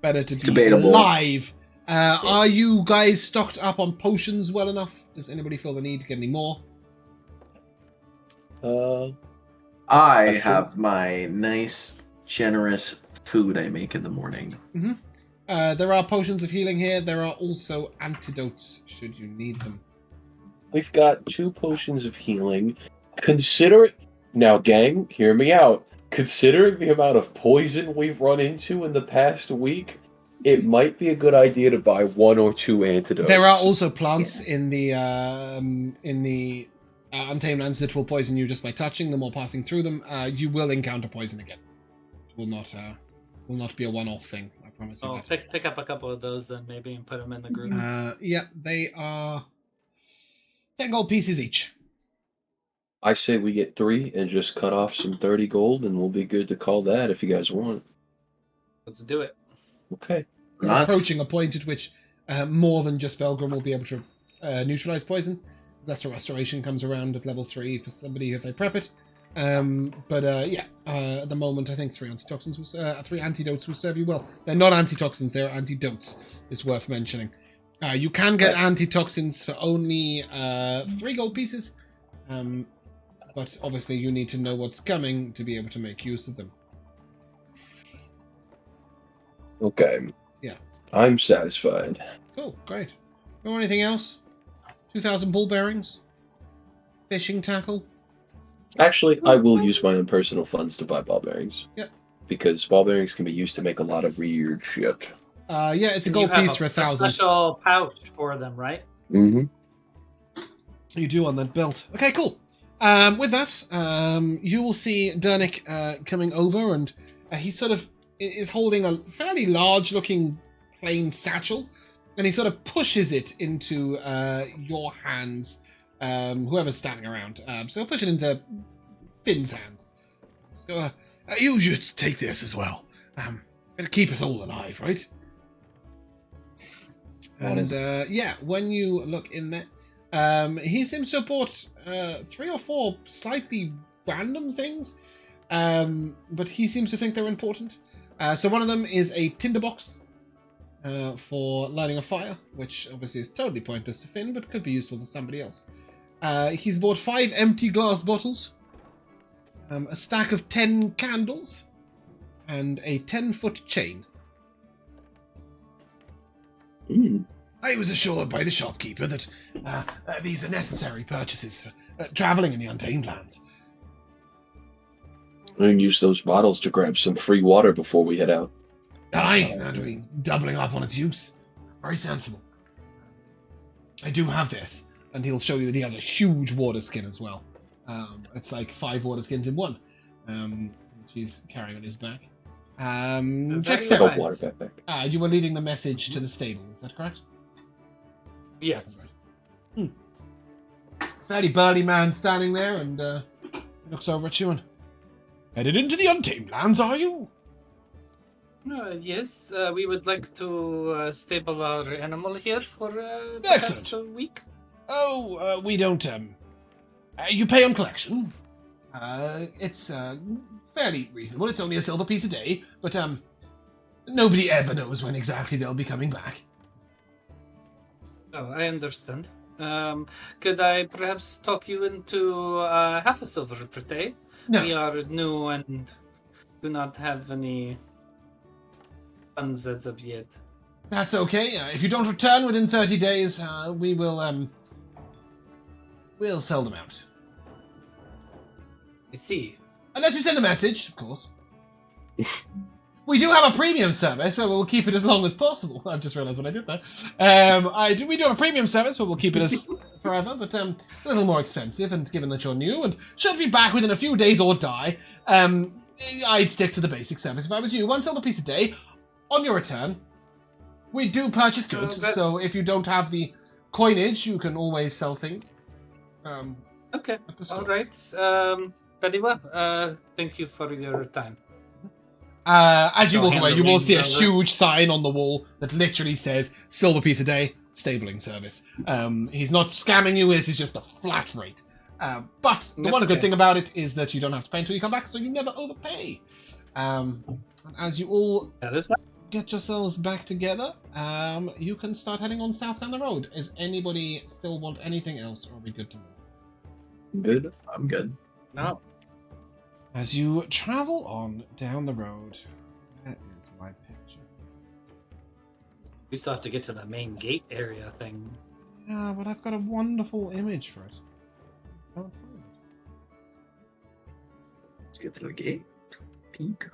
Better to be debatable. alive. Are you guys stocked up on potions well enough? Does anybody feel the need to get any more? I think- have my nice, generous food I make in the morning. There are potions of healing here. There are also antidotes should you need them. We've got 2 potions of healing. Consider it... Now, gang, hear me out. Considering the amount of poison we've run into in the past week, it might be a good idea to buy 1 or 2 antidotes. There are also plants in the Untamed Lands that will poison you just by touching them or passing through them. You will encounter poison again. It will not be a one-off thing. I promise you Oh, that. pick up a couple of those then maybe and put them in the group. Yeah, they are 10 gold pieces each. I say we get 3 and just cut off some 30 gold, and we'll be good to call that if you guys want. Let's do it. Okay. We're Nuts. approaching a point at which more than just Belgrim will be able to neutralize poison. Lesser Restoration comes around at level 3 for somebody if they prep it. At the moment I think 3 antitoxins, 3 antidotes will serve you well. They're not antitoxins, they're antidotes. It's worth mentioning. You can get antitoxins for only 3 gold pieces, but obviously you need to know what's coming to be able to make use of them. Okay. Yeah. I'm satisfied. Cool, great. Know anything else? 2,000 bull bearings? Fishing tackle? Actually, I will use my own personal funds to buy ball bearings. Yep. Because ball bearings can be used to make a lot of weird shit. Yeah, it's a And gold you have piece for a 1,000. special pouch for them, right? Mm-hmm. You do on that belt. Okay, cool. With that, you will see Dernick coming over, and he sort of is holding a fairly large-looking plain satchel, and he sort of pushes it into your hands, whoever's standing around. So he'll push it into Finn's hands. So you should take this as well. It'll keep us all alive, right? And when you look in there, he seems to have bought 3 or 4 slightly random things, but he seems to think they're important. So one of them is a tinderbox for lighting a fire, which obviously is totally pointless to Finn, but could be useful to somebody else. He's bought 5 empty glass bottles, a stack of 10 candles, and a 10-foot chain. I was assured by the shopkeeper that these are necessary purchases for travelling in the Untamed Lands. I can use those bottles to grab some free water before we head out. Aye, and we doubling up on its use. Very sensible. I do have this, and he'll show you that he has a huge water skin as well. It's like 5 water skins in one, which he's carrying on his back. Check Very Like a nice. water backpack. You were leading the message to the stable, is that correct? Yes. Fairly burly man standing there, and looks over at you and... Headed into the Untamed Lands, are you? Yes, we would like to stable our animal here for perhaps a week. Oh, we don't, you pay on collection. It's, fairly reasonable. It's only a silver piece a day, but, nobody ever knows when exactly they'll be coming back. Oh, I understand. Could I perhaps talk you into half a silver per day? No. We are new and do not have any funds as of yet. That's okay. If you don't return within 30 days, we will, we'll sell them out. I see. Unless you send a message, of course. We do have a premium service where we'll keep it as long as possible. I've just realised what I did there. We do have a premium service where we'll keep it as forever, but it's a little more expensive, and given that you're new and should be back within a few days or die, I'd stick to the basic service if I was you. 1 silver piece a day. On your return, we do purchase goods, so if you don't have the coinage, you can always sell things. Okay, at the store. all right. Very well. Thank you for your time. As you So walk away, you will see a handling over. huge sign on the wall that literally says silver piece a day, stabling service. He's not scamming you, this is just a flat rate. But the That's one good okay. thing about it is that you don't have to pay until you come back, so you never overpay. And as you all That is get yourselves back together, you can start heading on south down the road. Does anybody still want anything else, or are we good to move? Good. I'm good. no. As you travel on down the road, where is my picture? We still have to get to the main gate area thing. Yeah, but I've got a wonderful image for it. Can't find it. Let's get to the gate. Peek.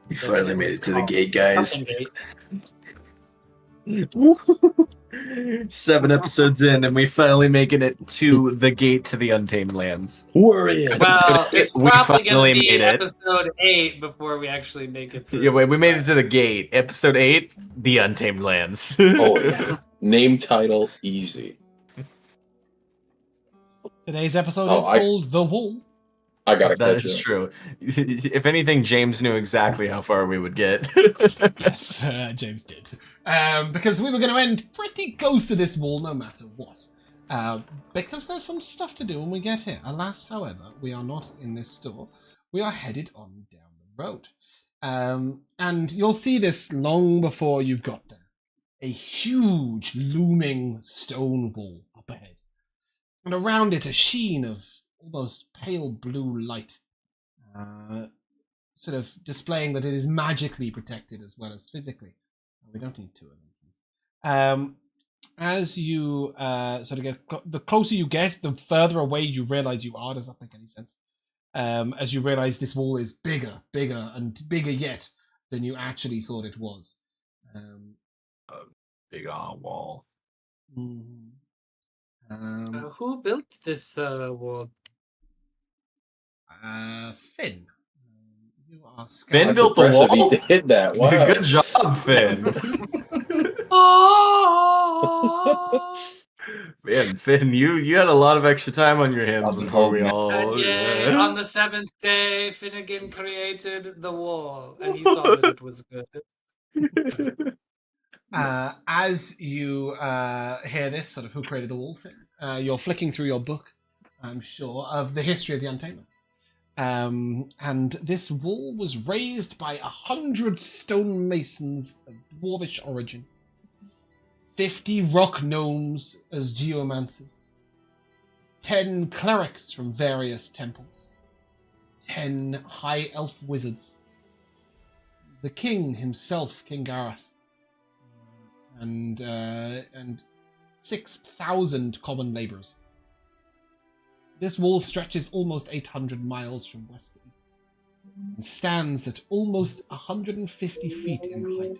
We Yeah, finally made it's it to the called gate, guys. something gate. 7 episodes in, and we finally making it to the gate to the Untamed Lands. We're in. Well, it's We probably going finally to be made it. episode 8 before we actually make it through. Yeah, wait, we made it to the gate. Episode 8, the Untamed Lands. Oh, yeah. Name title easy. Today's episode Oh, is called The Wall. I gotta That catch is up. true. If anything, James knew exactly how far we would get. Yes, James did. Because we were going to end pretty close to this wall no matter what. Because there's some stuff to do when we get here. Alas, however, we are not in this store. We are headed on down the road. And you'll see this long before you've got there. A huge looming stone wall up ahead. And around it a sheen of almost pale blue light. Sort of displaying that it is magically protected as well as physically. We don't need two of them. As you sort of get, the closer you get, the further away you realize you are. Does that make any sense? As you realize this wall is bigger, and bigger yet than you actually thought it was. A big wall. Who built this wall? Finn. You are Finn That's built the impressive. wall? He did that. Wow. Good job, Finn. Man, Finn, you had a lot of extra time on your hands I've been before we holding it. all. And yet, on the seventh day, Finnegan created the wall, and he saw that it was good. As you hear this, sort of who created the wall, Finn, you're flicking through your book, I'm sure, of the history of the Untamed Lands. And this wall was raised by 100 stonemasons of dwarvish origin, 50 rock gnomes as geomancers, 10 clerics from various temples, 10 high elf wizards, the king himself, King Gareth, and 6,000 common labourers. This wall stretches almost 800 miles from west to east and stands at almost 150 feet in height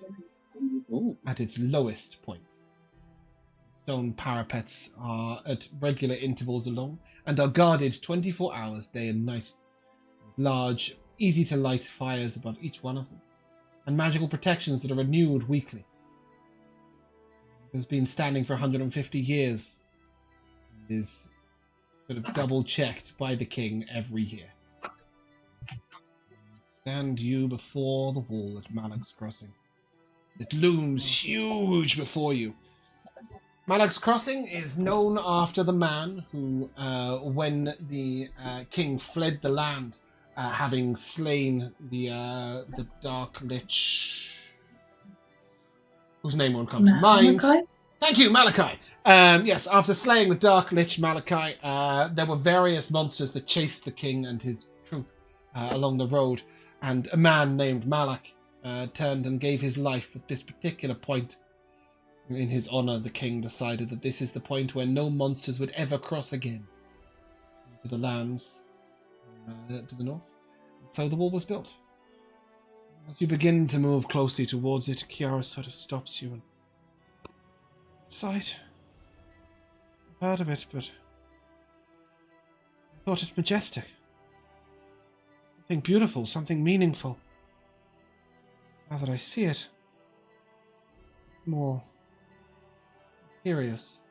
at its lowest point. Stone parapets are at regular intervals along and are guarded 24 hours day and night, with large, easy-to-light fires above each one of them, and magical protections that are renewed weekly. It has been standing for 150 years and is sort of double-checked by the king every year. Stand you before the wall at Malak's Crossing. It looms huge before you. Malak's Crossing is known after the man who, when the king fled the land, having slain the Dark Lich, whose name won't come to mind. Malachi? Thank you, Malachi. Yes, after slaying the Dark Lich Malachi, there were various monsters that chased the king and his troop along the road, and a man named Malak turned and gave his life at this particular point. In his honor, the king decided that this is the point where no monsters would ever cross again to the lands to the north. So the wall was built. As you begin to move closely towards it, Kiara sort of stops you and sight. I've heard of it, but I thought it majestic. Something beautiful, something meaningful. Now that I see it, it's more curious,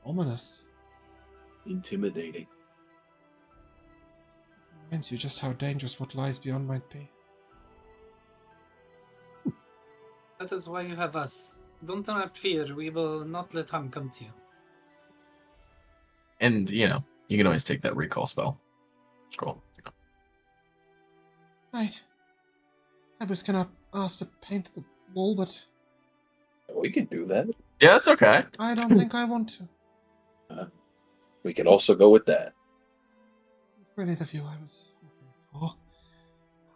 ominous. Intimidating. Reminds you just how dangerous what lies beyond might be. That is why you have us. Don't have fear. We will not let harm come to you. And, you can always take that recall spell. Scroll. Right. I was gonna ask to paint the wall, but We can do that. Yeah, it's okay. I don't think I want to. We can also go with that. Really the view I was looking for.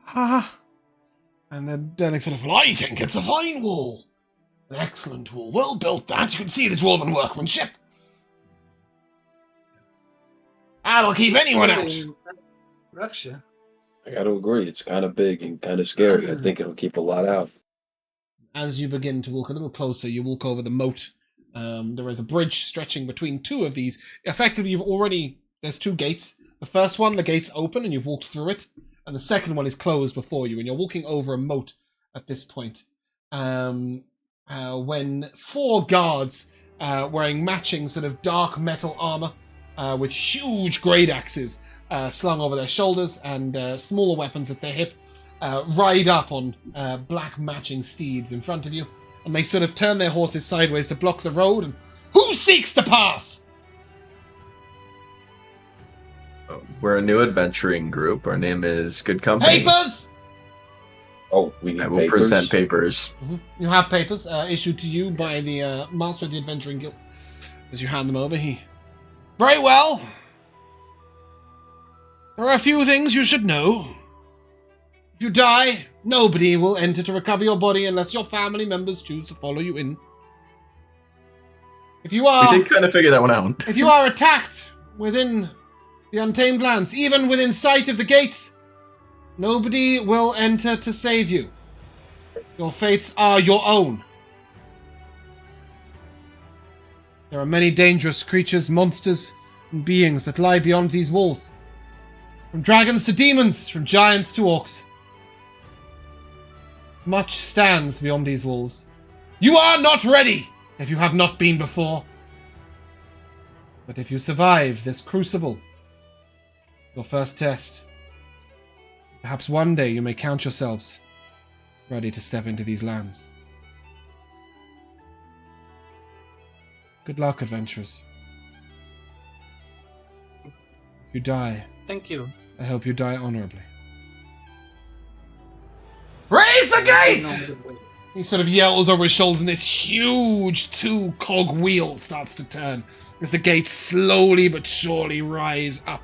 Ah! And then Derek sort of, well, I think it's a fine wall. An excellent wall. Well built, that. You can see the dwarven workmanship. That'll keep anyone out. Structure. I got to agree. It's kind of big and kind of scary. I think it'll keep a lot out. As you begin to walk a little closer, you walk over the moat. There is a bridge stretching between two of these. Effectively, there's two gates. The first one, the gate's open and you've walked through it. And the second one is closed before you. And you're walking over a moat at this point. When 4 guards wearing matching sort of dark metal armor with huge great axes slung over their shoulders and smaller weapons at their hip, ride up on black matching steeds in front of you, and they sort of turn their horses sideways to block the road. And who seeks to pass? We're a new adventuring group. Our name is Good Company. Papers! Oh, we need I will papers. present papers. You have papers issued to you by the Master of the Adventuring Guild. As you hand them over, he... Very well. There are a few things you should know. If you die, nobody will enter to recover your body unless your family members choose to follow you in. If you are... We did kind of figure that one out. If you are attacked within the Untamed Lands, even within sight of the gates, nobody will enter to save you. Your fates are your own. There are many dangerous creatures, monsters, and beings that lie beyond these walls. From dragons to demons, from giants to orcs. Much stands beyond these walls. You are not ready if you have not been before. But if you survive this crucible, your first test, perhaps one day you may count yourselves ready to step into these lands. Good luck, adventurers. If you die, Thank you. I hope you die honorably. Raise the gate! He sort of yells over his shoulders, and this huge 2-cog wheel starts to turn as the gates slowly but surely rise up.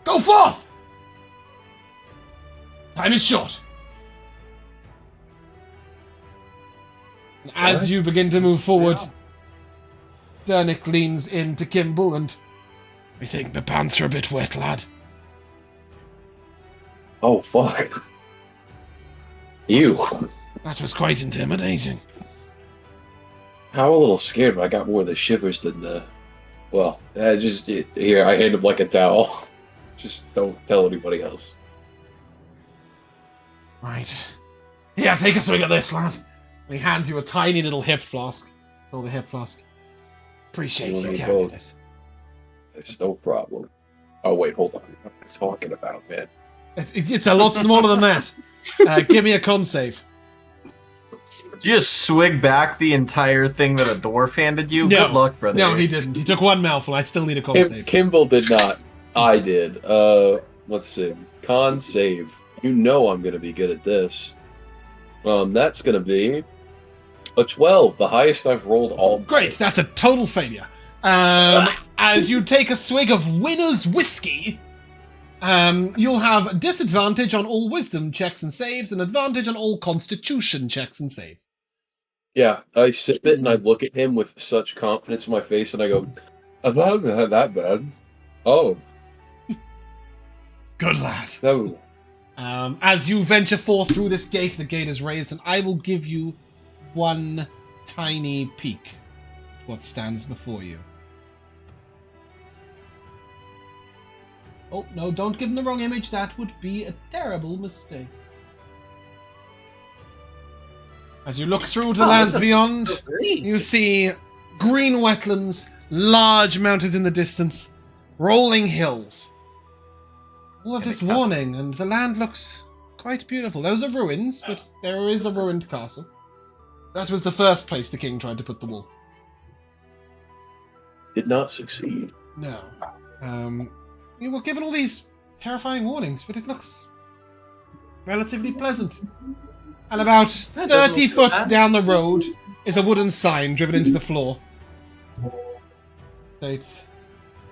Go forth! Time is short. And as you begin to move forward, Dernick leans in to Kimball and... I think my pants are a bit wet, lad. Oh, fuck. Ew. That was quite intimidating. How a little scared, but I got more of the shivers than the... Well, here, I hand him like a towel. Just don't tell anybody else. Right. Yeah, take a swig of this, lad. And he hands you a tiny little hip flask. Silver hip flask. Appreciate You you need carrying both. this. It's no problem. Oh, wait, hold on. What am I talking about, man? It's a lot smaller than that. Give me a con save. Did you just swig back the entire thing that a dwarf handed you? No. Good luck, brother. No, he didn't. He took one mouthful. I still need a con save. Kimball did not. I did. Let's see. Con save. You know I'm going to be good at this. That's going to be a 12, the highest I've rolled all. Great, that's a total failure. As you take a swig of Winner's Whiskey, you'll have disadvantage on all wisdom checks and saves, and advantage on all constitution checks and saves. Yeah, I sip it and I look at him with such confidence in my face, and I go, "I haven't had that bad." Oh, Good lad. no. As you venture forth through this gate, the gate is raised, and I will give you one tiny peek at what stands before you. Oh, no, don't give him the wrong image. That would be a terrible mistake. As you look through to the lands beyond, you see green wetlands, large mountains in the distance, rolling hills. All of this warning, and the land looks quite beautiful. Those are ruins, but there is a ruined castle. That was the first place the king tried to put the wall. Did not succeed. No. You were given all these terrifying warnings, but it looks relatively pleasant. And about 30 foot down the road is a wooden sign driven into the floor. States,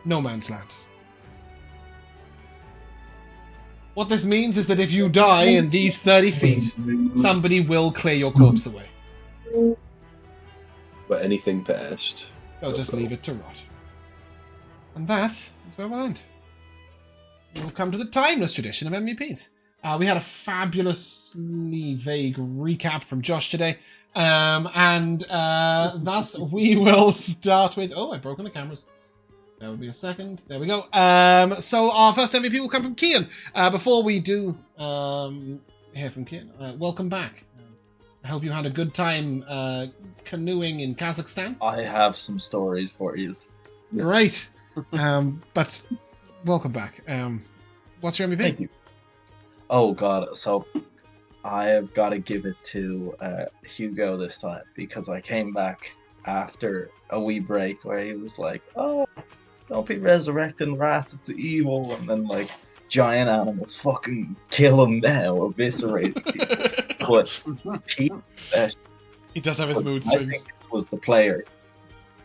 No Man's Land. What this means is that if you die in these 30 feet, somebody will clear your corpse away. But anything past. They'll just leave it to rot. And that is where we'll end. We'll come to the timeless tradition of MVPs. We had a fabulously vague recap from Josh today. Thus we will start with... Oh, I've broken the cameras. There will be a second. There we go. So our first MVP will come from Kian. Before we do hear from Kian, welcome back. I hope you had a good time canoeing in Kazakhstan. I have some stories for you. Great. But welcome back. What's your MVP? Thank you. Oh god, so I have got to give it to Hugo this time because I came back after a wee break where he was like, "Oh, don't be resurrecting rats, it's evil," and then like giant animals fucking kill him now, eviscerate people. But He does have his mood I think swings. it was the player,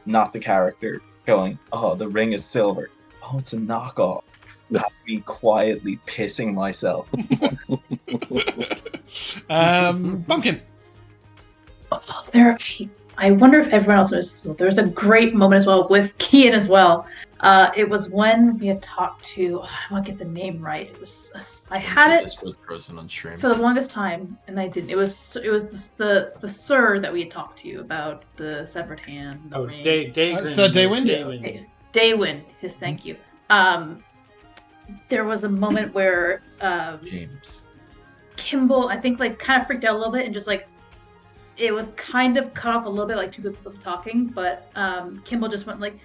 not the character, going, "Oh, the ring is silver. Oh, it's a knockoff." Had me quietly pissing myself. Bumpkin. I wonder if everyone else knows this. There's a great moment as well with Kian as well. It was when we had talked to. I want to get the name right. It was. I had it This was frozen on stream. for the longest time, and I didn't. It was the sir that we had talked to you about the severed hand. The ring. Sir Daywin? Daywin. Yes, thank you. There was a moment where James. Kimball, I think, like kind of freaked out a little bit and just like it was kind of cut off a little bit, like two people talking, but Kimball just went like,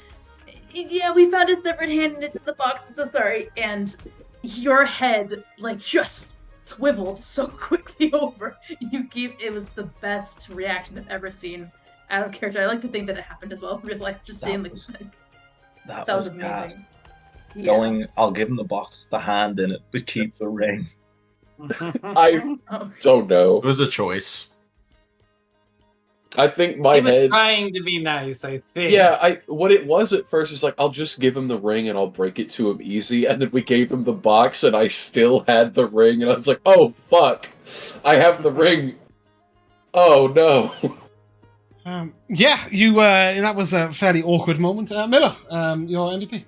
"Yeah, we found a severed hand and it's in the box. I'm so sorry." And your head like just swiveled so quickly over. It was the best reaction I've ever seen out of character. I like to think that it happened as well in real life. Just seeing That that was was gas. amazing. Yeah. Going, I'll give him the box, the hand in it, but keep the ring. I Oh. don't know. It was a choice. I think my He was head. trying to be nice, I think. Yeah, what it was at first is like, I'll just give him the ring and I'll break it to him easy. And then we gave him the box and I still had the ring. And I was like, oh, fuck. I have the ring. Oh, no. Yeah, you. That was a fairly awkward moment. Miller, your MVP.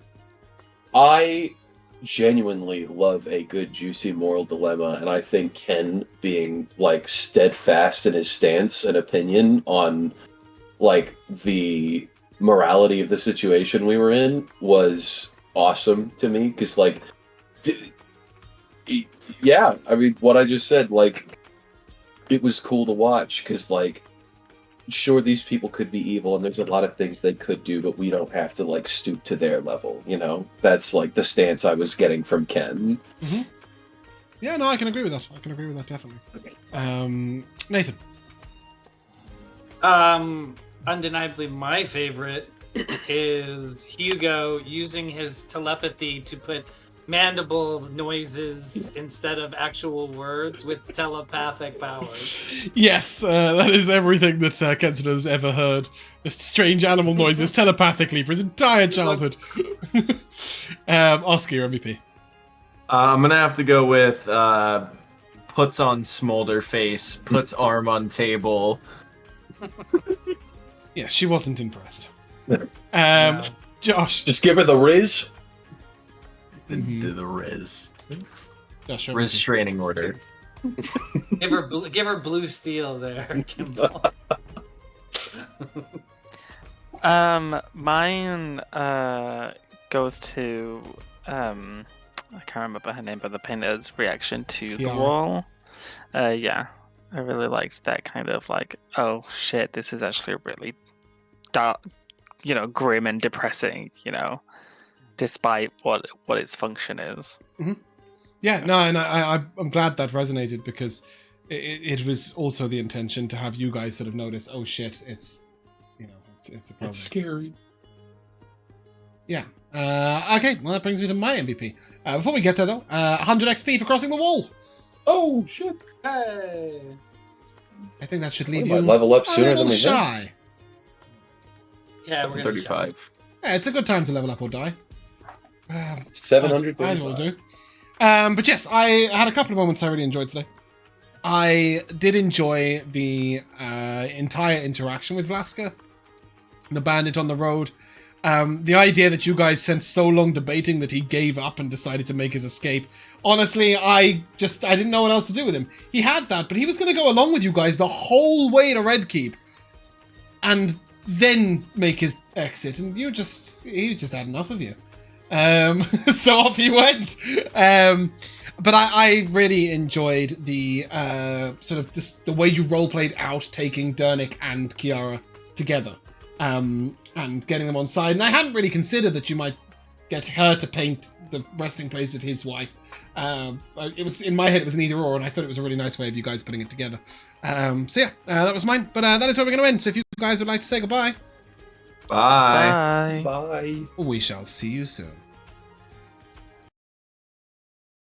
I genuinely love a good, juicy moral dilemma. And I think Ken being, like, steadfast in his stance and opinion on, like, the morality of the situation we were in was awesome to me. Because, like, yeah, I mean, what I just said, like, it was cool to watch. Because, like, sure, these people could be evil and there's a lot of things they could do, but we don't have to, like, stoop to their level, you know? That's, like, the stance I was getting from Ken. Mm-hmm. Yeah, no, I can agree with that. Definitely. Nathan. Undeniably, my favorite is Hugo using his telepathy to put mandible noises instead of actual words with telepathic powers. Yes, that is everything that Kenton has ever heard. Just strange animal noises telepathically for his entire childhood. Oscar, your MVP. I'm gonna have to go with puts on smolder face, puts arm on table. Yeah, she wasn't impressed. No. Josh. Just give her the Riz. The Riz. Josh, your MVP. Restraining order. Give her blue steel there, Kimball. Mine goes to I can't remember her name, but the painter's reaction to the Kiara. wall. Yeah, I really liked that kind of like, oh shit, this is actually really dark, grim and depressing, despite what its function is. Yeah, no, and I'm glad that resonated because it was also the intention to have you guys sort of notice, oh shit, it's a problem. It's scary. Yeah. Okay, well that brings me to my MVP. Before we get there though, 100 XP for crossing the wall. Oh, shit. Hey. I think that should We leave might you level up a sooner little than we think. shy. Yeah, we're gonna be shy. 35. Yeah, it's a good time to level up or die. 700. I will do. But yes, I had a couple of moments I really enjoyed today. I did enjoy the entire interaction with Vlaska, the bandit on the road. The idea that you guys spent so long debating that he gave up and decided to make his escape. Honestly, I didn't know what else to do with him. He had that, but he was going to go along with you guys the whole way to Red Keep. And then make his exit. And he just had enough of you. So off he went. But I really enjoyed the the way you roleplayed out taking Dernick and Kiara together. And getting them on side. And I hadn't really considered that you might get her to paint the resting place of his wife. It was in my head, it was an either or, and I thought it was a really nice way of you guys putting it together. So yeah, that was mine. But that is where we're going to end. So if you guys would like to say goodbye, Bye. Bye. Bye. we shall see you soon.